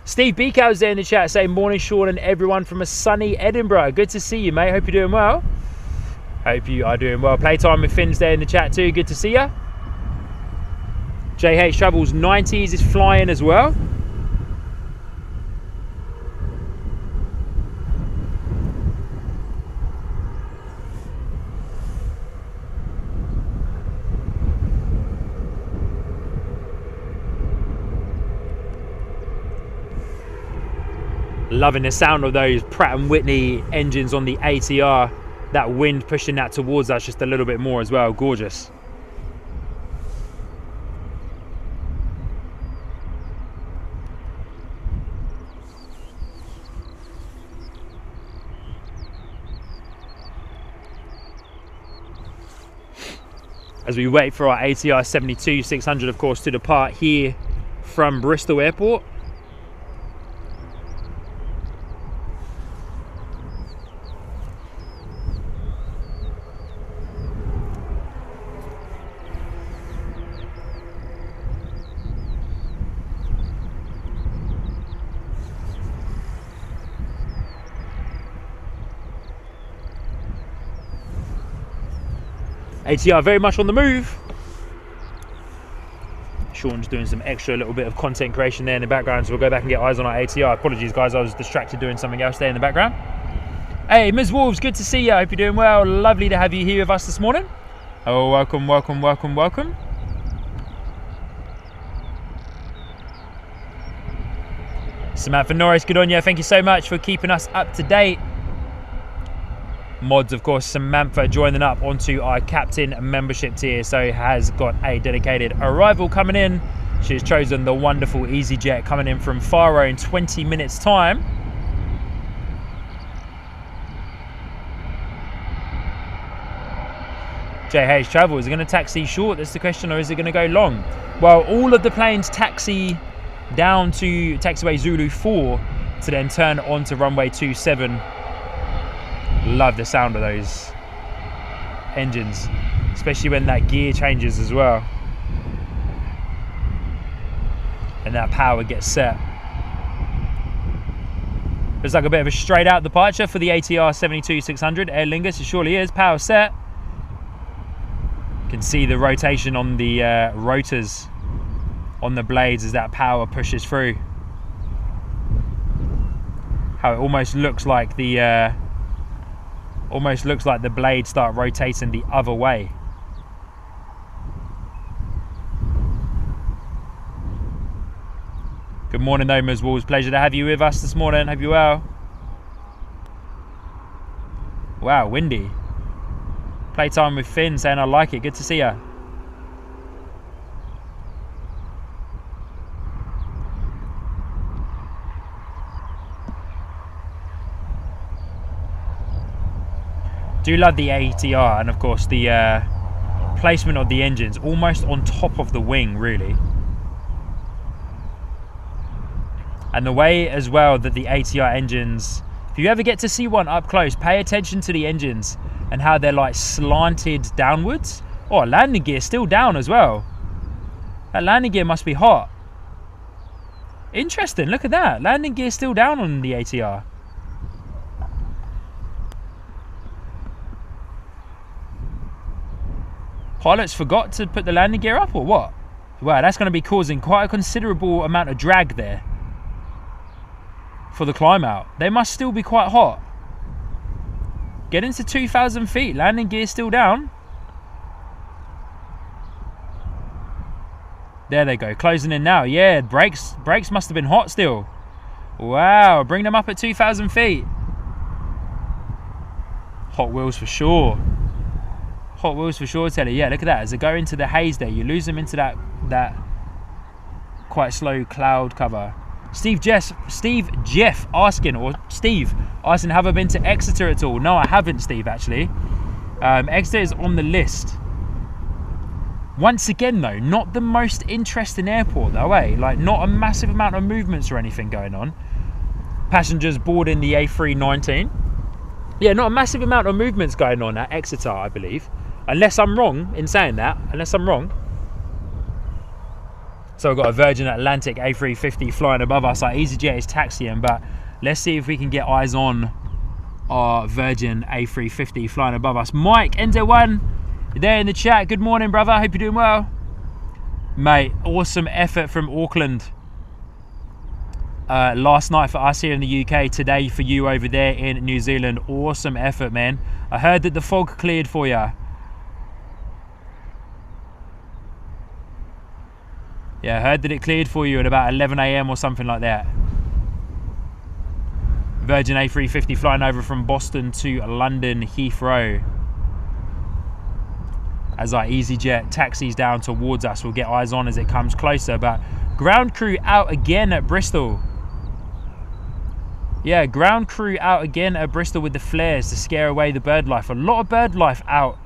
Steve Beekow's there in the chat saying, morning Sean and everyone from a sunny Edinburgh. Good to see you, mate. Hope you're doing well. Hope you are doing well. Playtime with Finn's there in the chat too. Good to see you. JH Travels 90s is flying as well. Loving the sound of those Pratt & Whitney engines on the ATR. That wind pushing that towards us just a little bit more as well. Gorgeous. As we wait for our ATR 72-600, of course, to depart here from Bristol Airport. ATR very much on the move. Sean's doing some extra little bit of content creation there in the background, so we'll go back and get eyes on our ATR. Apologies guys, I was distracted doing something else there in the background. Hey Ms. Wolves, good to see you. I hope you're doing well. Lovely to have you here with us this morning. Oh, welcome, welcome, welcome, welcome. Samantha Norris, good on you. Thank you so much for keeping us up to date. Mods, of course, Samantha joining up onto our captain membership tier, so has got a dedicated arrival coming in. She's chosen the wonderful EasyJet coming in from Faro in 20 minutes time. JH Travel, is it going to taxi short? That's the question, or is it going to go long? Well, all of the planes taxi down to taxiway Zulu 4 to then turn onto runway 27. Love the sound of those engines, especially when that gear changes as well and that power gets set. It's like a bit of a straight out departure for the ATR 72-600 Aer Lingus. It surely is. Power set. You can see the rotation on the rotors on the blades as that power pushes through. How it almost looks like the blades start rotating the other way. Good morning though, Ms. Walls. Pleasure to have you with us this morning. Hope you're well. Wow, windy. Playtime with Finn saying I like it. Good to see you. Do love the ATR, and of course the placement of the engines almost on top of the wing, really. And the way as well that the ATR engines, if you ever get to see one up close, pay attention to the engines and how they're like slanted downwards. Oh, landing gear still down as well. That landing gear must be hot. Interesting, look at that. Landing gear still down on the ATR. Pilots forgot to put the landing gear up or what? Wow, that's going to be causing quite a considerable amount of drag there for the climb out. They must still be quite hot. Getting to 2,000 feet, landing gear still down. There they go, closing in now. Yeah, brakes must have been hot still. Wow, bring them up at 2,000 feet. Hot wheels for sure. Hot wheels for sure, Telly. Yeah, look at that. As they go into the haze there, you lose them into that quite slow cloud cover. Steve Jeff asking, have I been to Exeter at all? No, I haven't, Steve, actually. Exeter is on the list. Once again though, not the most interesting airport though, eh? Like not a massive amount of movements or anything going on. Passengers boarding the A319. Yeah, not a massive amount of movements going on at Exeter, I believe. Unless I'm wrong in saying that, unless I'm wrong. So we've got a Virgin Atlantic A350 flying above us. Our EasyJet is taxiing, but let's see if we can get eyes on our Virgin A350 flying above us. Mike, NZ1, you're there in the chat. Good morning, brother. Hope you're doing well. Mate, awesome effort from Auckland. Last night for us here in the UK, today for you over there in New Zealand. Awesome effort, man. I heard that the fog cleared for you. Yeah, I heard that it cleared for you at about 11 AM or something like that. Virgin A350 flying over from Boston to London Heathrow. As our EasyJet taxis down towards us, we'll get eyes on as it comes closer. But ground crew out again at Bristol. Yeah, ground crew out again at Bristol with the flares to scare away the bird life. A lot of bird life out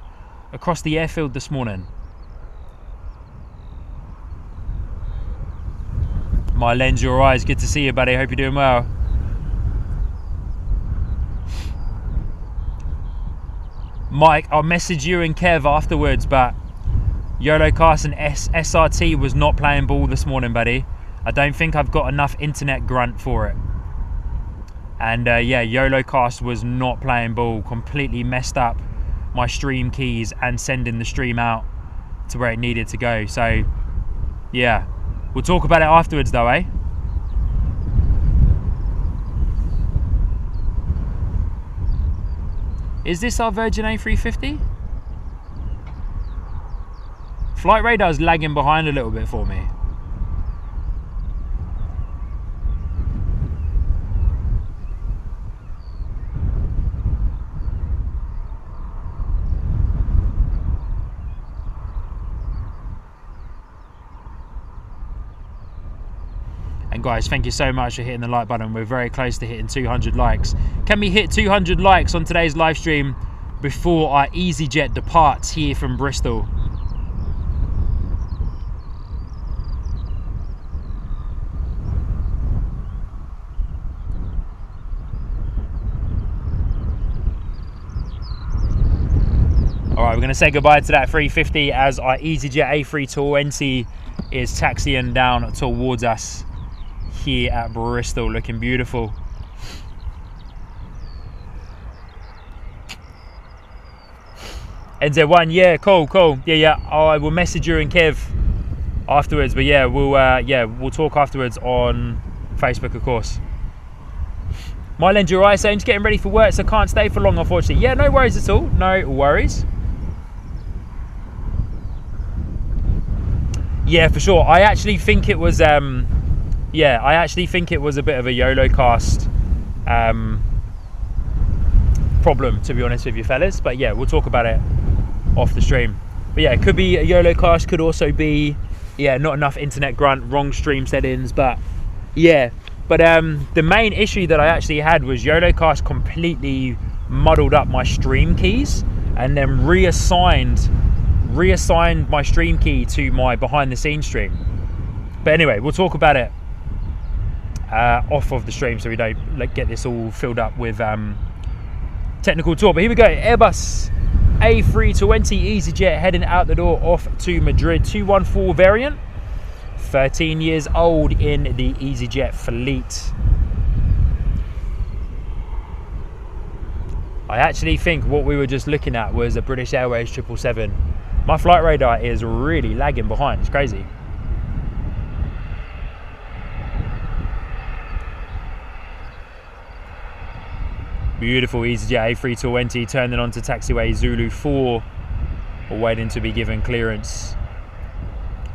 across the airfield this morning. My lens, your eyes, good to see you, buddy. Hope you're doing well. Mike, I'll message you and Kev afterwards, but YOLO Carson SRT was not playing ball this morning, buddy. I don't think I've got enough internet grunt for it. And yeah, YOLO Cast was not playing ball. Completely messed up my stream keys and sending the stream out to where it needed to go. So yeah, we'll talk about it afterwards though, eh? Is this our Virgin A350? Flight radar's lagging behind a little bit for me. And guys, thank you so much for hitting the like button. We're very close to hitting 200 likes. Can we hit 200 likes on today's live stream before our EasyJet departs here from Bristol? All right, we're going to say goodbye to that 350 as our EasyJet A320 is taxiing down towards us here at Bristol, looking beautiful. NZ1, yeah, cool. Yeah, I will message you and Kev afterwards, but yeah, we'll talk afterwards on Facebook, of course. My lens, your eye saying just getting ready for work, so can't stay for long, unfortunately. Yeah, no worries at all. No worries. Yeah, for sure. I actually think it was yeah, I actually think it was a bit of a YOLO cast problem, to be honest with you fellas. But yeah, we'll talk about it off the stream. But yeah, it could be a YOLO cast, could also be, yeah, not enough internet grunt, wrong stream settings. But yeah, but the main issue that I actually had was YOLO cast completely muddled up my stream keys and then reassigned my stream key to my behind the scenes stream. But anyway, we'll talk about it off of the stream so we don't get this all filled up with technical talk. But here we go, Airbus A320 EasyJet heading out the door off to Madrid, 214 variant, 13 years old in the EasyJet fleet. I actually think what we were just looking at was a British Airways 777. My flight radar is really lagging behind, it's crazy. Beautiful EasyJet A320 turning onto taxiway Zulu 4, waiting to be given clearance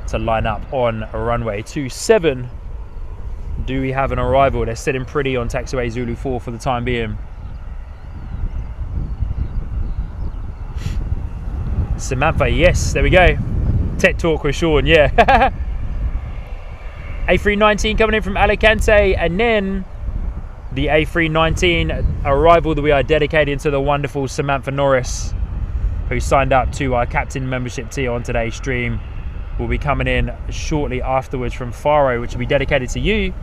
to line up on runway 27. Do we have an arrival? They're sitting pretty on taxiway Zulu 4 for the time being. Samantha, yes, there we go. Tech Talk with Sean, yeah. A319 coming in from Alicante, and then the A319 arrival that we are dedicating to the wonderful Samantha Norris. who signed up to our captain membership tier on today's stream, will be coming in shortly afterwards from Faro, which will be dedicated to you.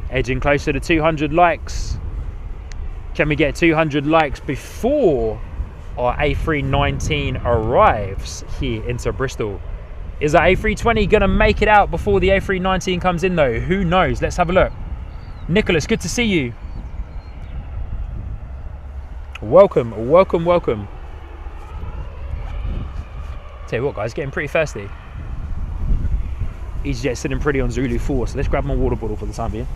Edging closer to 200 likes. Can we get 200 likes before our A319 arrives here into Bristol? Is our A320 gonna make it out before the A319 comes in though? Who knows? Let's have a look. Nicholas, good to see you. Welcome, welcome, welcome. Tell you what guys, getting pretty thirsty. EasyJet sitting pretty on Zulu 4, so let's grab my water bottle for the time being.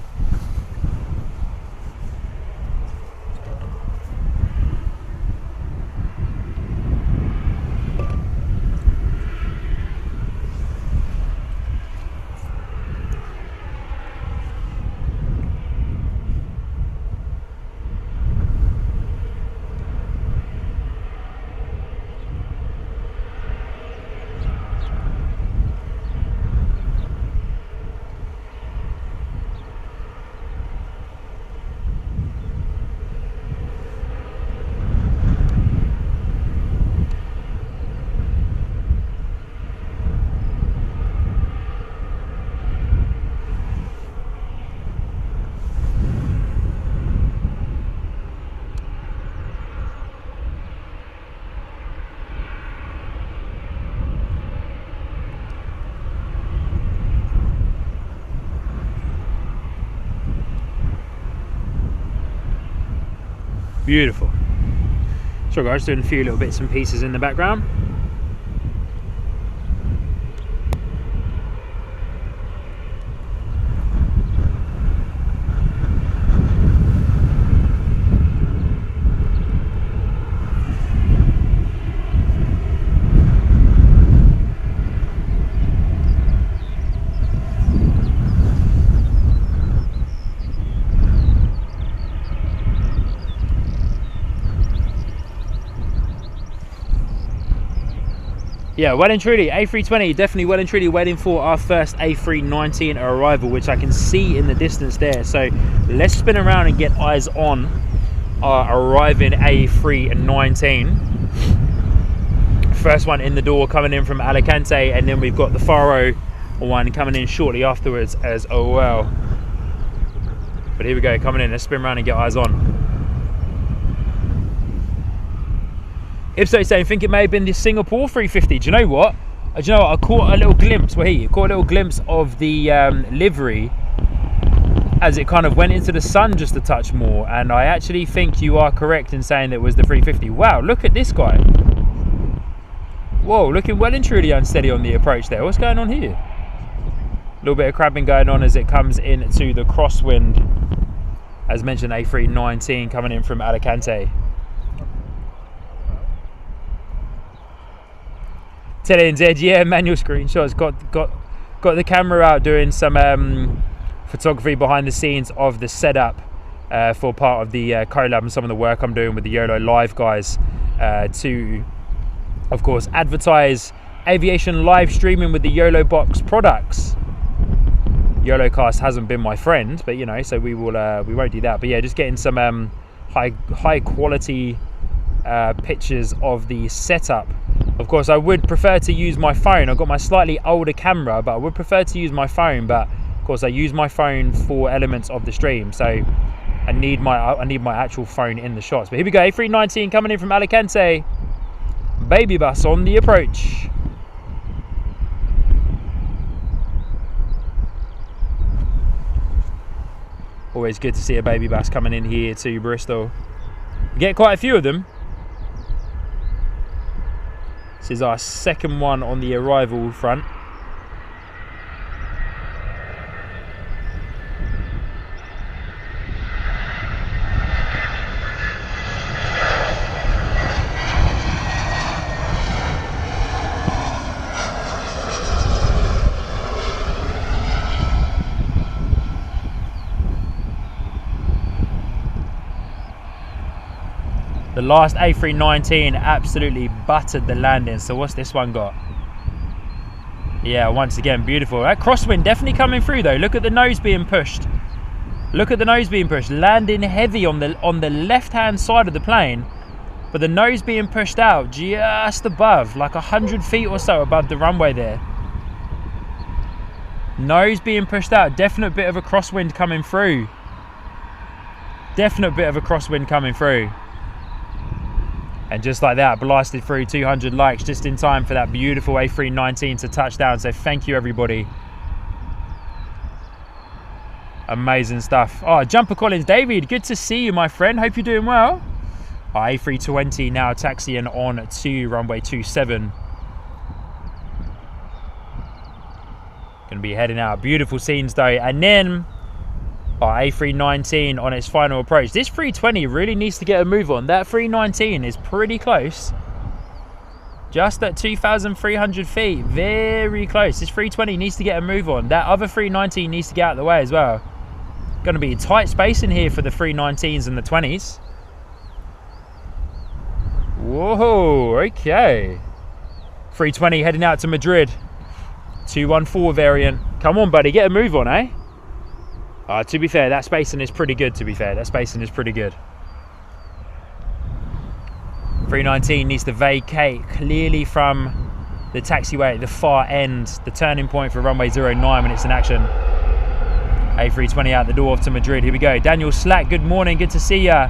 Beautiful. So guys, doing a few little bits and pieces in the background. Yeah, well and truly, A320 definitely well and truly waiting for our first A319 arrival, which I can see in the distance there. So let's spin around and get eyes on our arriving A319. First one in the door coming in from Alicante, and then we've got the Faro one coming in shortly afterwards as well. But here we go, coming in, let's spin around and get eyes on. Ipso saying, think it may have been the Singapore 350. Do you know what? I caught a little glimpse. Well, here, caught a little glimpse of the livery as it kind of went into the sun just a touch more. And I actually think you are correct in saying that it was the 350. Wow, look at this guy. Whoa, looking well and truly unsteady on the approach there. What's going on here? A little bit of crabbing going on as it comes into the crosswind. As mentioned, A319 coming in from Alicante. TNZ, yeah, manual screenshots. Got the camera out doing some photography behind the scenes of the setup for part of the collab and some of the work I'm doing with the YOLO Live guys to, of course, advertise aviation live streaming with the YOLO Box products. YOLOcast hasn't been my friend, but you know, so we won't do that. But yeah, just getting some high quality pictures of the setup. Of course, I would prefer to use my phone. I've got my slightly older camera, but I would prefer to use my phone. But of course, I use my phone for elements of the stream, so I need my actual phone in the shots. But here we go, A319 coming in from Alicante. Baby bus on the approach. Always good to see a baby bus coming in here to Bristol. We get quite a few of them. This is our second one on the arrival front. The last A319 absolutely buttered the landing. So what's this one got? Yeah, once again, beautiful. That crosswind definitely coming through though. Look at the nose being pushed. Look at the nose being pushed. Landing heavy on the left-hand side of the plane. but the nose being pushed out just above, like 100 feet or so above the runway there. Nose being pushed out, definite bit of a crosswind coming through. Definite bit of a crosswind coming through. And just like that, blasted through 200 likes just in time for that beautiful A319 to touch down. So thank you, everybody. Amazing stuff. Oh, Jumper Collins, David, good to see you, my friend. Hope you're doing well. Our A320 now taxiing on to runway 27. Going to be heading out. Beautiful scenes though. And then our A319 on its final approach. This 320 really needs to get a move on. That 319 is pretty close. Just at 2,300 feet. Very close. This 320 needs to get a move on. That other 319 needs to get out of the way as well. Going to be a tight space in here for the 319s and the 20s. Whoa, okay. 320 heading out to Madrid. 214 variant. Come on, buddy. Get a move on, eh? To be fair, that spacing is pretty good, to be fair. That spacing is pretty good. 319 needs to vacate clearly from the taxiway at the far end, the turning point for runway 09 when it's in action. A320 out the door off to Madrid. Here we go. Daniel Slack, good morning. Good to see ya.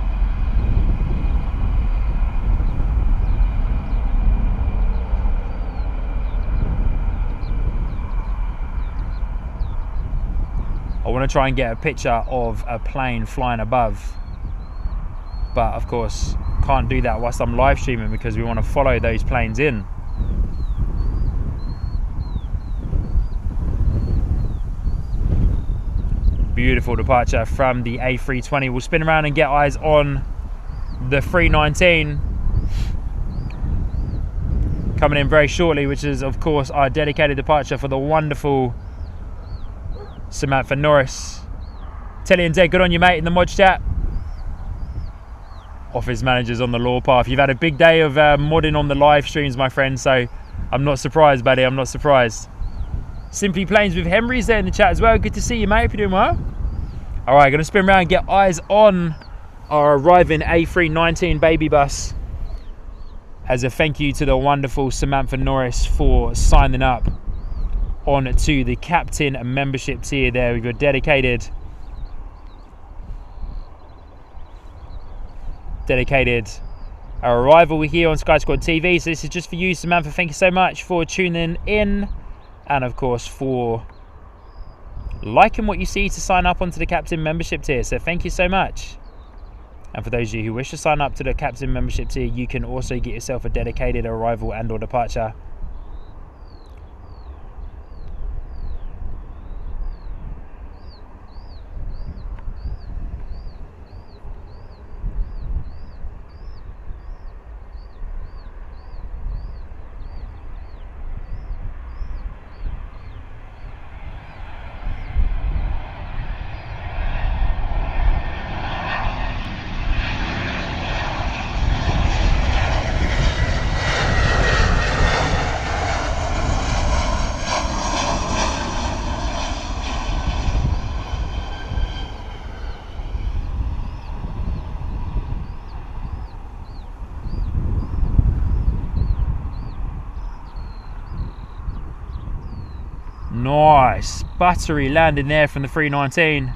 I want to try and get a picture of a plane flying above, but of course can't do that whilst I'm live streaming because we want to follow those planes in. Beautiful departure from the A320. We'll spin around and get eyes on the 319 coming in very shortly, which is of course our dedicated departure for the wonderful Samantha Norris. Telly and Zed, good on you, mate, in the mod chat. Office managers on the law path. You've had a big day of modding on the live streams, my friend, so I'm not surprised, buddy. I'm not surprised. Simply Planes with Henry's there in the chat as well. Good to see you, mate. Hope you're doing well. All right, going to spin around and get eyes on our arriving A319 baby bus as a thank you to the wonderful Samantha Norris for signing up on to the captain membership tier there. We've got dedicated our arrival here on Sky Squad TV. So this is just for you, Samantha. Thank you so much for tuning in and of course for liking what you see to sign up onto the captain membership tier. So thank you so much. And for those of you who wish to sign up to the captain membership tier, you can also get yourself a dedicated arrival and or departure. Nice buttery landing there from the 319.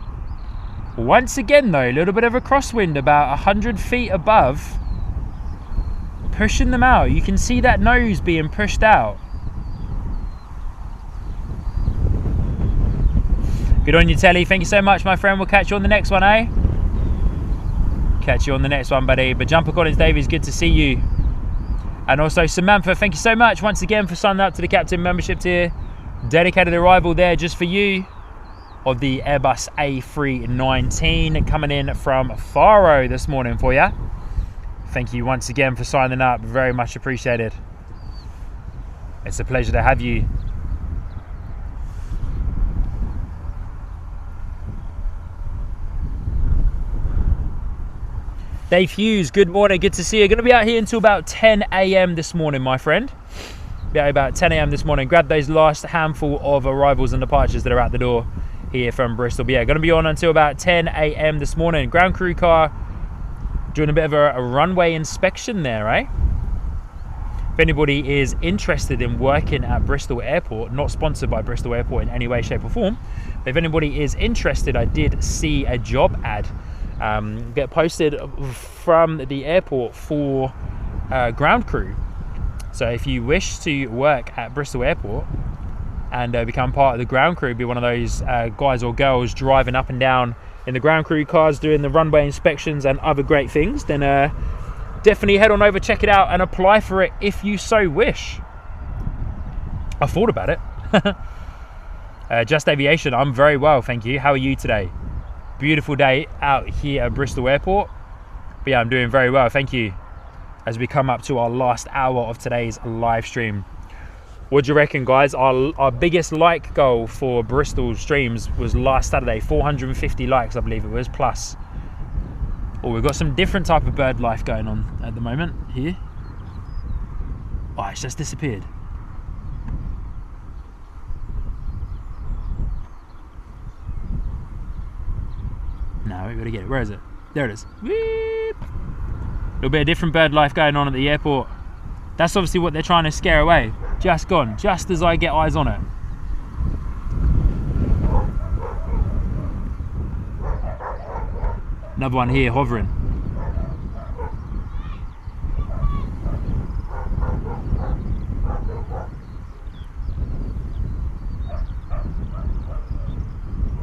Once again though, a little bit of a crosswind about 100 feet above, pushing them out. You can see that nose being pushed out. Good on you, Telly. Thank you so much, my friend. We'll catch you on the next one, eh? Catch you on the next one, buddy. But Jumper Collins Davies, good to see you. And also Samantha, thank you so much once again for signing up to the captain membership tier. Dedicated arrival there just for you of the Airbus A319 coming in from Faro this morning for you. Thank you once again for signing up. Very much appreciated. It's a pleasure to have you. Dave Hughes, good morning. Good to see you. Going to be out here until about 10 a.m. this morning, my friend. Be about 10 a.m. this morning. Grab those last handful of arrivals and departures that are out the door here from Bristol. But yeah, going to be on until about 10 a.m. this morning. Ground crew car Doing a bit of a runway inspection there, eh? If anybody is interested in working at Bristol Airport, not sponsored by Bristol Airport in any way, shape or form, but if anybody is interested, I did see a job ad get posted from the airport for ground crew. So if you wish to work at Bristol Airport and become part of the ground crew, be one of those guys or girls driving up and down in the ground crew cars, doing the runway inspections and other great things, then definitely head on over, check it out and apply for it if you so wish. I thought about it. Just Aviation, I'm very well, thank you. How are you today? Beautiful day out here at Bristol Airport. But yeah, I'm doing very well, thank you. As we come up to our last hour of today's live stream. What do you reckon, guys? Our biggest like goal for Bristol streams was last Saturday, 450 likes, I believe it was, plus. Oh, we've got some different type of bird life going on at the moment here. Oh, it's just disappeared. No, we've got to get it. Where is it? There it is. Weep. A little bit of different bird life going on at the airport. That's obviously what they're trying to scare away. Just gone, just as I get eyes on it. Another one here hovering.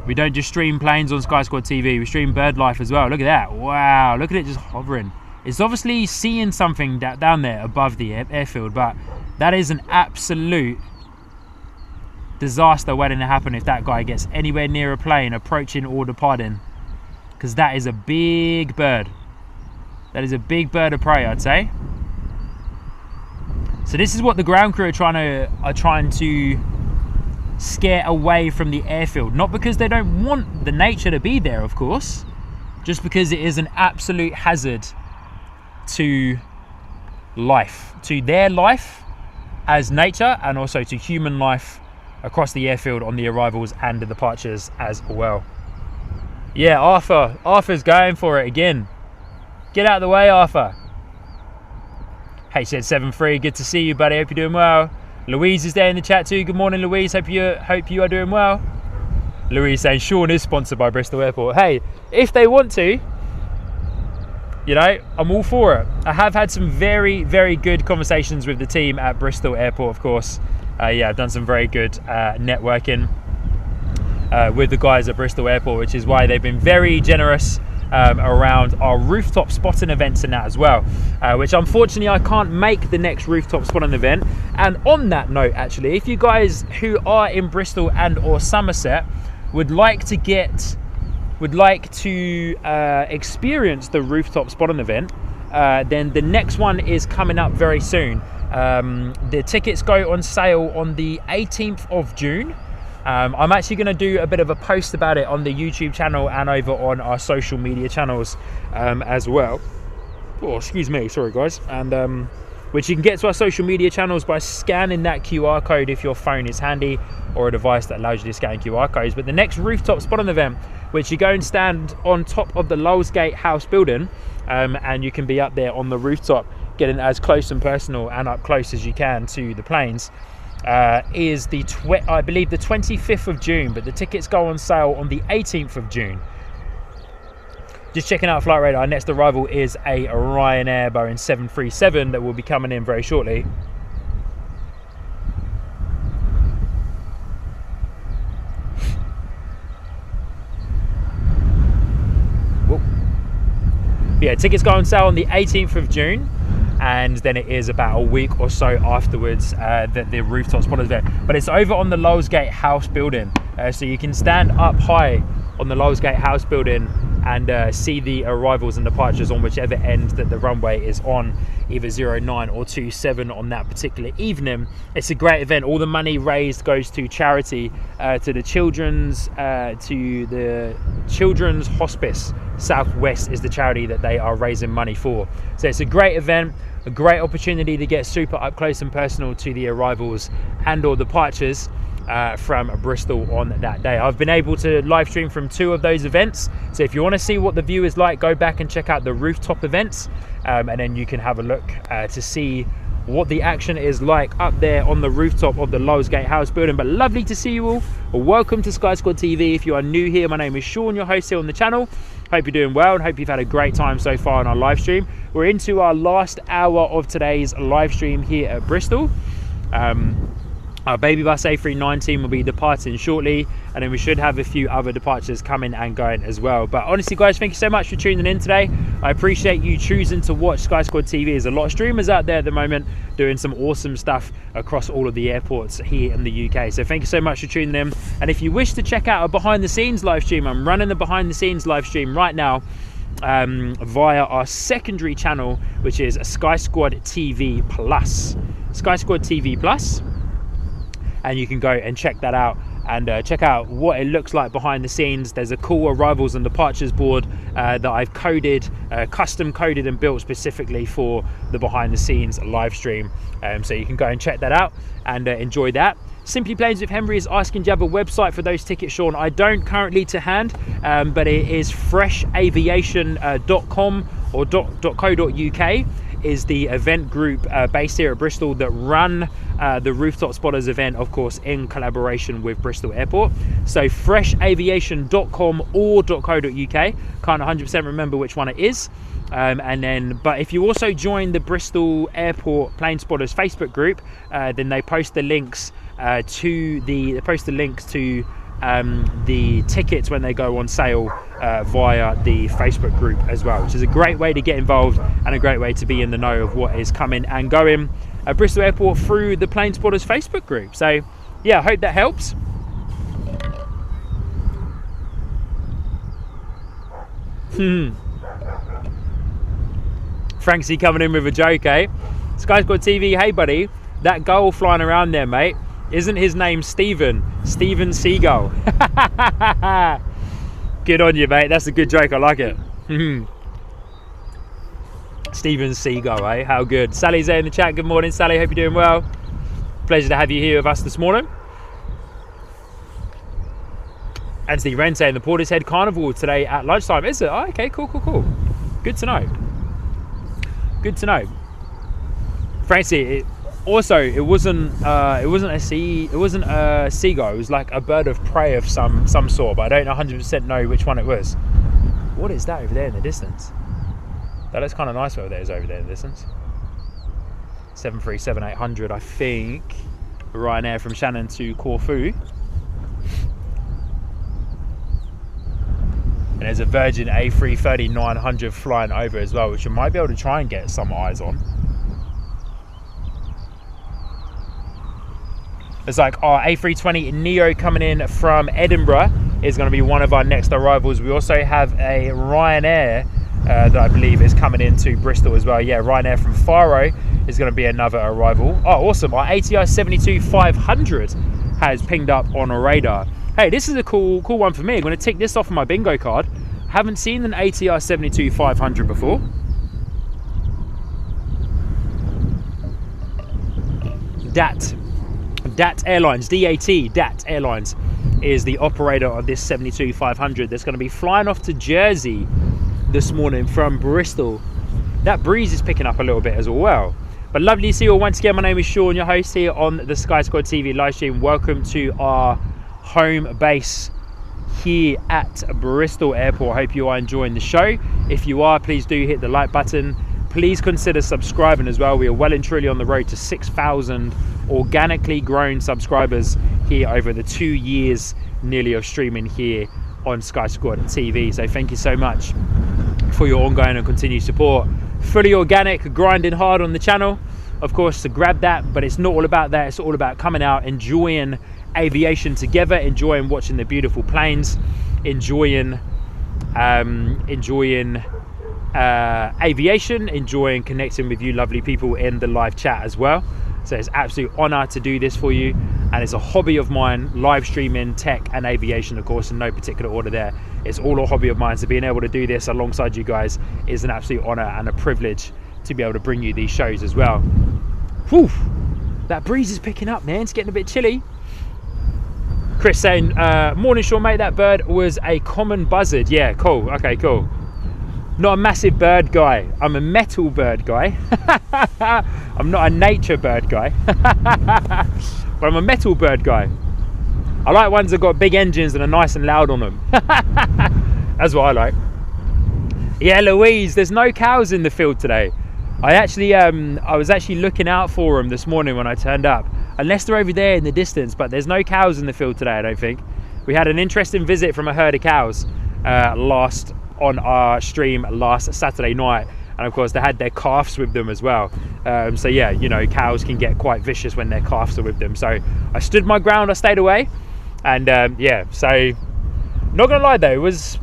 We don't just stream planes on Sky Squad TV, we stream bird life as well. Look at that, wow, look at it just hovering. It's obviously seeing something down there above the airfield, but that is an absolute disaster waiting to happen if that guy gets anywhere near a plane approaching or departing. Because that is a big bird. That is a big bird of prey, I'd say. So this is what the ground crew are trying to scare away from the airfield. Not because they don't want the nature to be there, of course, just because it is an absolute hazard to life, to their life as nature, and also to human life across the airfield on the arrivals and the departures as well. Yeah, Arthur's going for it again. Get out of the way, Arthur. Hey, said 7-3, good to see you, buddy, hope you're doing well. Louise is there in the chat too. Good morning, Louise, hope you are doing well. Louise saying Sean is sponsored by Bristol Airport. Hey, if they want to, you know, I'm all for it. I have had some very, very good conversations with the team at Bristol Airport, of course. Yeah, I've done some very good networking with the guys at Bristol Airport, which is why they've been very generous around our rooftop spotting events and that as well, which unfortunately I can't make the next rooftop spotting event. And on that note, actually, if you guys who are in Bristol and or Somerset would like to experience the rooftop spotting event, then the next one is coming up very soon. The tickets go on sale on the 18th of June. I'm actually going to do a bit of a post about it on the YouTube channel and over on our social media channels as well. Oh, excuse me, sorry guys. And which you can get to our social media channels by scanning that QR code if your phone is handy, or a device that allows you to scan QR codes. But the next rooftop spotting event, which you go and stand on top of the Lowellsgate House building, and you can be up there on the rooftop getting as close and personal and up close as you can to the planes, is I believe the 25th of June, but the tickets go on sale on the 18th of June. Just checking out flight radar, our next arrival is a Ryanair Boeing 737 that will be coming in very shortly. Whoa. Yeah, tickets go on sale on the 18th of June. And then it is about a week or so afterwards that the rooftop spot is there. But it's over on the Lowellsgate House building. So you can stand up high on the Lowellsgate House building and see the arrivals and departures on whichever end that the runway is on, either 09 or 27 on that particular evening. It's a great event. All the money raised goes to charity, to the children's hospice. Southwest is the charity that they are raising money for. So it's a great event, a great opportunity to get super up close and personal to the arrivals and or departures. from Bristol on that day. I've been able to live stream from 2 of those events, so if you want to see what the view is like, go back and check out the rooftop events, and then you can have a look to see what the action is like up there on the rooftop of the Lowes Gate House building. But lovely to see you all. Welcome to Sky Squad TV. If you are new here, my name is Sean, your host here on the channel. Hope you're doing well and hope you've had a great time so far on our live stream. We're into our last hour of today's live stream here at Bristol. Our baby bus A319 will be departing shortly, and then we should have a few other departures coming and going as well. But honestly guys, thank you so much for tuning in today. I appreciate you choosing to watch Sky Squad TV. There's a lot of streamers out there at the moment doing some awesome stuff across all of the airports here in the UK. So thank you so much for tuning in. And if you wish to check out a behind the scenes live stream, I'm running the behind the scenes live stream right now via our secondary channel, which is Sky Squad TV Plus. Sky Squad TV Plus. And you can go and check that out and check out what it looks like behind the scenes. There's a cool arrivals and departures board that I've coded, custom coded and built specifically for the behind the scenes live stream. So you can go and check that out and enjoy that. Simply Planes with Henry is asking, do you have a website for those tickets, Sean? I don't currently to hand, but it is freshaviation.com or .co.uk. is the event group based here at Bristol that run the Rooftop Spotters event, of course, in collaboration with Bristol Airport. So freshaviation.com or .co.uk. Can't 100% remember which one it is. But if you also join the Bristol Airport Plane Spotters Facebook group, then they post the links to the tickets when they go on sale via the Facebook group as well, which is a great way to get involved and a great way to be in the know of what is coming and going at Bristol Airport through the Plane Spotters Facebook group. So yeah, I hope that helps. Franksy coming in with a joke, eh? Sky Squad TV, hey buddy, that gull flying around there, mate, isn't his name Steven Seagull? Good on you, mate. That's a good joke. I like it. Steven Seagull, eh? How good. Sally's there in the chat. Good morning, Sally. Hope you're doing well. Pleasure to have you here with us this morning. Anthony Wren saying the Portishead Carnival today at lunchtime. Is it? Oh, okay, cool. Good to know. Good to know. Francie, also, it wasn't a seagull. It was like a bird of prey of some sort, but I don't 100% know which one it was. What is that over there in the distance? That looks kind of nice over there. Is over there in the distance. 737-800, I think. Ryanair from Shannon to Corfu. And there's a Virgin A330-900 flying over as well, which you might be able to try and get some eyes on. It's like our A320 Neo coming in from Edinburgh is going to be one of our next arrivals. We also have a Ryanair that I believe is coming into Bristol as well. Yeah, Ryanair from Faro is going to be another arrival. Oh, awesome. Our ATR 72-500 has pinged up on a radar. Hey, this is a cool one for me. I'm going to tick this off on my bingo card. Haven't seen an ATR 72-500 before. DAT Airlines, DAT Airlines is the operator of this 72-500 that's going to be flying off to Jersey this morning from Bristol. That breeze is picking up a little bit as well. But lovely to see you all once again. My name is Sean, your host here on the Sky Squad TV live stream. Welcome to our home base here at Bristol Airport. I hope you are enjoying the show. If you are, please do hit the like button. Please consider subscribing as well. We are well and truly on the road to 6,000 organically grown subscribers here over the 2 years nearly of streaming here on Sky Squad TV. So thank you so much for your ongoing and continued support. Fully organic, grinding hard on the channel, of course, to grab that, but it's not all about that. It's all about coming out, enjoying aviation together, enjoying watching the beautiful planes, enjoying aviation, enjoying connecting with you lovely people in the live chat as well. So it's an absolute honor to do this for you, and it's a hobby of mine, live streaming, tech and aviation, of course, in no particular order there. It's all a hobby of mine, so being able to do this alongside you guys is an absolute honor and a privilege to be able to bring you these shows as well. Whew, that breeze is picking up, man. It's getting a bit chilly. Chris saying, morning Sean mate, that bird was a common buzzard. Yeah, cool, okay, cool. Not a massive bird guy, I'm a metal bird guy. I'm not a nature bird guy. But I'm a metal bird guy. I like ones that got big engines and are nice and loud on them. That's what I like. Yeah, Louise, there's no cows in the field today. I was actually looking out for them this morning when I turned up. Unless they're over there in the distance, but there's no cows in the field today, I don't think. We had an interesting visit from a herd of cows on our stream last Saturday night. And of course they had their calves with them as well. So yeah, you know, cows can get quite vicious when their calves are with them. So I stood my ground, I stayed away. And yeah, so not gonna lie though, was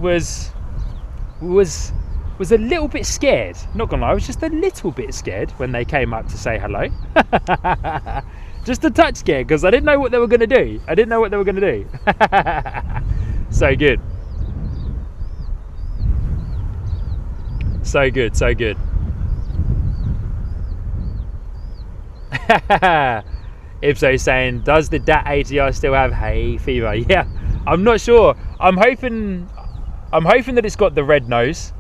a little bit scared. Not gonna lie, I was just a little bit scared when they came up to say hello. Just a touch scared because I didn't know what they were gonna do. So good. So good, so good. Ipso saying, does the DAT ATR still have hay fever? Yeah, I'm not sure. I'm hoping that it's got the red nose.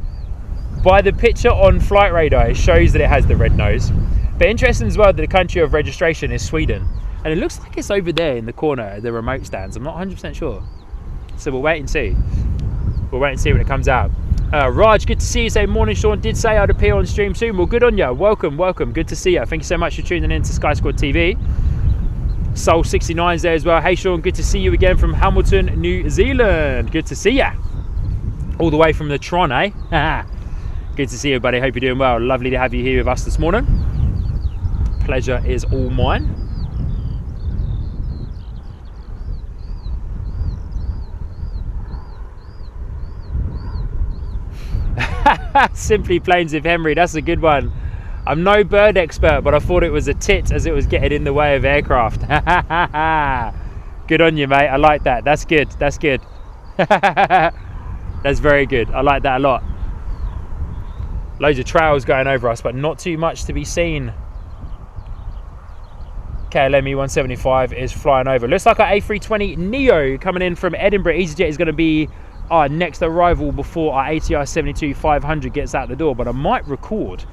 By the picture on Flight Radar, it shows that it has the red nose. But interesting as well that the country of registration is Sweden. And it looks like it's over there in the corner, the remote stands. I'm not 100% sure. So we'll wait and see. We'll wait and see when it comes out. Raj, good to see you. Say morning Sean, did say I'd appear on stream soon. Well, good on you. Welcome, welcome. Good to see you. Thank you so much for tuning in to Sky Squad TV. Soul69's there as well. Hey Sean, good to see you again from Hamilton, New Zealand. Good to see you. All the way from the Tron, eh? Good to see you, buddy. Hope you're doing well. Lovely to have you here with us this morning. Pleasure is all mine. Simply Planes with Henry, that's a good one. I'm no bird expert, but I thought it was a tit as it was getting in the way of aircraft. Good on you, mate. I like that. That's good. That's good. That's very good. I like that a lot. Loads of trails going over us, but not too much to be seen. KLM E175 is flying over. Looks like our A320 Neo coming in from Edinburgh. EasyJet is going to be our next arrival before our ATR 72-500 gets out the door, but I might record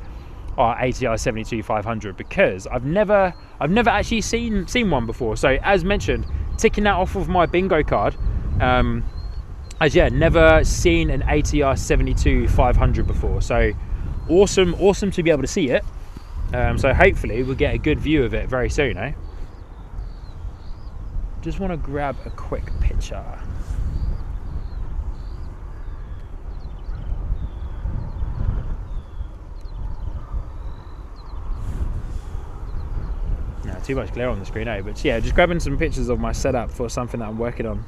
our ATR 72-500 because I've never actually seen one before. So as mentioned, ticking that off of my bingo card. As yeah, never seen an ATR 72-500 before. So awesome to be able to see it. So hopefully we'll get a good view of it very soon, eh? Just want to grab a quick picture. Too much glare on the screen, eh? But yeah, just grabbing some pictures of my setup for something that I'm working on.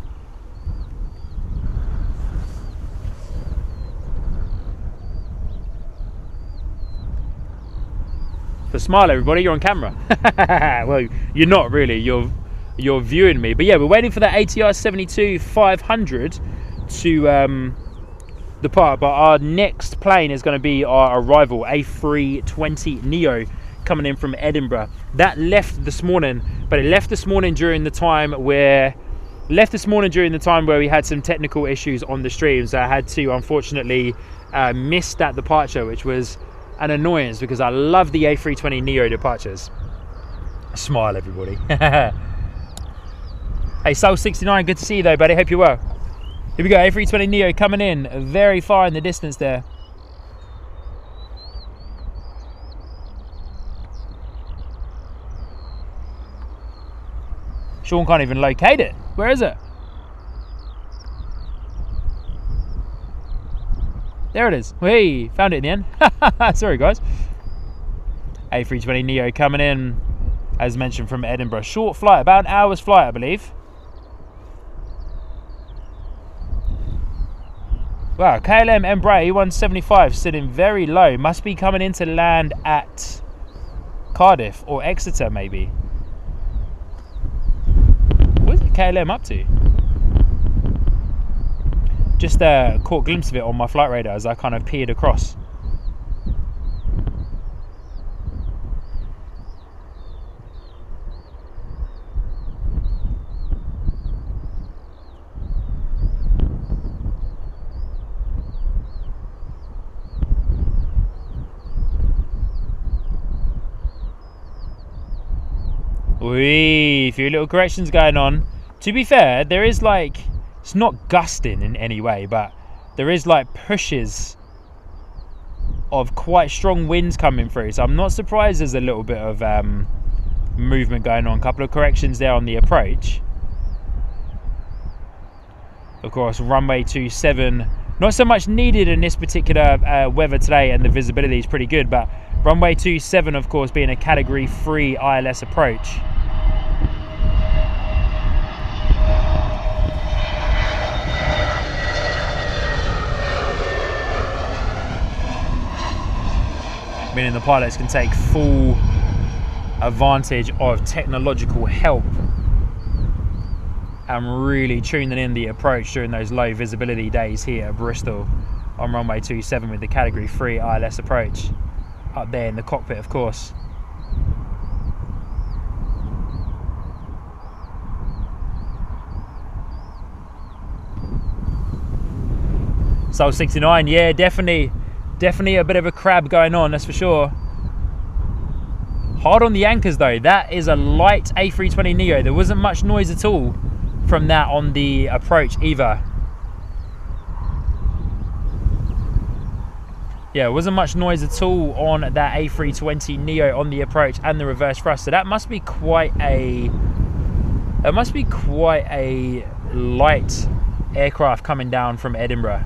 So smile, everybody, you're on camera. Well, you're not really, you're viewing me. But yeah, we're waiting for the ATR 72-500 to depart. But our next plane is going to be our arrival, A320 Neo, coming in from Edinburgh. That left this morning, but it left this morning during the time where we had some technical issues on the stream, so I had to unfortunately miss that departure, which was an annoyance because I love the A320 Neo departures. Smile, everybody. Hey, Soul69, good to see you though, buddy. Hope you're well. Here we go, A320 Neo coming in very far in the distance there. Sean can't even locate it. Where is it? There it is. Hey, found it in the end. Sorry, guys. A320 Neo coming in, as mentioned, from Edinburgh. Short flight, about an hour's flight, I believe. Wow, KLM Embraer E175 sitting very low. Must be coming in to land at Cardiff or Exeter, maybe. What's KLM up to? Just caught a glimpse of it on my flight radar as I kind of peered across. Wee, a few little corrections going on. To be fair, there is like, it's not gusting in any way, but there is like pushes of quite strong winds coming through. So I'm not surprised there's a little bit of movement going on. A couple of corrections there on the approach. Of course, runway 27, not so much needed in this particular weather today, and the visibility is pretty good, but runway 27, of course, being a category 3 ILS approach. Meaning the pilots can take full advantage of technological help and really tuning in the approach during those low visibility days here at Bristol on runway 27 with the category 3 ILS approach up there in the cockpit, of course. Soul 69, yeah, definitely a bit of a crab going on, that's for sure. Hard on the anchors though. That is a light A320neo. There wasn't much noise at all from that on the approach either. Yeah, it wasn't much noise at all on that A320neo on the approach and the reverse thrust. So that must be quite a light aircraft coming down from Edinburgh.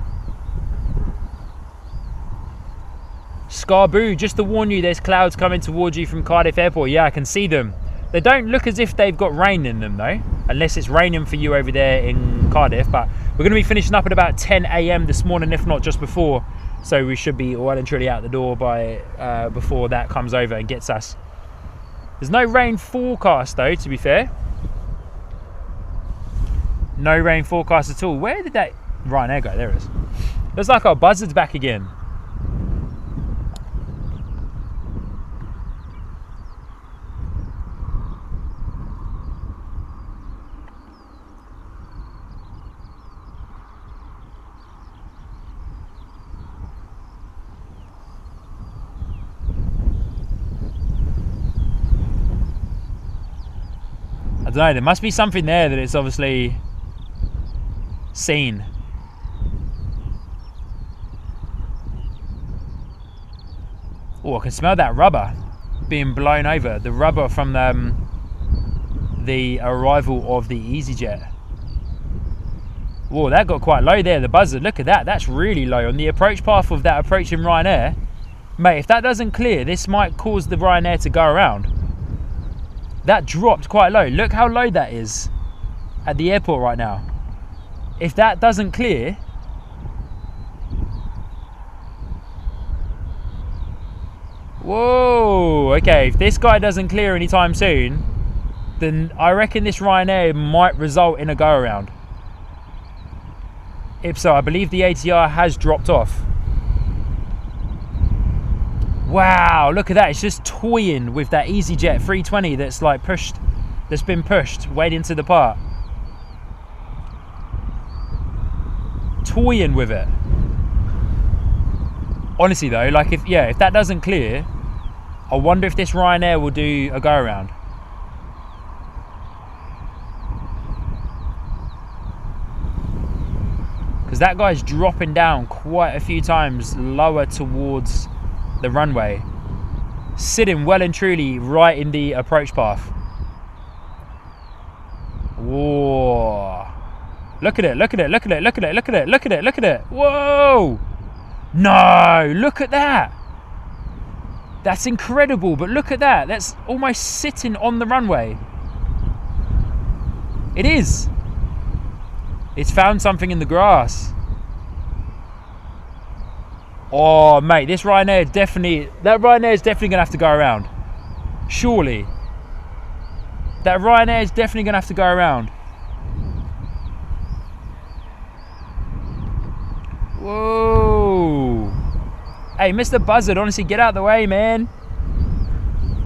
Scarboo, just to warn you, there's clouds coming towards you from Cardiff Airport. Yeah, I can see them. They don't look as if they've got rain in them though, unless it's raining for you over there in Cardiff. But we're going to be finishing up at about 10 AM this morning, if not just before. So we should be well and truly out the door by before that comes over and gets us. There's no rain forecast though, to be fair. No rain forecast at all. Where did that Ryanair go? There it is. Looks like our buzzard's back again. I don't know, there must be something there that it's obviously seen. Oh, I can smell that rubber being blown over. The rubber from the arrival of the EasyJet. Whoa, that got quite low there, the buzzard. Look at that, that's really low. On the approach path of that approaching Ryanair, mate, if that doesn't clear, this might cause the Ryanair to go around. That dropped quite low. Look how low that is at the airport right now. If that doesn't clear, whoa, okay, if this guy doesn't clear anytime soon, then I reckon this Ryanair might result in a go around. If so, I believe the ATR has dropped off. Wow, look at that, it's just toying with that EasyJet 320 that's like pushed, that's been pushed way into the part. Toying with it. Honestly though, like if that doesn't clear, I wonder if this Ryanair will do a go around. Because that guy's dropping down quite a few times lower towards the runway, sitting well and truly right in the approach path. Whoa, look at it, look at it, look at it, look at it, look at it, look at it, look at it. Whoa, no, look at that. That's incredible, but look at that, that's almost sitting on the runway. It is. It's found something in the grass. Oh mate, this Ryanair definitely, that Ryanair is definitely gonna have to go around. Surely. That Ryanair is definitely gonna have to go around. Whoa. Hey, Mr. Buzzard, honestly, get out of the way, man.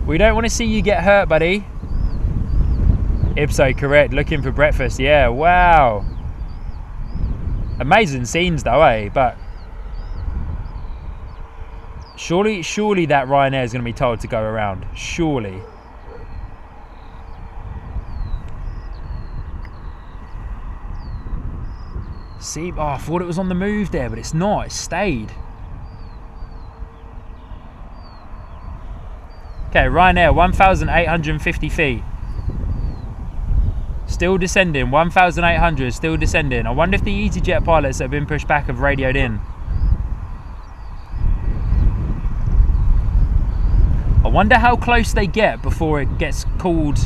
We don't want to see you get hurt, buddy. Ipso, correct, looking for breakfast, yeah, wow. Amazing scenes though, eh? But surely that Ryanair is going to be told to go around. Surely. See, oh, I thought it was on the move there, but it's not. It stayed. Okay, Ryanair, 1,850 feet. Still descending, 1,800, still descending. I wonder if the EasyJet pilots that have been pushed back have radioed in. I wonder how close they get before it gets called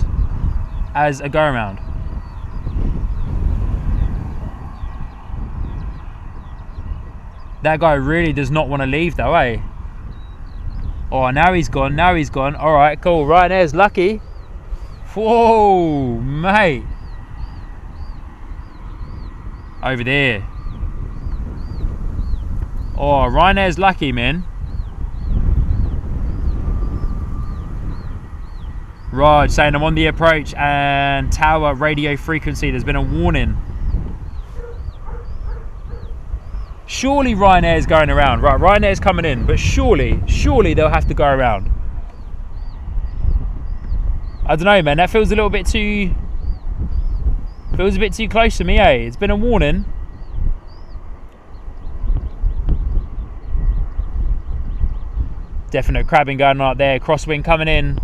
as a go-around. That guy really does not want to leave though, eh? Oh, now he's gone, now he's gone. All right, cool, Ryanair's lucky. Whoa, mate. Over there. Oh, Ryanair's lucky, man. Raj saying I'm on the approach and tower radio frequency. There's been a warning. Surely Ryanair's going around. Right, Ryanair's coming in, but surely they'll have to go around. I don't know, man. That feels a little bit too... feels a bit too close to me, eh? It's been a warning. Definite crabbing going on up there. Crosswind coming in.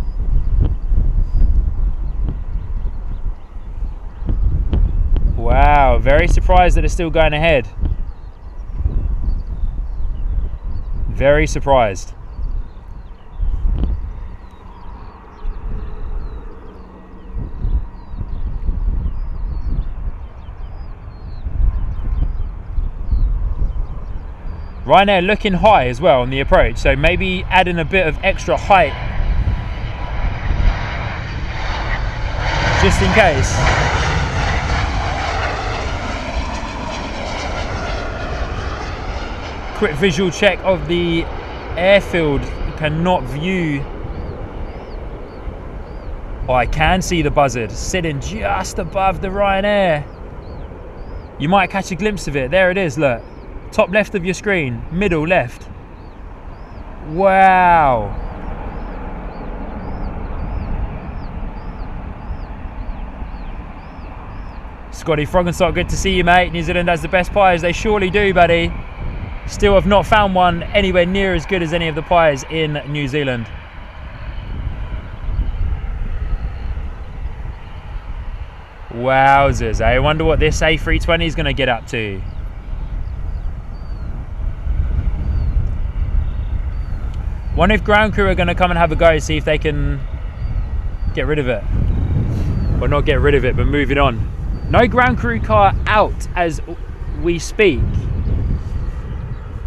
Wow, very surprised that it's still going ahead. Very surprised. Ryanair looking high as well on the approach, so maybe adding a bit of extra height just in case. Quick visual check of the airfield. Cannot view. Oh, I can see the buzzard sitting just above the Ryanair. You might catch a glimpse of it. There it is, look. Top left of your screen, middle left. Wow. Scotty Froggenstock, good to see you, mate. New Zealand has the best pies. They surely do, buddy. Still have not found one anywhere near as good as any of the pies in New Zealand. Wowzers, I wonder what this A320 is going to get up to. Wonder if ground crew are going to come and have a go, see if they can get rid of it. Well, not get rid of it, but move it on. No ground crew car out as we speak.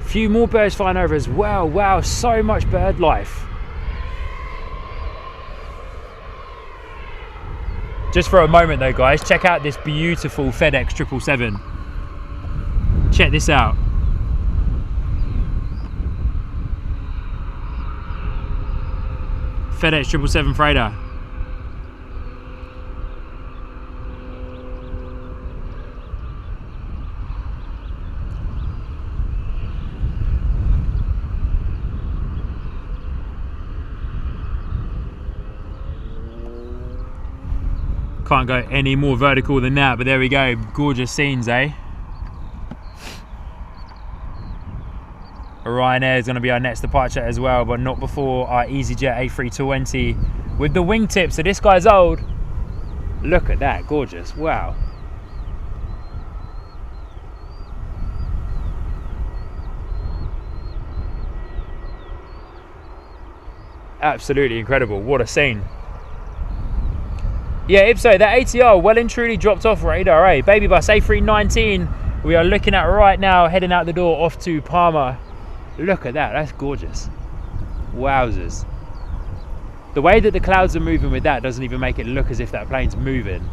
Few more birds flying over as well. Wow, so much bird life. Just for a moment though, guys, check out this beautiful FedEx 777. Check this out. FedEx 777 freighter. Can't go any more vertical than that, but there we go. Gorgeous scenes, eh? Ryanair is going to be our next departure as well, but not before our EasyJet A320 with the wingtip. So this guy's old. Look at that, gorgeous. Wow. Absolutely incredible. What a scene. Yeah, Ipso, that ATR well and truly dropped off radar, eh? Baby bus A319 we are looking at right now, heading out the door off to Palma. Look at that, that's gorgeous. Wowzers. The way that the clouds are moving with that doesn't even make it look as if that plane's moving.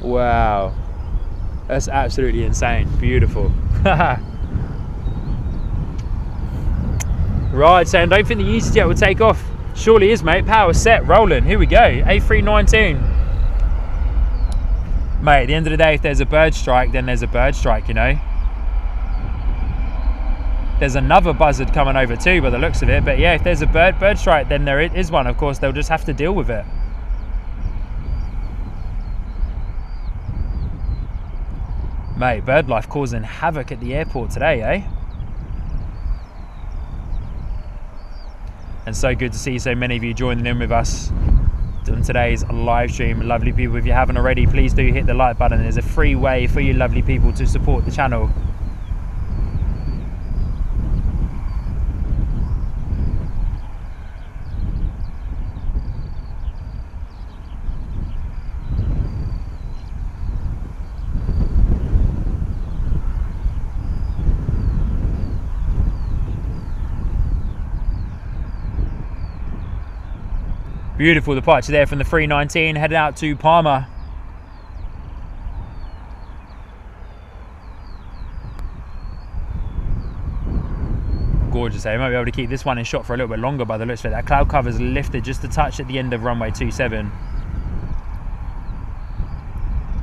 Wow. That's absolutely insane. Beautiful. Right, saying don't think the EasyJet will take off. Surely is, mate. Power set, rolling. Here we go. A319. Mate, at the end of the day, if there's a bird strike, then there's a bird strike, you know. There's another buzzard coming over too by the looks of it. But yeah, if there's a bird strike, then there is one. Of course, they'll just have to deal with it. Mate, bird life causing havoc at the airport today, eh? And so good to see so many of you joining in with us on today's live stream. Lovely people, if you haven't already, please do hit the like button. There's a free way for you lovely people to support the channel. Beautiful departure there from the 319, heading out to Palma. Gorgeous, eh? Might be able to keep this one in shot for a little bit longer by the looks of it. That cloud cover's lifted just a touch at the end of runway 27.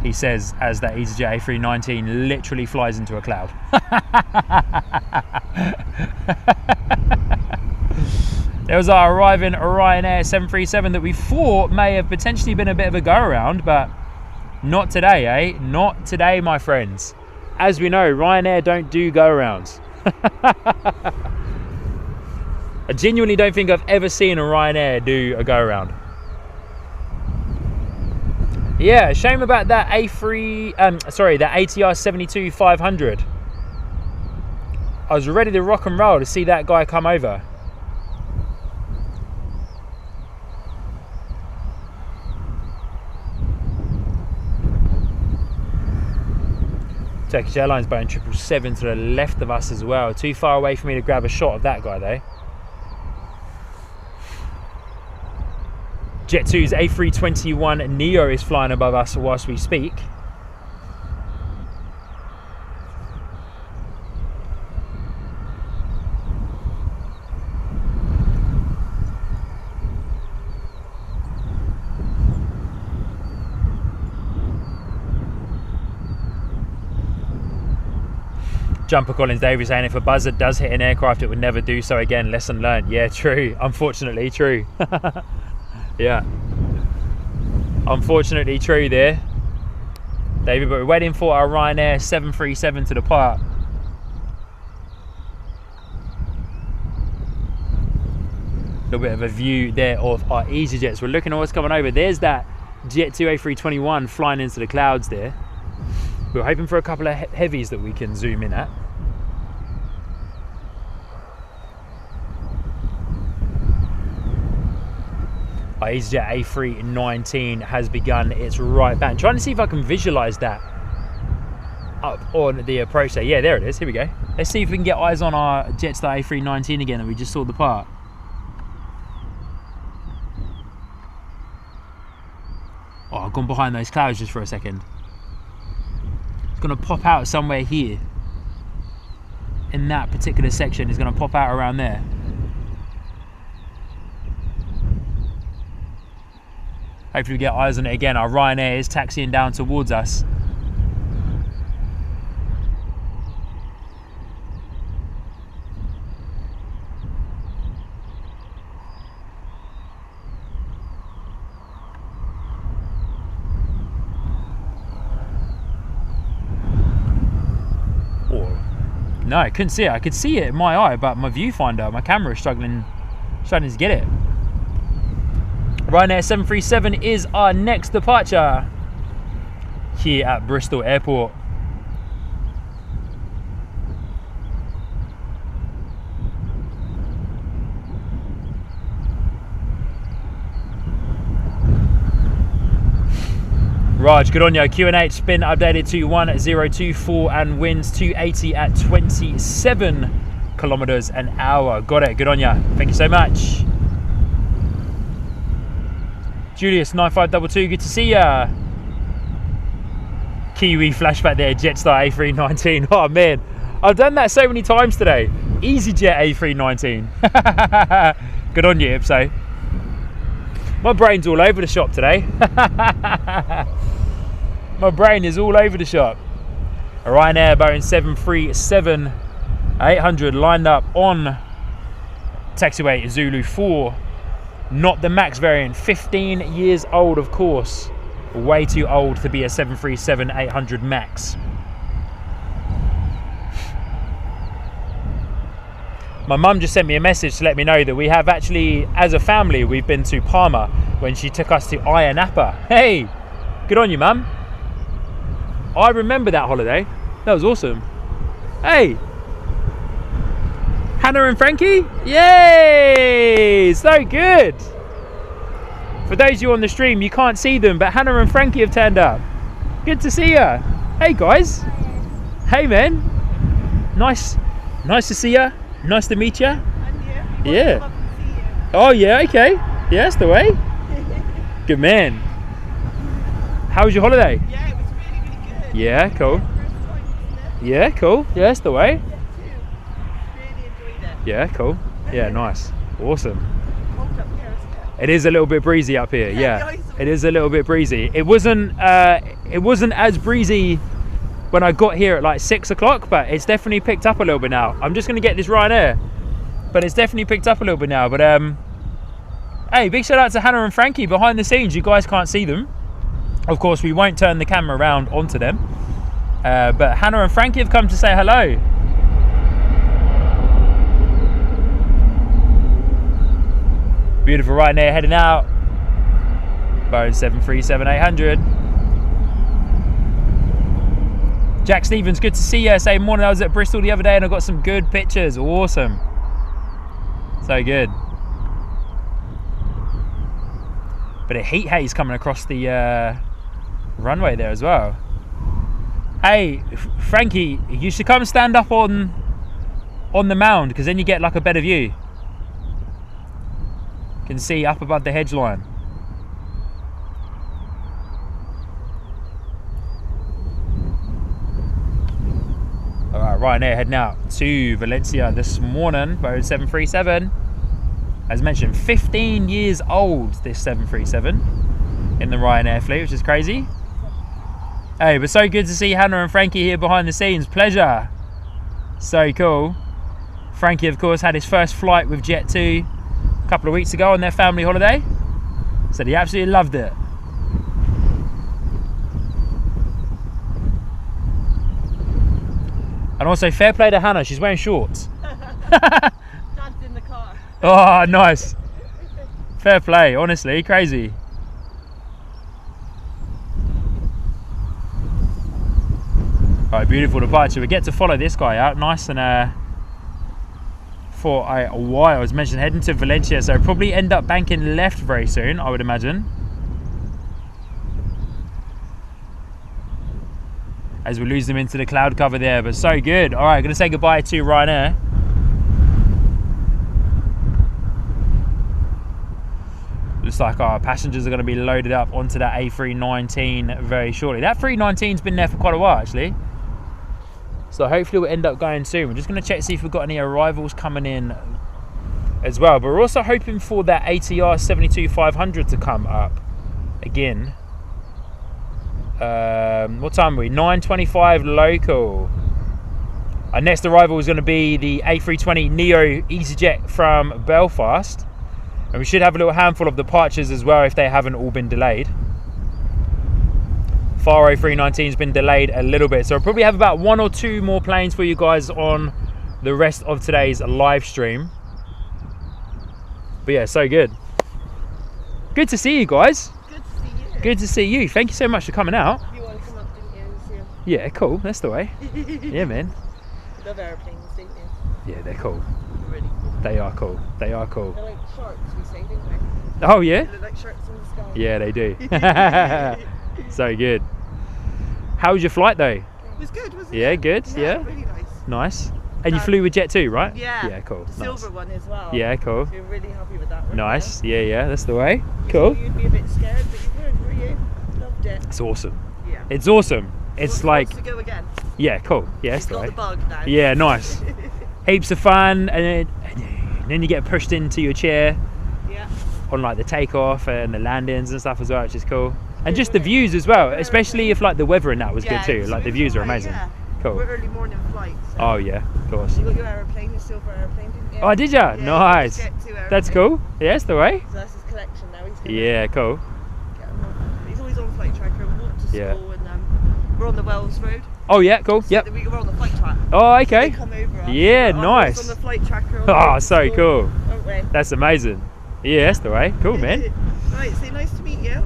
He says as that EasyJet A319 literally flies into a cloud. There was our arriving Ryanair 737 that we thought may have potentially been a bit of a go-around, but not today, eh? Not today, my friends. As we know, Ryanair don't do go-arounds. I genuinely don't think I've ever seen a Ryanair do a go-around. Yeah, shame about that that ATR 72-500. I was ready to rock and roll to see that guy come over. Turkish Airlines Boeing 777 to the left of us as well. Too far away for me to grab a shot of that guy though. Jet2's A321 Neo is flying above us whilst we speak. Jumper Collins Davis saying if a buzzard does hit an aircraft, it would never do so again. Lesson learned. Yeah, true. Unfortunately, true. Yeah. Unfortunately, true there, David. But we're waiting for our Ryanair 737 to depart. A little bit of a view there of our EasyJets. We're looking at what's coming over. There's that Jet2 A321 flying into the clouds there. We're hoping for a couple of heavies that we can zoom in at. Our EasyJet A319 has begun its right back. I'm trying to see if I can visualize that up on the approach there. Yeah, there it is. Here we go. Let's see if we can get eyes on our Jetstar A319 again that we just saw depart. Oh, I've gone behind those clouds just for a second. It's going to pop out somewhere here. In that particular section, it's going to pop out around there. Hopefully we get eyes on it again. Our Ryanair is taxiing down towards us. No, I couldn't see it. I could see it in my eye, but my viewfinder, my camera is struggling to get it. Ryanair 737 is our next departure here at Bristol Airport. Raj, good on you. Q&H spin updated to 1024 and winds 280 at 27 kilometers an hour. Got it. Good on you. Thank you so much. Julius 9522, good to see ya. Kiwi flashback there, Jetstar A319. Oh man, I've done that so many times today. EasyJet A319. Good on you, Ipso. My brain's all over the shop today. My brain is all over the shop. A Ryanair Boeing 737-800 lined up on taxiway Zulu 4. Not the max variant, 15 years old of course. Way too old to be a 737-800 max. My mum just sent me a message to let me know that we have actually, as a family, we've been to Palma when she took us to Ayia Napa. Hey, good on you, mum. I remember that holiday. That was awesome. Hey, Hannah and Frankie? Yay! So good. For those of you on the stream, you can't see them, but Hannah and Frankie have turned up. Good to see you. Hey, guys. Hey, man. Nice to see you. Nice to meet you.
And you?
Yeah.
Love to see you.
Oh, yeah, okay. Yeah, that's the way. Good man. How was your holiday?
Yeah, it was really, really good.
Yeah, cool.
First time, isn't it?
Yeah, cool. Yeah, that's the way.
Really enjoyed it.
Yeah, cool. Yeah, nice. Awesome.
Cold up here, isn't it?
It is a little bit breezy up here. Yeah, it is a little bit breezy. It wasn't as breezy when I got here at like 6 o'clock, but it's definitely picked up a little bit now. I'm just gonna get this Ryanair, but it's definitely picked up a little bit now. But hey, big shout out to Hannah and Frankie behind the scenes. You guys can't see them. Of course, we won't turn the camera around onto them. But Hannah and Frankie have come to say hello. Beautiful Ryanair heading out. Boeing 737-800. Jack Stevens, good to see you. Say morning, I was at Bristol the other day and I got some good pictures. Awesome. So good. Bit of heat haze coming across the runway there as well. Hey, Frankie, you should come stand up on the mound, because then you get like a better view. You can see up above the hedge line. Alright, Ryanair heading out to Valencia this morning, Boeing 737. As mentioned, 15 years old, this 737 in the Ryanair fleet, which is crazy. Hey, but so good to see Hannah and Frankie here behind the scenes. Pleasure. So cool. Frankie, of course, had his first flight with Jet2 a couple of weeks ago on their family holiday. Said he absolutely loved it. And also, fair play to Hannah, she's wearing shorts.
Dad's in the car.
Oh, nice. Fair play, honestly, crazy. All right, beautiful departure. We get to follow this guy out, nice and for a while. As mentioned, heading to Valencia, so probably end up banking left very soon, I would imagine. As we lose them into the cloud cover there, but so good. All right, gonna say goodbye to Ryanair. Looks like our passengers are gonna be loaded up onto that A319 very shortly. That 319's been there for quite a while, actually. So hopefully we'll end up going soon. We're just gonna check to see if we've got any arrivals coming in as well. But we're also hoping for that ATR 72-500 to come up again. What time are we? 9:25 local. Our next arrival is going to be the A320 Neo EasyJet from Belfast, and we should have a little handful of departures as well if they haven't all been delayed. Faro 319's been delayed a little bit, so we'll probably have about 1 or 2 more planes for you guys on the rest of today's live stream. But yeah, so good. Good to see you guys. Good to see you. Thank you so much for coming out.
You want to come up, didn't you? And see 'em?
Yeah, cool. That's the way. Yeah, man.
Love airplanes, don't you?
Yeah, they're cool.
Really cool.
They are cool. They are cool.
They're like sharks, we say, don't they?
Oh, yeah?
They look like sharks in the sky.
Yeah, they do. So good. How was your flight, though?
It was good, wasn't it?
Yeah, good. Yeah.
Really nice.
Nice. And you flew with Jet2, right?
Yeah.
Yeah, cool.
The silver one as well.
Yeah, cool.
So you're really happy with that one.
Nice. Yeah, yeah. That's the way.
You
Cool.
thought you'd be a bit scared, but you weren't, were you? Loved it.
It's awesome.
Yeah.
It's awesome. It's like,
to go again.
yeah, cool. Yeah, that's
It's
the
got
way.
the bug now.
Yeah, nice. Heaps of fun, and then you get pushed into your chair
Yeah.
on like the takeoff and the landings and stuff as well, which is cool. And just the views as well, especially if like the weather and that was good too. Like the views are amazing.
Yeah.
Cool.
We're early morning flights. So.
Oh yeah, of course.
You got your aeroplane, your silver aeroplane, didn't you?
Oh, did ya?
Yeah,
Nice.
Jet2
That's
aeroplane.
cool. Yeah, that's the way.
So that's his collection now. He's gonna
Yeah, cool.
get him on. He's always on flight tracker and walk to
Yeah.
school, and we're on the Wells Road.
Oh yeah, cool.
So
Yep.
that we were on the flight track.
Oh, okay.
They come over us.
Yeah,
We're
nice.
on the flight tracker.
Oh, so cool.
Aren't we?
That's amazing. Yeah, that's the way. Cool, man.
Right, say nice to meet you.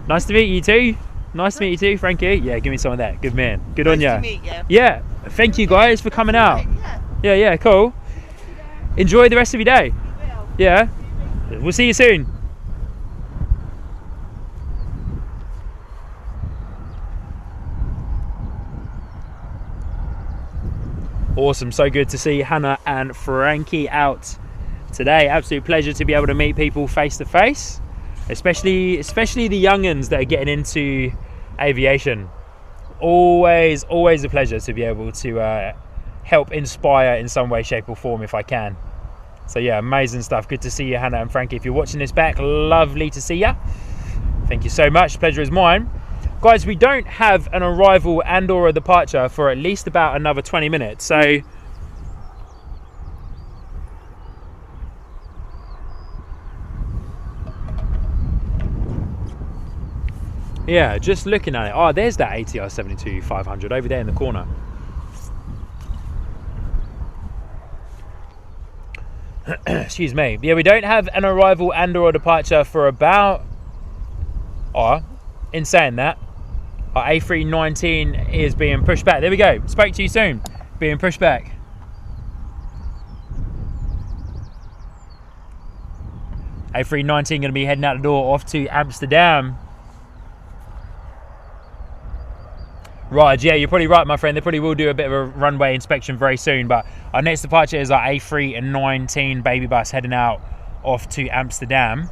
Nice to meet you too. Nice to meet you too, Frankie. Yeah, give me some of that. Good man. Good on
Nice
ya.
to meet you.
Yeah. Thank you guys for coming out.
Yeah.
Yeah, cool. Enjoy the rest of your day.
We will.
Yeah. We'll see you soon. Awesome. So good to see Hannah and Frankie out today. Absolute pleasure to be able to meet people face to face, especially the young'uns that are getting into aviation. Always a pleasure to be able to help inspire in some way, shape or form if I can. So yeah, amazing stuff. Good to see you, Hannah and Frankie. If you're watching this back, lovely to see you. Thank you so much. Pleasure is mine. Guys, we don't have an arrival and or a departure for at least about another 20 minutes. So yeah, just looking at it. Oh, there's that ATR 72-500 over there in the corner. Excuse me. Yeah, we don't have an arrival and or a departure for about... in saying that, our A319 is being pushed back. There we go. Spoke to you soon. Being pushed back. A319 going to be heading out the door off to Amsterdam. Right, yeah, you're probably right, my friend. They probably will do a bit of a runway inspection very soon. But our next departure is our A319 baby bus heading out off to Amsterdam.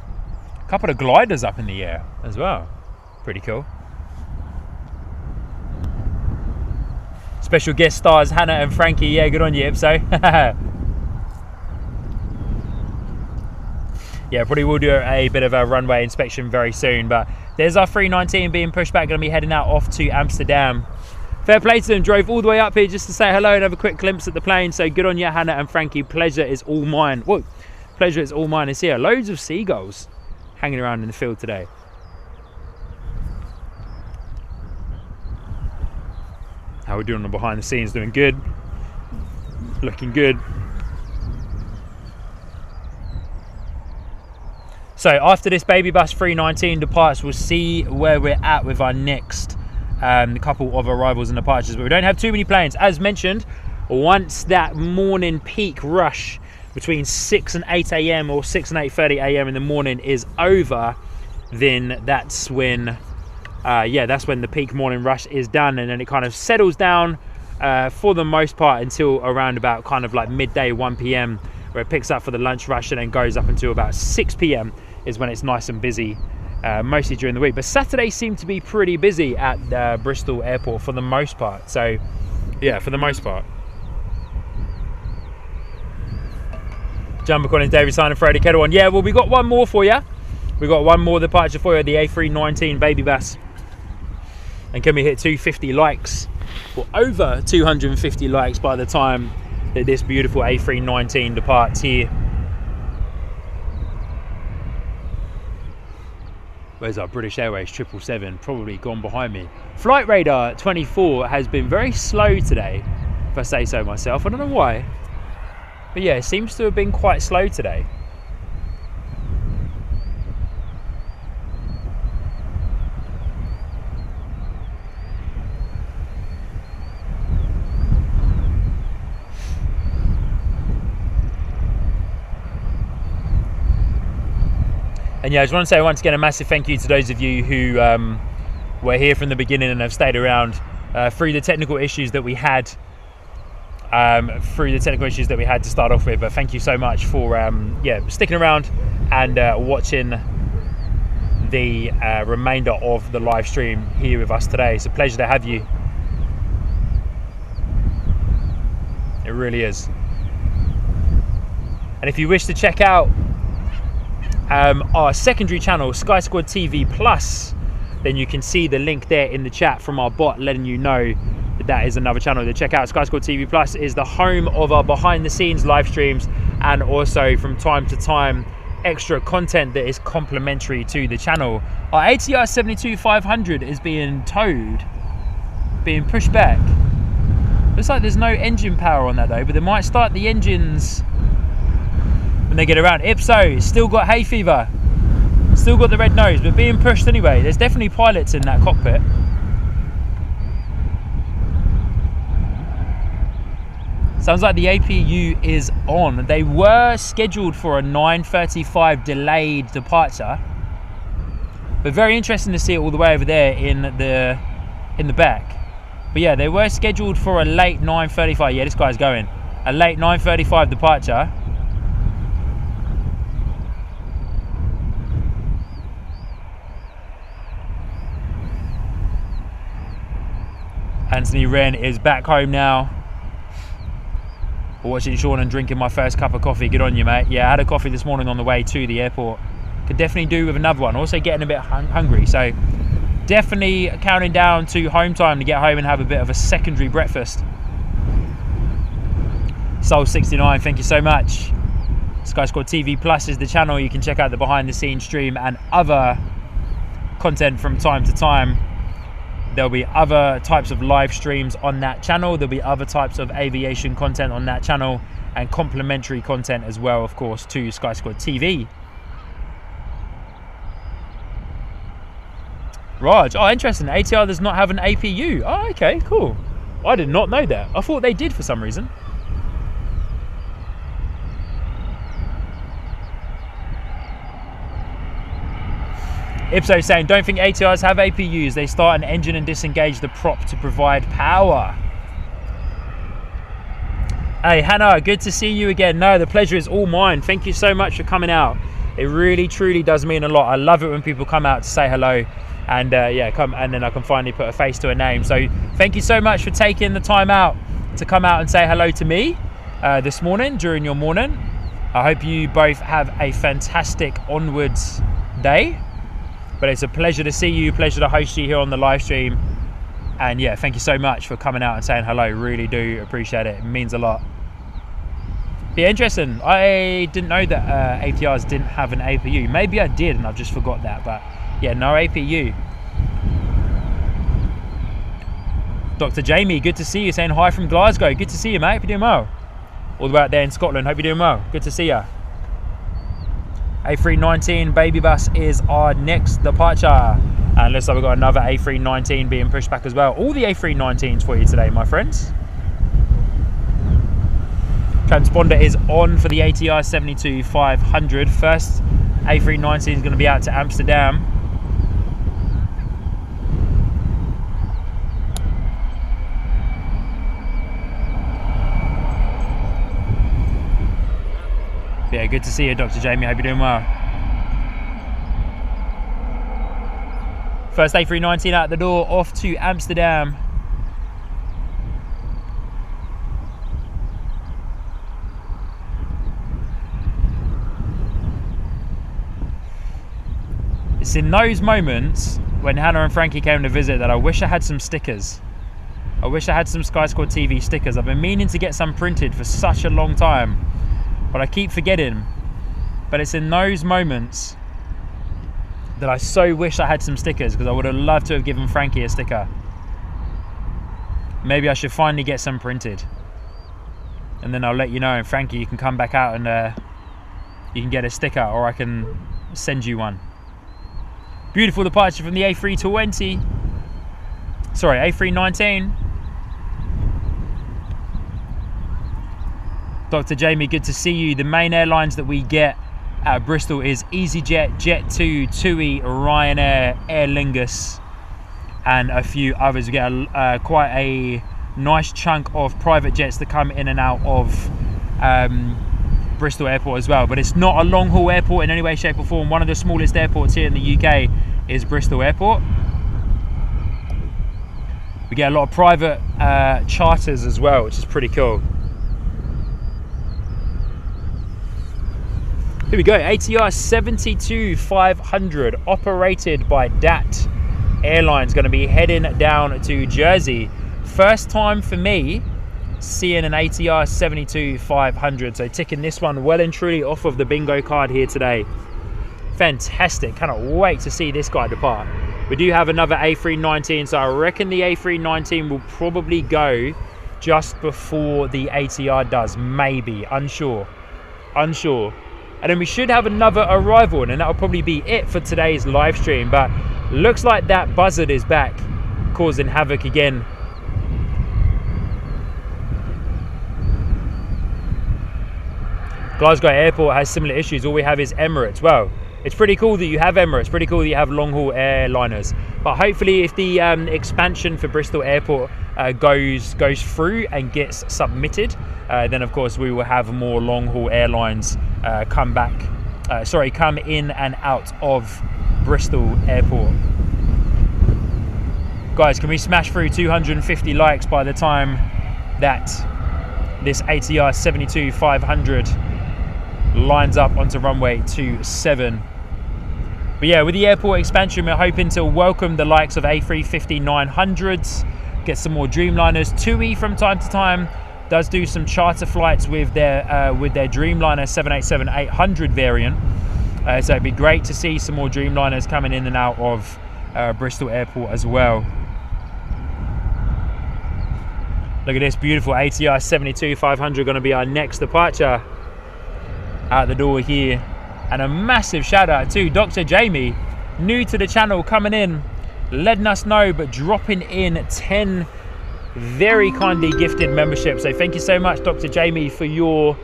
A couple of gliders up in the air as well. Pretty cool. Special guest stars Hannah and Frankie. Yeah, good on you, Ipso. Yeah, probably will do a bit of a runway inspection very soon. But there's our 319 being pushed back, going to be heading out off to Amsterdam. Fair play to them. Drove all the way up here just to say hello and have a quick glimpse at the plane. So good on you, Hannah and Frankie. Pleasure is all mine. Whoa, pleasure is all mine. It's here. Loads of seagulls hanging around in the field today. How we doing on the behind the scenes? Doing good. Looking good. So after this baby bus 319 departs, we'll see where we're at with our next couple of arrivals and departures. But we don't have too many planes. As mentioned, once that morning peak rush between 6 and 8 a.m. or 6 and 8:30 a.m. in the morning is over, then that's when that's when the peak morning rush is done, and then it kind of settles down for the most part until around about kind of like midday 1 p.m. where it picks up for the lunch rush and then goes up until about 6 p.m. is when it's nice and busy, mostly during the week. But Saturday seemed to be pretty busy at Bristol airport for the most part. So yeah, for the most part. Jumbo Collins, David Sign and Freddie Kettle on. Yeah, well, we got one more for you. We got one more departure for you, the A319 baby bus. And can we hit 250 likes, or over 250 likes by the time that this beautiful A319 departs here? Where's our British Airways 777? Probably gone behind me. Flight Radar 24 has been very slow today, if I say so myself. I don't know why, but yeah, it seems to have been quite slow today. And yeah, I just want to say once again a massive thank you to those of you who were here from the beginning and have stayed around through the technical issues that we had. To start off with, but thank you so much for sticking around and watching the remainder of the live stream here with us today. It's a pleasure to have you. It really is. And if you wish to check out our secondary channel, Sky Squad TV Plus, then you can see the link there in the chat from our bot letting you know that is another channel to check out. Sky Squad TV Plus is the home of our behind the scenes live streams, and also from time to time extra content that is complementary to the channel. Our ATR 72-500 is being towed being pushed back. Looks like there's no engine power on that though, but they might start the engines when they get around. Ipso, still got hay fever. Still got the red nose, but being pushed anyway. There's definitely pilots in that cockpit. Sounds like the APU is on. They were scheduled for a 9:35 delayed departure, but very interesting to see it all the way over there in the back. But yeah, they were scheduled for a late 9:35. Yeah, this guy's going. A late 9:35 departure. Anthony Wren is back home now. Watching Sean and drinking my first cup of coffee. Good on you, mate. Yeah, I had a coffee this morning on the way to the airport. Could definitely do with another one. Also getting a bit hungry, so definitely counting down to home time to get home and have a bit of a secondary breakfast. Soul69, thank you so much. Sky Squad TV Plus is the channel. You can check out the behind the scenes stream and other content from time to time. There'll be other types of live streams on that channel. There'll be other types of aviation content on that channel and complimentary content as well, of course, to Sky Squad TV. Raj, oh, interesting. ATR does not have an APU. Oh, okay, cool. I did not know that. I thought they did for some reason. Ipso saying, don't think ATRs have APUs. They start an engine and disengage the prop to provide power. Hey, Hannah, good to see you again. No, the pleasure is all mine. Thank you so much for coming out. It really, truly does mean a lot. I love it when people come out to say hello. And yeah, come, and then I can finally put a face to a name. So thank you so much for taking the time out to come out and say hello to me this morning, during your morning. I hope you both have a fantastic onwards day. But it's a pleasure to see you, pleasure to host you here on the live stream. And yeah, thank you so much for coming out and saying hello. Really do appreciate it. It means a lot. Yeah, interesting. I didn't know that ATRs didn't have an APU. Maybe I did and I've just forgot that. But yeah, no APU. Dr. Jamie, good to see you. Saying hi from Glasgow. Good to see you, mate. Hope you're doing well. All the way out there in Scotland. Hope you're doing well. Good to see you. A319 baby bus is our next departure, and looks like we've got another A319 being pushed back as well. All the A319s for you today, my friends. Transponder is on for the ATR 72-500. First A319 is going to be out to Amsterdam. Yeah, good to see you, Dr. Jamie. Hope you're doing well. First A319 out the door, off to Amsterdam. It's in those moments when Hannah and Frankie came to visit that I wish I had some stickers. I wish I had some Sky Squad TV stickers. I've been meaning to get some printed for such a long time, but I keep forgetting. But it's in those moments that I so wish I had some stickers, because I would have loved to have given Frankie a sticker. Maybe I should finally get some printed, and then I'll let you know, and Frankie, you can come back out and you can get a sticker, or I can send you one. Beautiful departure from the A320. Sorry, A319. Dr. Jamie, good to see you. The main airlines that we get at Bristol is EasyJet, Jet2, TUI, Ryanair, Aer Lingus, and a few others. We get quite a nice chunk of private jets that come in and out of Bristol Airport as well. But it's not a long haul airport in any way, shape or form. One of the smallest airports here in the UK is Bristol Airport. We get a lot of private charters as well, which is pretty cool. Here we go, ATR 72-500, operated by DAT Airlines, going to be heading down to Jersey. First time for me seeing an ATR 72-500, so ticking this one well and truly off of the bingo card here today. Fantastic, cannot wait to see this guy depart. We do have another A319, so I reckon the A319 will probably go just before the ATR does, maybe, unsure. And then we should have another arrival, and that'll probably be it for today's live stream. But looks like that buzzard is back, causing havoc again. Glasgow Airport has similar issues. All we have is Emirates. Well, it's pretty cool that you have Emirates, pretty cool that you have long-haul airliners. But hopefully if the expansion for Bristol Airport goes through and gets submitted, then of course we will have more long-haul airlines come in and out of Bristol Airport. Guys, can we smash through 250 likes by the time that this ATR 72-500 lines up onto runway 27? But yeah, with the airport expansion, we're hoping to welcome the likes of A350-900s, get some more Dreamliners. TUI from time to time does do some charter flights with their Dreamliner 787-800 variant. So it'd be great to see some more Dreamliners coming in and out of Bristol Airport as well. Look at this beautiful ATR 72-500, going to be our next departure out the door here. And a massive shout out to Dr. Jamie, new to the channel, coming in, letting us know, but dropping in 10 very kindly gifted memberships. So thank you so much, Dr. Jamie, for your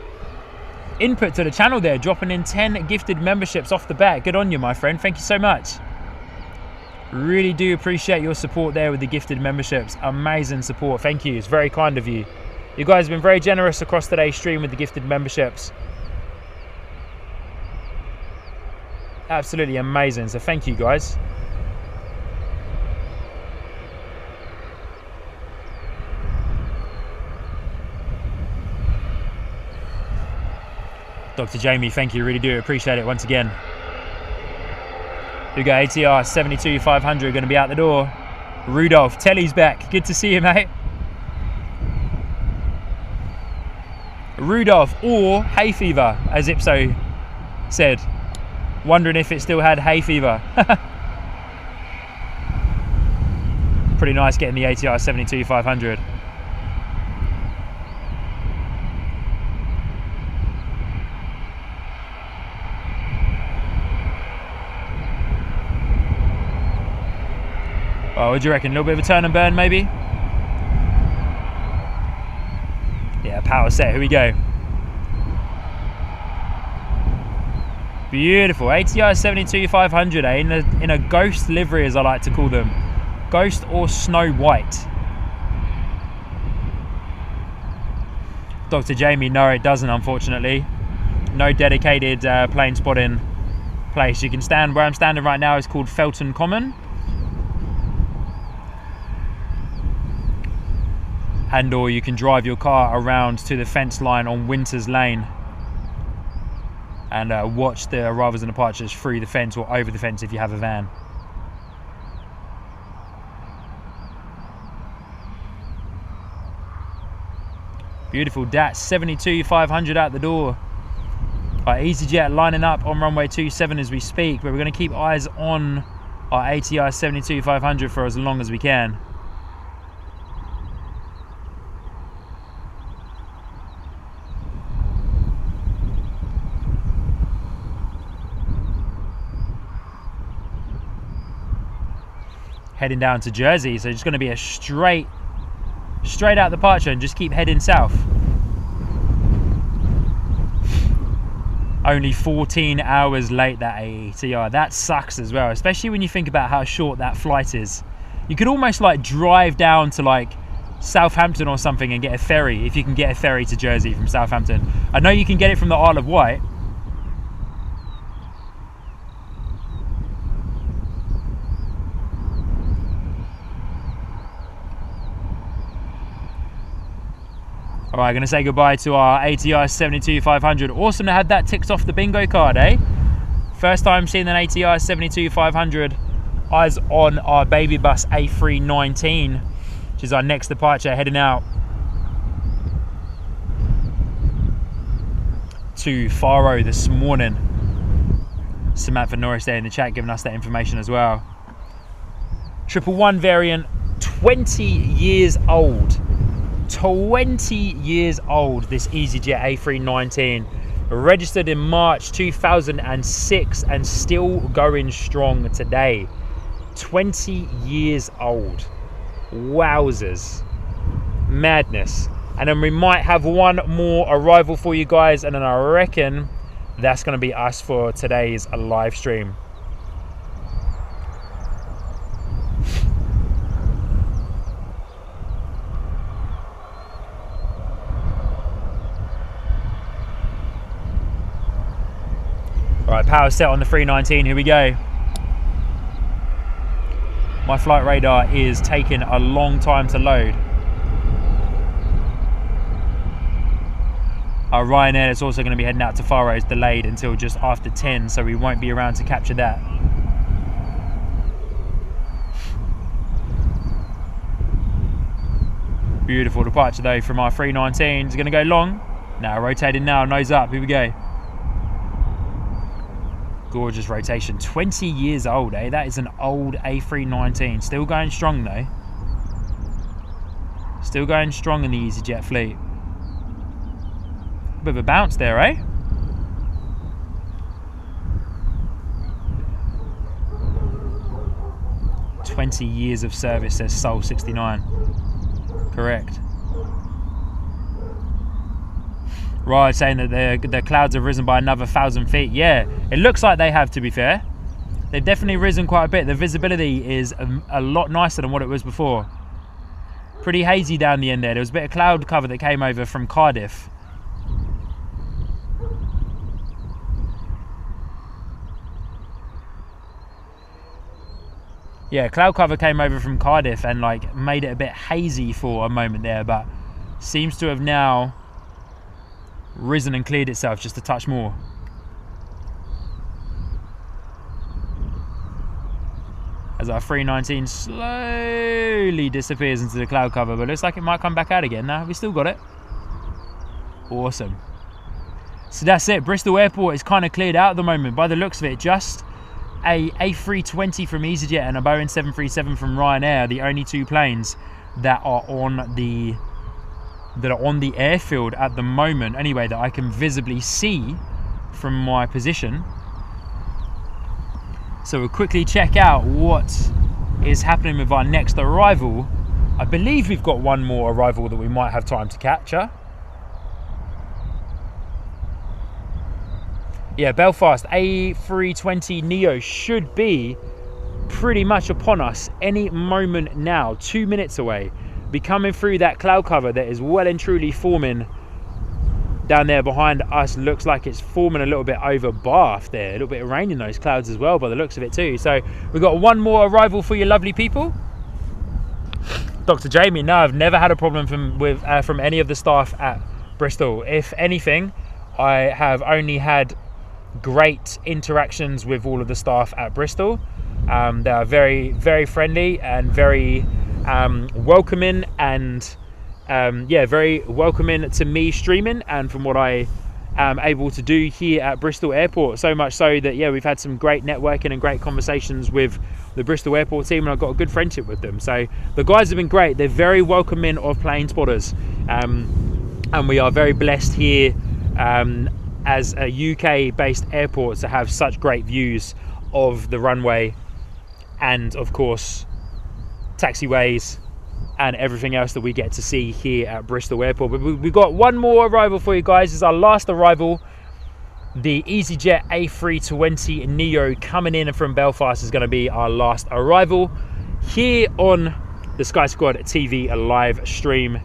input to the channel there, dropping in 10 gifted memberships off the bat. Good on you, my friend. Thank you so much. Really do appreciate your support there with the gifted memberships. Amazing support. Thank you. It's very kind of you. You guys have been very generous across today's stream with the gifted memberships. Absolutely amazing. So thank you, guys. Dr. Jamie, thank you. Really do appreciate it once again. We got ATR 72-500 going to be out the door. Rudolph, Telly's back. Good to see you, mate. Rudolph or hay fever, as Ipso said. Wondering if it still had hay fever. Pretty nice getting the ATR 72-500. Oh, what do you reckon? A little bit of a turn and burn, maybe? Yeah, power set. Here we go. Beautiful. ATR 72-500, eh? In a ghost livery, as I like to call them. Ghost or Snow White. Dr. Jamie, no, it doesn't, unfortunately. No dedicated plane spotting place. You can stand where I'm standing right now is called Felton Common. And or you can drive your car around to the fence line on Winters Lane and watch the arrivals and departures through the fence or over the fence if you have a van. Beautiful DAT 72-500 out the door. EasyJet lining up on runway 27 as we speak, but we're going to keep eyes on our ATR 72-500 for as long as we can. Heading down to Jersey, so it's going to be a straight out departure and just keep heading south. Only 14 hours late, that ATR. That sucks as well, especially when you think about how short that flight is. You could almost like drive down to like Southampton or something and get a ferry, if you can get a ferry to Jersey from Southampton. I know you can get it from the Isle of Wight. Alright, going to say goodbye to our ATR 72-500. Awesome to have that ticked off the bingo card, eh? First time seeing an ATR 72-500. Eyes on our baby bus A319, which is our next departure, heading out to Faro this morning. Samantha Norris there in the chat giving us that information as well. 111 variant, 20 years old. 20 years old, this EasyJet A319. Registered in March 2006 and still going strong today. 20 years old. Wowzers. Madness. And then we might have one more arrival for you guys, and then I reckon that's going to be us for today's live stream. Right, power set on the 319, here we go. My flight radar is taking a long time to load. Our Ryanair is also going to be heading out to Faro is delayed until just after 10, so we won't be around to capture that. Beautiful departure though from our 319. It's going to go long. Now rotating now, nose up, here we go. Gorgeous rotation. 20 years old, eh? That is an old A319. Still going strong though. Still going strong in the EasyJet fleet. Bit of a bounce there, eh? "20 years of service," says Soul 69. Correct. Right, saying that the clouds have risen by another 1,000 feet. Yeah, it looks like they have, to be fair. They've definitely risen quite a bit. The visibility is a lot nicer than what it was before. Pretty hazy down the end there. There was a bit of cloud cover that came over from Cardiff. Yeah, cloud cover came over from Cardiff and like made it a bit hazy for a moment there, but seems to have now risen and cleared itself just a touch more. As our 319 slowly disappears into the cloud cover, but looks like it might come back out again. Now we still got it. Awesome. So that's it. Bristol Airport is kind of cleared out at the moment by the looks of it. Just a A320 from EasyJet and a Boeing 737 from Ryanair, the only two planes that are on the airfield at the moment, anyway, that I can visibly see from my position. So we'll quickly check out what is happening with our next arrival. I believe we've got one more arrival that we might have time to capture. Yeah, Belfast A320 Neo should be pretty much upon us any moment now. 2 minutes away. Be coming through that cloud cover that is well and truly forming down there behind us. Looks like it's forming a little bit over Bath there. A little bit of rain in those clouds as well by the looks of it too. So we've got one more arrival for you lovely people. Dr. Jamie, no, I've never had a problem from any of the staff at Bristol. If anything, I have only had great interactions with all of the staff at Bristol. They are very, very friendly and very welcoming, and yeah, very welcoming to me streaming and from what I am able to do here at Bristol Airport. So much so that, yeah, we've had some great networking and great conversations with the Bristol Airport team, and I've got a good friendship with them. So the guys have been great. They're very welcoming of plane spotters, and we are very blessed here as a UK based airport to have such great views of the runway and of course taxiways and everything else that we get to see here at Bristol Airport. But we've got one more arrival for you guys. This is our last arrival. The EasyJet A320 Neo coming in from Belfast is going to be our last arrival here on the Sky Squad TV live stream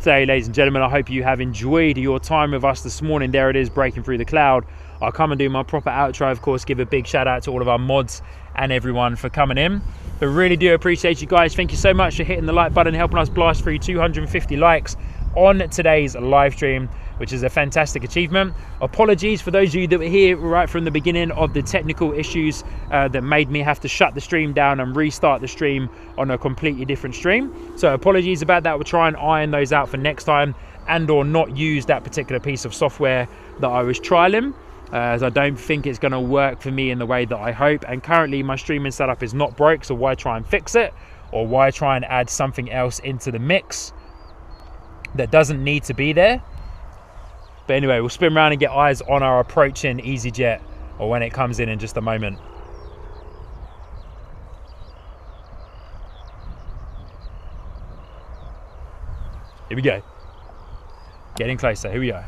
today, ladies and gentlemen. I hope you have enjoyed your time with us this morning. There it is, breaking through the cloud. I'll come and do my proper outro, of course, give a big shout out to all of our mods and everyone for coming in. But really do appreciate you guys. Thank you so much for hitting the like button, helping us blast through 250 likes on today's live stream, which is a fantastic achievement. Apologies for those of you that were here right from the beginning of the technical issues that made me have to shut the stream down and restart the stream on a completely different stream. So apologies about that. We'll try and iron those out for next time, and or not use that particular piece of software that I was trialing. as I don't think it's going to work for me in the way that I hope. And currently my streaming setup is not broke, so why try and fix it, or why try and add something else into the mix that doesn't need to be there. But anyway, we'll spin around and get eyes on our approaching EasyJet, or when it comes in just a moment. Here we go. Getting closer, here we go.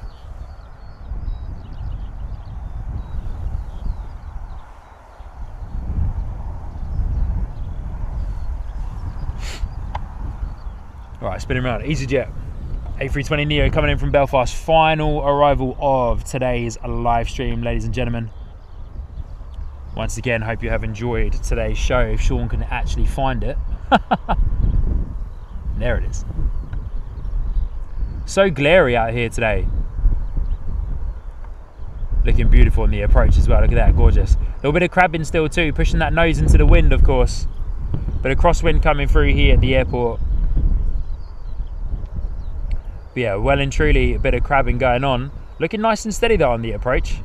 All right, spinning around, EasyJet. A320neo coming in from Belfast. Final arrival of today's live stream, ladies and gentlemen. Once again, hope you have enjoyed today's show. If Sean can actually find it. There it is. So glary out here today. Looking beautiful on the approach as well. Look at that, gorgeous. A little bit of crabbing still too, pushing that nose into the wind, of course. Bit of crosswind coming through here at the airport. But yeah, well and truly a bit of crabbing going on. Looking nice and steady though on the approach.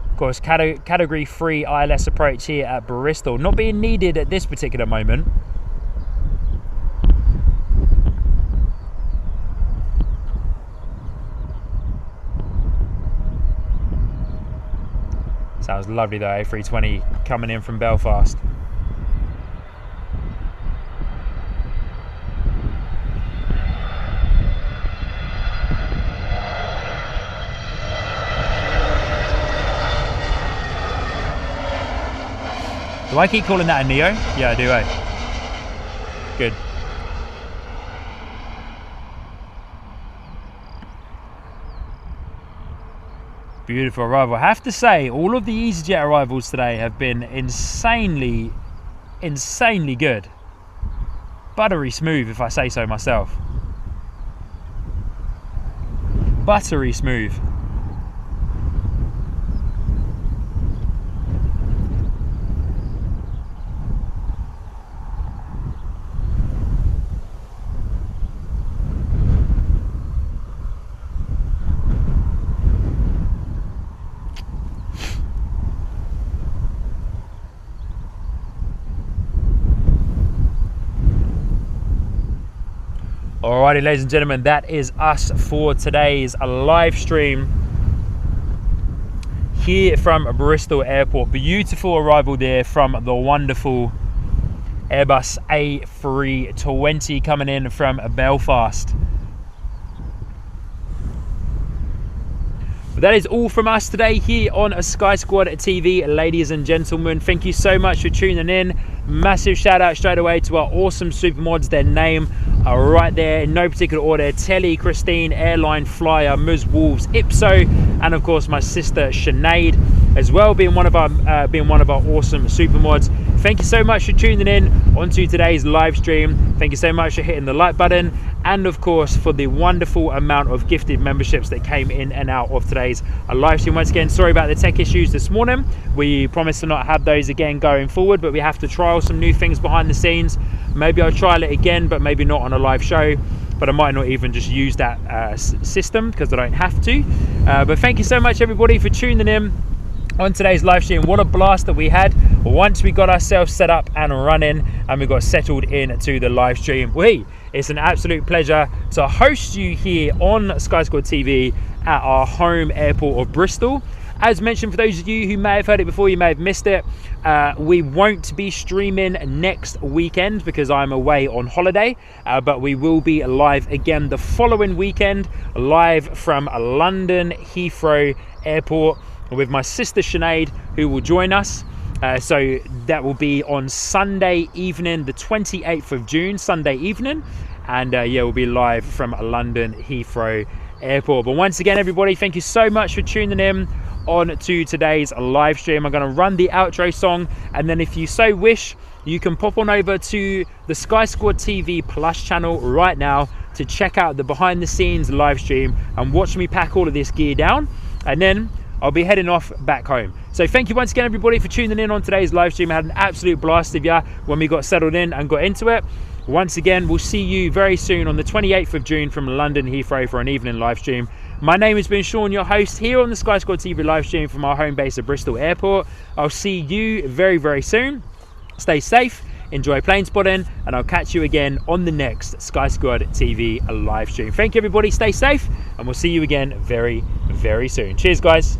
Of course, category 3 ILS approach here at Bristol. Not being needed at this particular moment. Sounds lovely though, A320 coming in from Belfast. Do I keep calling that a Neo? Yeah, I do, eh? Good. Beautiful arrival. I have to say, all of the EasyJet arrivals today have been insanely good. Buttery smooth, if I say so myself. Buttery smooth. Alrighty, ladies and gentlemen, that is us for today's live stream here from Bristol Airport. Beautiful arrival there from the wonderful Airbus A320 coming in from Belfast. But that is all from us today here on Sky Squad TV, ladies and gentlemen. Thank you so much for tuning in. Massive shout out straight away to our awesome supermods. Their name right there in no particular order: Telly, Christine, Airline, Flyer, Ms. Wolves, Ipso, and of course my sister Sinead as well, being one of our awesome supermods. Thank you so much for tuning in onto today's live stream. Thank you so much for hitting the like button, and of course for the wonderful amount of gifted memberships that came in and out of today's live stream. Once again, sorry about the tech issues this morning. We promise to not have those again going forward, but we have to trial some new things behind the scenes. Maybe I'll trial it again, but maybe not on a live show. But I might not even just use that system because I don't have to. But thank you so much everybody for tuning in on today's live stream. What a blast that we had once we got ourselves set up and running and we got settled into the live stream. It's an absolute pleasure to host you here on Sky Squad TV at our home airport of Bristol. As mentioned, for those of you who may have heard it before, you may have missed it, we won't be streaming next weekend because I'm away on holiday, but we will be live again the following weekend, live from London Heathrow Airport with my sister Sinead, who will join us. So that will be on Sunday evening, the 28th of June, Sunday evening. And yeah, we'll be live from London Heathrow Airport. But once again, everybody, thank you so much for tuning in on to today's live stream. I'm going to run the outro song, and then if you so wish, you can pop on over to the Sky Squad TV Plus channel right now to check out the behind the scenes live stream and watch me pack all of this gear down, and then I'll be heading off back home. So thank you once again everybody for tuning in on today's live stream. I had an absolute blast of ya when we got settled in and got into it. Once again, we'll see you very soon on the 28th of June from London Heathrow for an evening live stream. My name has been Sean, your host here on the Sky Squad TV live stream from our home base at Bristol Airport. I'll see you very, very soon. Stay safe, enjoy plane spotting, and I'll catch you again on the next Sky Squad TV live stream. Thank you, everybody. Stay safe, and we'll see you again very, very soon. Cheers, guys.